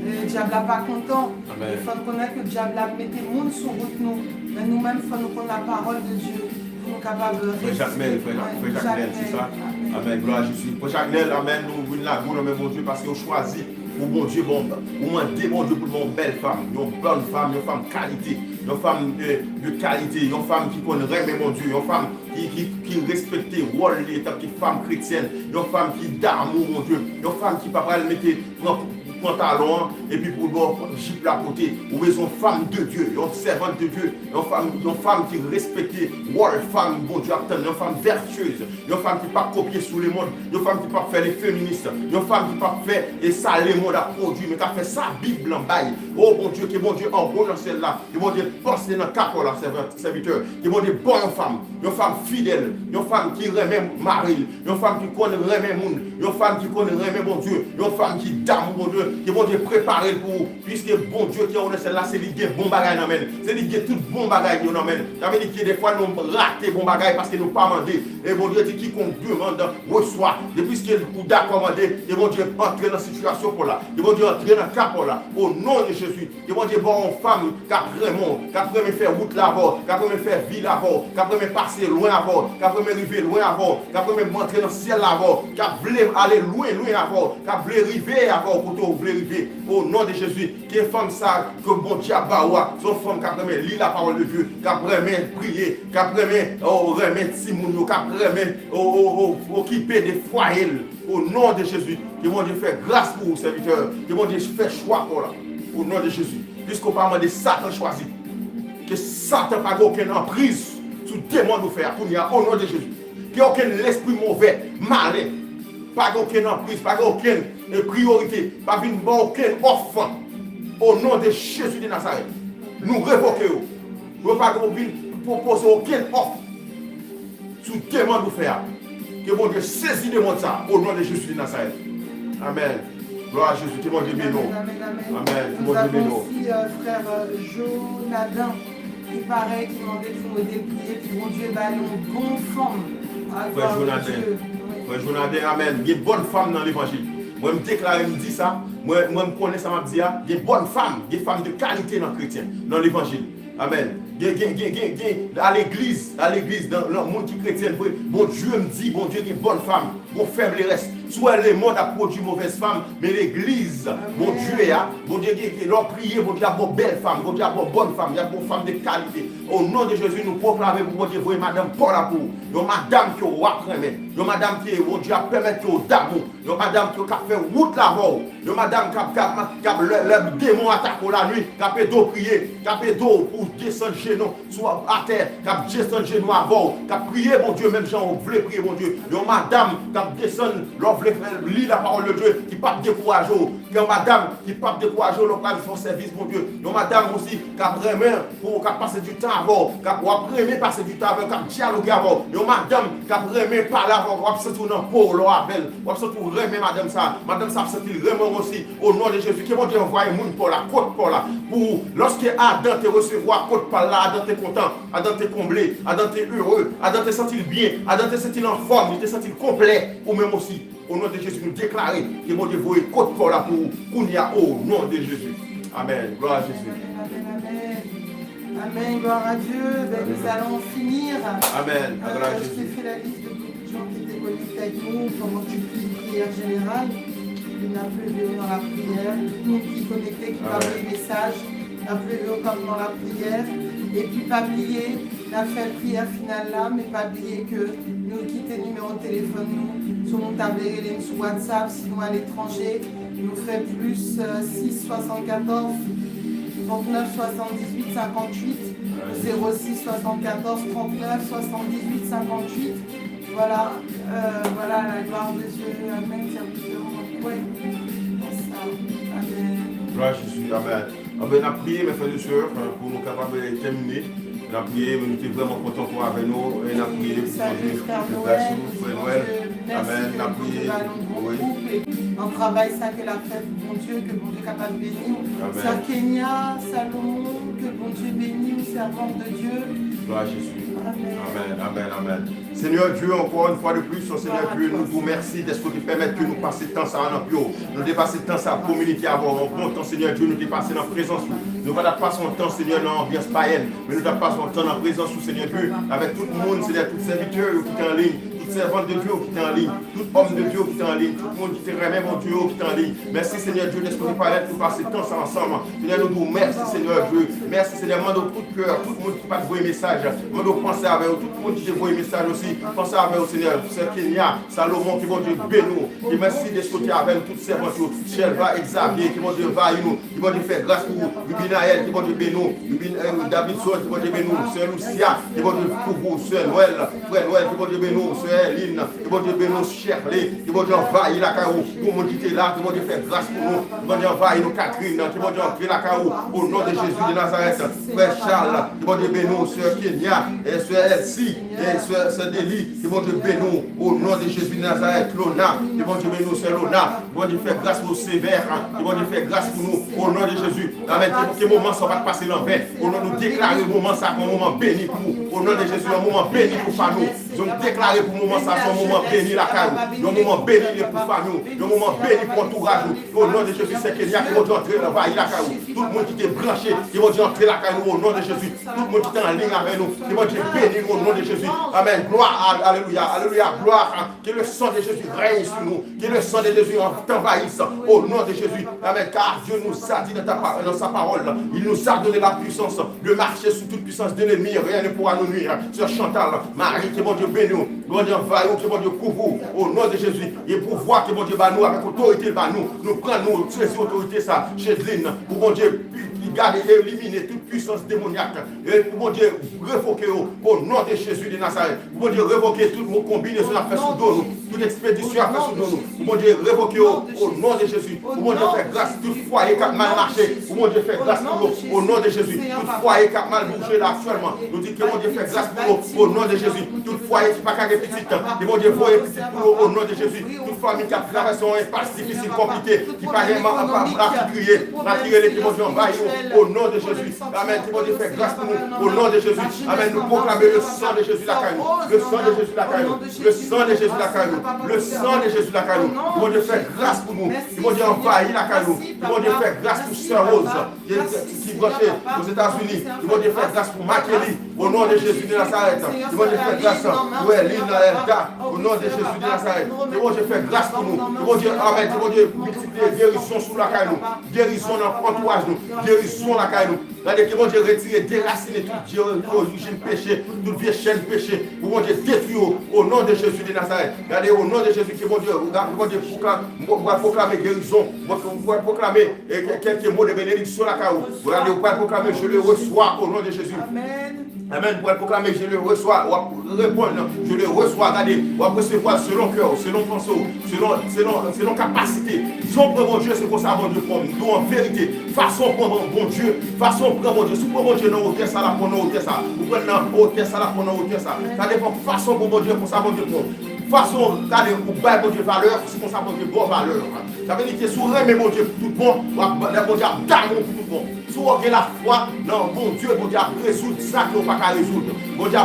Le diable n'est pas content. Il faut connaître que le diable a mis le monde sur route nous. Mais nous-mêmes, il faut nous connaître la parole de Dieu. Pour nous capables de résister. Frère Jacques Nel, c'est ça? Amen. Gloire à Jésus. Frère Jacques Nel, amen. Nous venons la gloire, mon Dieu, parce qu'on choisit pour mon Dieu, bon, ou demander mon Dieu pour une belle femme, une bonne femme, une femme qualité, une femme de qualité, une femme qui connaît mon Dieu, une femme qui respecte le rôle de l'état, qui femme chrétienne, une femme qui d'amour, mon Dieu, une femme qui ne peut pas mettre pantalon et puis pour le gip à côté, ou une femme de Dieu, une servante de Dieu, une femme qui respecte rôle femme, bon Dieu, une femme vertueuse, une femme qui ne peut pas copier sous le monde, une femme qui ne peut pas faire les féministes, une femme qui ne peut pas faire et ça le monde a produit, mais qui a fait sa Bible en bail. Oh mon Dieu, que mon Dieu en bon dans celle-là, que mon Dieu pense dans le capot là, serviteur, que mon Dieu bonne femme fidèle, une femme qui remet mari, une femme qui connaît remet monde, une femme qui connaît remet mon Dieu, une femme qui dame mon Dieu, qui vont Dieu préparer pour vous, puisque bon Dieu qui est celle-là, c'est lui qui est bon bagaille dans men, c'est lui qui est tout bon bagaille dans men. Ça veut dire que des fois nous ratons bon bagaille parce que nous pas demandé. Et bon Dieu dit qui qu'on demande reçoit. Depuis ce qu'il nous a commandé, et bon Dieu entrer dans la situation pour là. Et bon Dieu entrer dans le cas pour là. Au nom de Jésus, et bon Dieu bon une femme qui a vraiment faire route là-bas, qui a vraiment faire vie là-bas, qui a vraiment passer loin là-bas, qui a vraiment arriver loin là-bas, qui a vraiment entrer dans le ciel là-bas, qui a voulu aller loin là-bas, qui a voulu arriver là-bas pour vous arriver. Au nom de Jésus, qui est femme ça, que bon Dieu a baoua, son femme qui a vraiment lu la parole de Dieu, qui a vraiment prié, qui a vraiment remettre Simon, qui a vraiment occupé des foyers. Au nom de Jésus, que mon Dieu fait grâce pour vous, serviteurs, que mon Dieu fait choix pour là. Au nom de Jésus, puisqu'on parle de Satan choisi, que Satan n'a aucune emprise sur démon nous faire, au nom de Jésus, qu'il n'y a aucun esprit mauvais, malin, pas aucune emprise, pas aucune priorité, pas aucun offre. Au nom de Jésus de Nazareth, nous révoquons. Nous ne pouvons pas proposer aucune offre sur démon nous faire. Que mon Dieu saisit de monde ça, au nom de Jésus de Nazareth. Amen. Gloire à Jésus, que mon Dieu bénisse. Amen. Nous avons aussi frère Jonathan, qui paraît, qui demandait pour aider prier, puis mon Dieu, une bonne femme. Frère Jonathan. Frère Jonathan, amen. Il y a une bonne femme dans l'évangile. Moi, je me déclare, je me dis ça. Moi, je me connais ça, je me dis, il y a une bonne femme, il y a une femme de qualité dans le chrétien, dans l'évangile. Amen. À l'église, dans le monde qui est chrétien, bon Dieu me dit, bon Dieu, il y a une bonne femme, bon faible reste. Soit le monde a produit mauvaise femme, mais l'église, bon Dieu, il a prié, bon Dieu, il y a une belle femme, bon Dieu, il y a une bonne femme, il y a une femme de qualité. Au nom de Jésus, nous proclamons pour bon Dieu, voyez madame Paul à vous, madame qui est après, madame qui est, bon Dieu, a permettre d'amour, madame qui a fait route là-bas, madame qui a le démon attaqué la nuit, qui a fait d'eau prier, qui a fait d'eau pour descendre chez nous, soit à terre, qui a descendu chez nous avant, qui a prié, mon Dieu, même gens voulaient prier, mon Dieu, madame qui a descendu, voulait lire la parole de Dieu, qui ne pas décourager, qui est madame qui ne pas décourager, l'on son service, mon Dieu, madame aussi, qui a vraiment, pour passer du temps avant, qui a vraiment passer du temps avant, qui a dialogué avant, madame qui a vraiment parlé avant, qui a se tourner pour l'oravel, qui a se tourner madame ça se dit vraiment aussi, au nom de Jésus, qui mon Dieu envoie moun pour la côte pour là, pour lorsque Adam te recevoir, côte par là, Adam te content, Adam te comblé, Adam te heureux, Adam te sentir bien, Adam te sentir en forme, il te sentir complet, ou même aussi, au nom de Jésus, nous déclarer que mon Dieu voit côte pour là pour qu'on y a au nom de Jésus. Amen. Gloire à Jésus. Amen, gloire à Dieu. Ben, nous allons finir. Amen. Je t'ai fait la liste de beaucoup de gens qui étaient connectés avec nous pendant que tu fais une prière générale. Il n'a plus de dans la prière. Tout le monde qui est connecté, qui parle des messages, appelez-le comme dans la prière. Et puis pas oublier, la fait prière finale là, mais pas oublier que nous quitter le numéro de téléphone, nous, sur mon tablette, les sur WhatsApp, sinon à l'étranger, nous fait plus 6 74 39 78 58 06 74 39 78 58. Voilà, voilà la gloire de Dieu. Amen, serviteur. Ouais, ça. Amen. Gloire à Jésus. Amen. Amen. On a prié, mes frères et sœurs, pour nous capables de terminer. On a prié, mais nous sommes vraiment contents pour avec nous. Et on a prié pour Frère Noël. Amen. On a prié. Oui. Un travail, ça que la fête, bon Dieu, que bon Dieu est capable de bénir. Sœur Kenya, Salomon, que bon Dieu bénisse, servante de Dieu. Gloire à Jésus. Amen, amen, amen. Seigneur Dieu, encore une fois de plus, Seigneur Dieu, nous vous remercions d'être ce qui permet que nous passions le temps ça en pio. Nous dépasser le temps ça pour communiquer avoir un bon temps, Seigneur Dieu, nous dépasser dans la présence. Nous ne pas passer un temps, Seigneur, dans l'ambiance païenne, mais nous passons un temps dans la présence, Seigneur Dieu, avec tout le monde, Seigneur, tous les serviteurs qui sont en ligne. Servante de Dieu qui est en ligne, tout homme de Dieu qui est en ligne, tout le monde qui te remet mon Dieu qui est en ligne. Merci Seigneur Dieu d'être parler pour passer temps ça ensemble. Seigneur, nous vous merci Seigneur Dieu. Merci Seigneur, demande tout cœur, tout le monde qui passe vos messages. Demande penser avec vous, tout le monde qui te voit message aussi. Pensez avec vous Seigneur, Sœur Kenya, Salomon, qui vont Dieu bénir. Et merci d'être côté avec toutes ces servantes, Shelva, Xavier, qui vont Dieu vailler nous, qui vont Dieu faire grâce pour vous, Rubinaël, qui vont Dieu bénir, Davidson, qui vont Dieu bénir, Sœur Lucia, qui vont Dieu pour vous, Sœur Noël, Frère Noël, qui vont Dieu bénir, Sœur Eline, qui vont Dieu bénir, Cherlé, qui vont Dieu envahir la caillou, tout le monde qui est là, qui vont Dieu faire grâce pour nous, qui vont Dieu envahir nos Catherine, qui vont Dieu entrer la caillou, au nom de Jésus de Nazareth, Frère Charles, qui vont Dieu bénir, Sœur Kenya, et Sœur Elsie, et Sœur Délie, qui vont Dieu bénir, au nom de Jésus de Nazareth, Lona, qui vont Dieu bénir, Sœur Lona, qui vont Dieu faire grâce pour sévère, qui vont Dieu faire grâce pour nous, au nom de Jésus. Amen. Que moment ça va passer l'envers, au nom de nous déclarer le moment ça comme un moment béni pour nous, au nom de Jésus, un moment béni pour nous. Nous déclarer pour le moment ça, un moment béni la caille, un moment béni pour famille, un moment béni pour entourage. Au nom de Jésus, c'est qu'il y a qui vont entrer dans la caille. Tout le monde qui est branché, qui vont entrer la caille au nom de Jésus. Tout le monde qui est en ligne avec nous, qui vont bénir au nom de Jésus. Amen. Gloire, alléluia, alléluia, gloire. Que le sang de Jésus règne sur nous, que le sang de Jésus t'envahisse au nom de Jésus. Amen. Car Dieu nous a dit dans sa parole, il nous a donné la puissance de marcher sous toute puissance de l'ennemi. Rien ne pourra nous nuire. Sœur Chantal, Marie, qui vont Dieu bénir nous, bon Dieu envahir nous, qui vont Dieu couvrir au nom de Jésus. Et pouvoir que bon Dieu bat nous avec autorité, nous prenons, nous saisir autorité ça chez Lynn, pour bon Dieu garder et éliminer toute puissance démoniaque. Et pour mon Dieu, révoquer au nom de Jésus de Nazareth. Pour mon Dieu, révoquer toute mon combinaison à faire sous nous, toute expédition à faire sous nous. Pour mon Dieu, révoquer au nom de Jésus. Pour mon Dieu, faire grâce tout foyer qui a mal marché. Pour mon Dieu, faire grâce pour nous au nom de Jésus. Tout foyer qui a mal bougé là actuellement. Nous disons que mon Dieu, faire grâce pour nous au nom de Jésus. Tout foyer qui n'a pas qu'à petite. Et mon Dieu, voyez petit pour nous au nom de Jésus. Toute famille qui a traversé un espace difficile, compliqué, qui n'a pas vraiment crier, attirer les témoins envahis. Au nom de Jésus. Amen. Qui vont Dieu faire grâce pour nous. Au nom de Jésus. Amen. Nous proclamer le sang de Jésus la caillou. Le sang de Jésus la caillou. Le sang de Jésus la caillou. Le sang de Jésus la caillou. Ils vont Dieu faire grâce pour nous. Ils vont Dieu envahir la caillou. Ils vont Dieu faire grâce pour Sœur Rose qui est branchée aux États-Unis. Ils vont Dieu faire grâce pour Makéli. Au nom de Jésus de Nazareth. Ils vont Dieu faire grâce pour Eline Elda. Au nom de Jésus de Nazareth. Ils vont Dieu faire grâce pour nous. Ils vont Dieu, amen. Ils vont Dieu multiplier guérison sous la caillou. Guérison dans l'entourage nous. Guérison la caillou. Regardez que mon Dieu retire, déraciner tout origine péché, toute vieille chaîne péché. Pour mon Dieu détruire au nom de Jésus de Nazareth. Regardez au nom de Jésus que mon Dieu proclamer guérison. Vous pouvez proclamer quelques mots de bénédiction la caillou. Regardez, vous pouvez proclamer je le reçois au nom de Jésus. Amen. Amen. Vous pouvez proclamer je le reçois. Répondre je le reçois. Regardez, vous pouvez recevoir selon cœur, selon pensée, selon capacité. Son mon Dieu, c'est pour ça mon Dieu pour nous en vérité. Façon pour mon Dieu, façon pour mon Dieu. Si pour mon Dieu non hauteur ça là pour nous hauteur ça. Vous prenez dans hauteur ça là pour nous hauteur ça. Ça dépend façon pour mon Dieu pour ça mon Dieu pour. façon, regardez, pour bailler bon Dieu valeur, c'est comme ça bon Dieu bonne valeur. Ça veut dire que si vous aimez mon Dieu pour tout bon, bon Dieu d'amour pour tout bon. Si vous avez la foi, non, bon Dieu, bon Dieu résoudre ça qu'on ne peut pas résoudre. Bon Dieu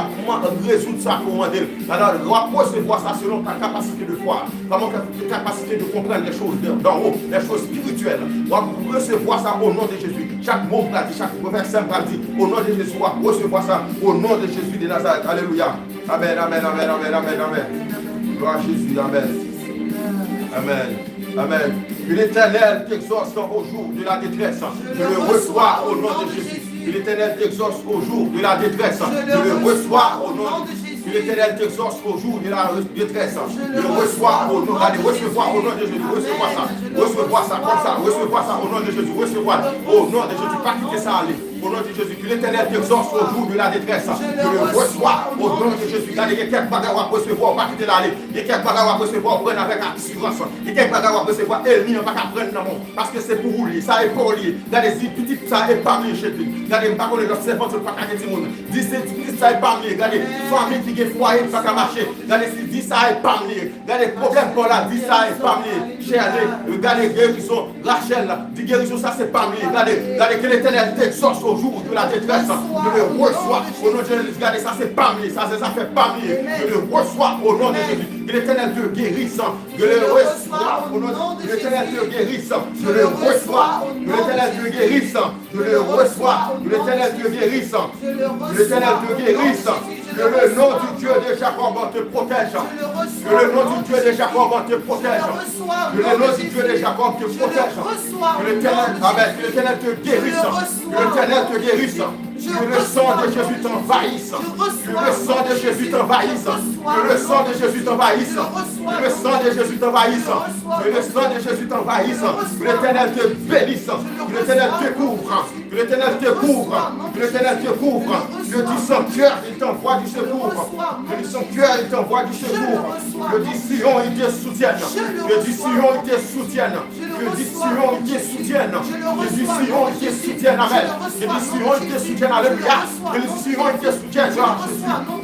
résoudre ça qu'on demande. Alors, on va recevoir ça selon ta capacité de foi. Comment ta capacité de comprendre les choses d'en haut, les choses spirituelles. On va recevoir ça au nom de Jésus. Chaque mot va dire, chaque verset va dire, au nom de Jésus, on va recevoir ça au nom de Jésus de Nazareth. Alléluia. Amen, amen, amen, amen, amen, amen. Gloire à Jésus, amen. Amen. Amen. Que l'Éternel t'exauce au jour de la détresse. Je le reçois au nom de Jésus. Que l'Éternel t'exauce au jour de la détresse. Je le reçois au nom de Jésus. Que l'Éternel t'exauce au jour de la détresse. Je le reçois au nom de Jésus. Recevoir au nom de Jésus. Recevoir ça. Recevoir ça comme ça. Recevoir ça au nom de Jésus. Recevoir au nom de Jésus. Pas quitter ça aller. Au nom de Jésus, que l'Éternel t'exauce au jour de la détresse. Je le reçois au nom de Jésus. Regardez, il y a quelques bagages à recevoir, pas quitter l'aller. Il y a quelques bagages à recevoir, prendre avec assurance. Il y a quelques bagages à recevoir, ennemi, on va pas prendre dans le monde. Parce que c'est pour vous, ça est pour lui. Regardez, petit, ça est parmi chez lui. Regardez, par contre, l'observant, c'est pas qu'à tout le monde. Dis, ça est parmi. Regardez, famille qui est foyer, ça va marcher. Regardez, dis, ça est parmi. Regardez, problème pour là, dis, ça est parmi. Regardez, guérison, Rachel, dis, guérison, ça c'est parmi. Regardez, que l'Éternel t'exauce au jour de la détresse, je le reçois au nom de Jésus. Regardez, ça c'est parmi, ça fait parmi. Je le reçois au nom de Jésus. Que l'Éternel te guérisse, je le reçois au nom de Jésus. Que l'Éternel te guérisse, je le reçois. Que l'Éternel te guérisse, je le reçois. Que l'Éternel te guérisse, que l'Éternel te guérisse. Que le nom du Dieu de Jacob te protège. Que le nom du Dieu de Jacob te protège. Que le nom du Dieu de Jacob te protège. Que l'Éternel te guérisse. Que l'Éternel te guérisse. Que le sang de Jésus t'envahisse. Que le sang de Jésus t'envahisse. Que le sang de Jésus t'envahisse. Que le sang de Jésus t'envahisse. Que le sang de Jésus t'envahisse. Que l'Éternel te bénisse. Que l'Éternel te couvre. Que l'Éternel te couvre. Que l'Éternel te couvre. Je dis son cœur, il t'envoie du secours. Je dis son cœur, il t'envoie du secours. Je dis Sion, il te soutienne. Je dis Sion, il te soutienne. Je dis Sion, il te soutienne. Je dis Sion, il te soutienne. Amen. Je dis Sion, il te soutienne. Alléluia. Je dis Sion, il te soutienne.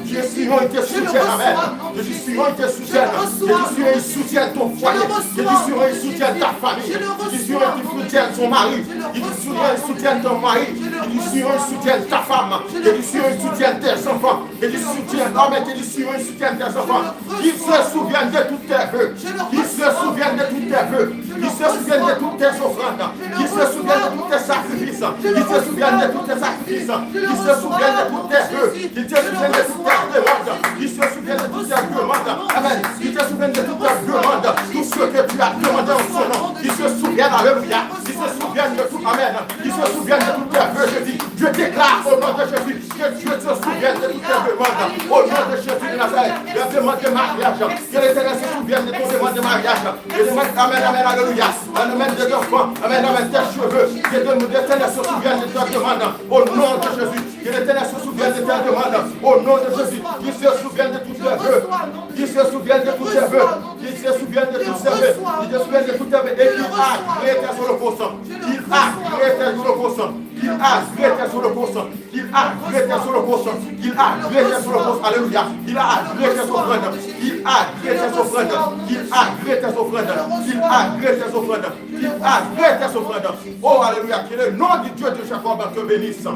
Je dis Sion, il te soutienne. Amen. Je dis Sion, il te soutienne. Je dis Sion, il soutienne ton foyer. Je dis Sion, il soutienne ta famille. Je dis Sion, il soutienne ton mari. Je dis Sion, il soutienne ton mari. Je dis Sion, il soutienne ta femme. Je dis Sion, il soutienne tes enfants. Je dis soutienne, non mais je dis Sion, il soutienne tes enfants. Qu'ils se souviennent de tous tes vœux. Qu'ils se souviennent de tous tes vœux. Qu'ils se souviennent de toutes tes offrandes. Qu'ils se souviennent de tous tes sacrifices. Qu'ils se souviennent de tous tes sacrifices. Qu'ils se souviennent de tous tes vœux. Qu'ils se souviennent de toutes tes demandes. Qu'ils se souviennent de toutes tes demandes. Amen. Qu'ils se souviennent de toutes tes demandes. Tout ce que tu as demandé en son nom. Qu'ils se souviennent, alléluia. Qu'ils se souviennent de tout, amen. Qu'ils se souviennent de tous tes vœux, je dis. Je déclare au nom de Jésus que Dieu se souvienne de toutes tes demandes. Au nom de Jésus de Nazareth. La demande de mariage. Que l'Éternel se souvienne de ton demande de mariage. Je demande, amen, amen, alléluia. La demande de enfants, amen, amen, tes cheveux. Que l'Éternel se souvienne de ta demande. Au nom de Jésus. Que l'Éternel se souvienne de ta demande. Au nom de Jésus. Qu'il se souvienne de tous tes vœux. Qu'il se souvienne de tous tes vœux. Qu'il se souvienne de tous tes vœux. Qu'il se souvienne de tous tes vœux. Et qu'il agrée sur le poisson. Qu'il agrée sur le poisson. Qu'il agrée sur le poisson. Qu'il agrée sur le poisson. Qu'il agrée sur le poisson. Alléluia. Qu'il agrée tes offrandes. Qu'il agrée tes offrandes. Qu'il agrée tes offrandes. Qu'il agrée tes offrandes. Qu'il agrée tes offrandes. Oh, alléluia. Que le nom du Dieu de Jacob te bénisse.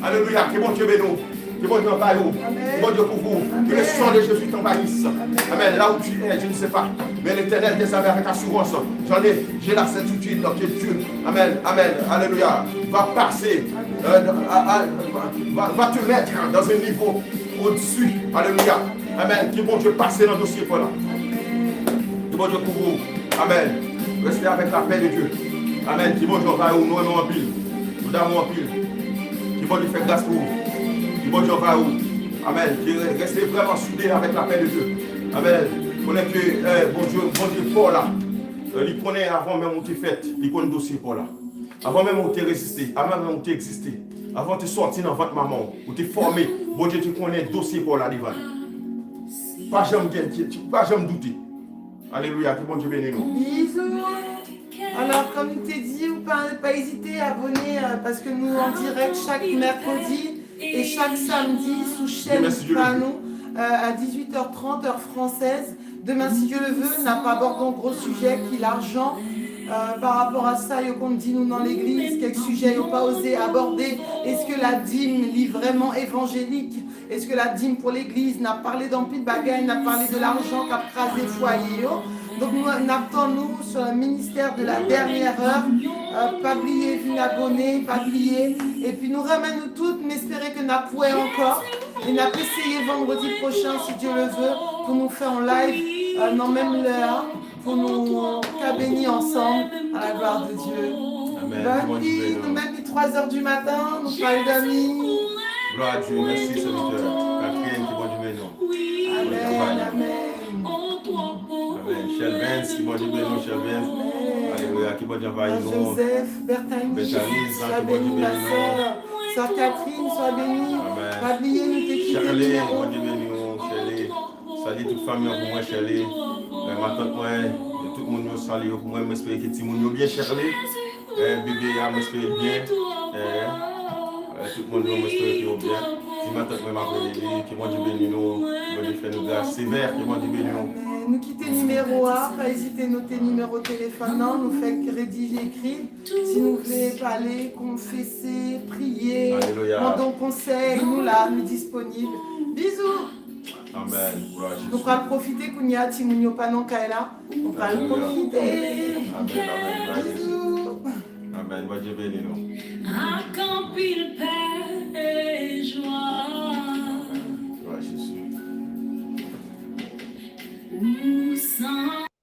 Alléluia. Que mon Dieu bénisse. Que mon Dieu envahisse. Que mon Dieu pour vous. Que le sang de Jésus t'envahisse. Amen. Là où tu es, je ne sais pas. Mais l'Éternel te savait avec assurance. J'ai la certitude que Dieu, amen, amen, alléluia, va passer, va te mettre dans un niveau au-dessus, alléluia, amen, que bon Dieu passe dans le dossier pour là. Que bon Dieu pour vous, amen, restez avec la paix de Dieu, amen, que bon Dieu va où nous aimons en pile, nous donnons en pile, que bon Dieu fait grâce pour vous, que bon Dieu va où, amen, que restez vraiment soudés avec la paix de Dieu, amen. Connaît que bon Dieu Paul là, il connaît avant même où tu fait, il connaît le dossier Paul là. Avant même où tu résisté, avant même où tu existé, avant de sortir dans votre maman, où tu formé, bon Dieu tu connais le dossier Paul là devant. Pas jamais douter. Alléluia, que bon Dieu bénisse nous. Bisous. Alors comme il t'ai dit, pas hésiter à abonner parce que nous en direct chaque mercredi et chaque samedi sous chaîne Panou à 18h30 heure française. Demain, si Dieu le veut, n'a pas abordé un gros sujet qui est l'argent. Par rapport à ça, qu'on dit nous dans l'église, quel sujet n'a pas osé aborder. Est-ce que la dîme est vraiment évangélique? Est-ce que la dîme pour l'église n'a parlé d'un pile bagaille, n'a parlé de l'argent qu'a crasé foyer? Donc nous attendons sur le ministère de la dernière heure. Pas oublier, vous abonner, pas oublier. Et puis nous ramènons toutes, mais espérer que nous pouvons encore. Et nous allons essayer vendredi prochain, si Dieu le veut, pour nous faire en live, dans même l'heure, pour nous bénir ensemble à la gloire de Dieu. Amen. Nous même 3h du matin, nous parlons d'amis. Gloire à Dieu, merci Seigneur. Catherine qui va du bénin. Amen, amen. Amen. Shelvens qui va du bénin, Shelvens. Alléluia, qui va du bénin. Joseph, Bertani, sois béni, ma soeur. Soeur Catherine, sois bénie. Pas oublier, nous t'équiper. Charlie, qui va du bénin, Charlie. Salut toute famille pour moi, Charlie. Ma tante, moi, tout le monde nous salue pour moi. J'espère que tout le monde bien, Charlie. Bébé, j'espère bien. Tout le monde nous espère qu'il va bien. Si ma tante, moi, m'appelle, qui va du bénin, qui va faire nos grâces sévères, qui va du bénin. Nous quitter numéro A, pas hésiter à noter numéro de téléphone, non, nous fait rédiger, écrire. Si nous voulons parler, confesser, prier, pendant conseil, nous là, nous disponibles. Bisous. Amen. Nous allons profiter qu'on y a Timounio Panon Kaila. On va profiter. Amen. Bisous. Amen. Va Dieu bénir nous.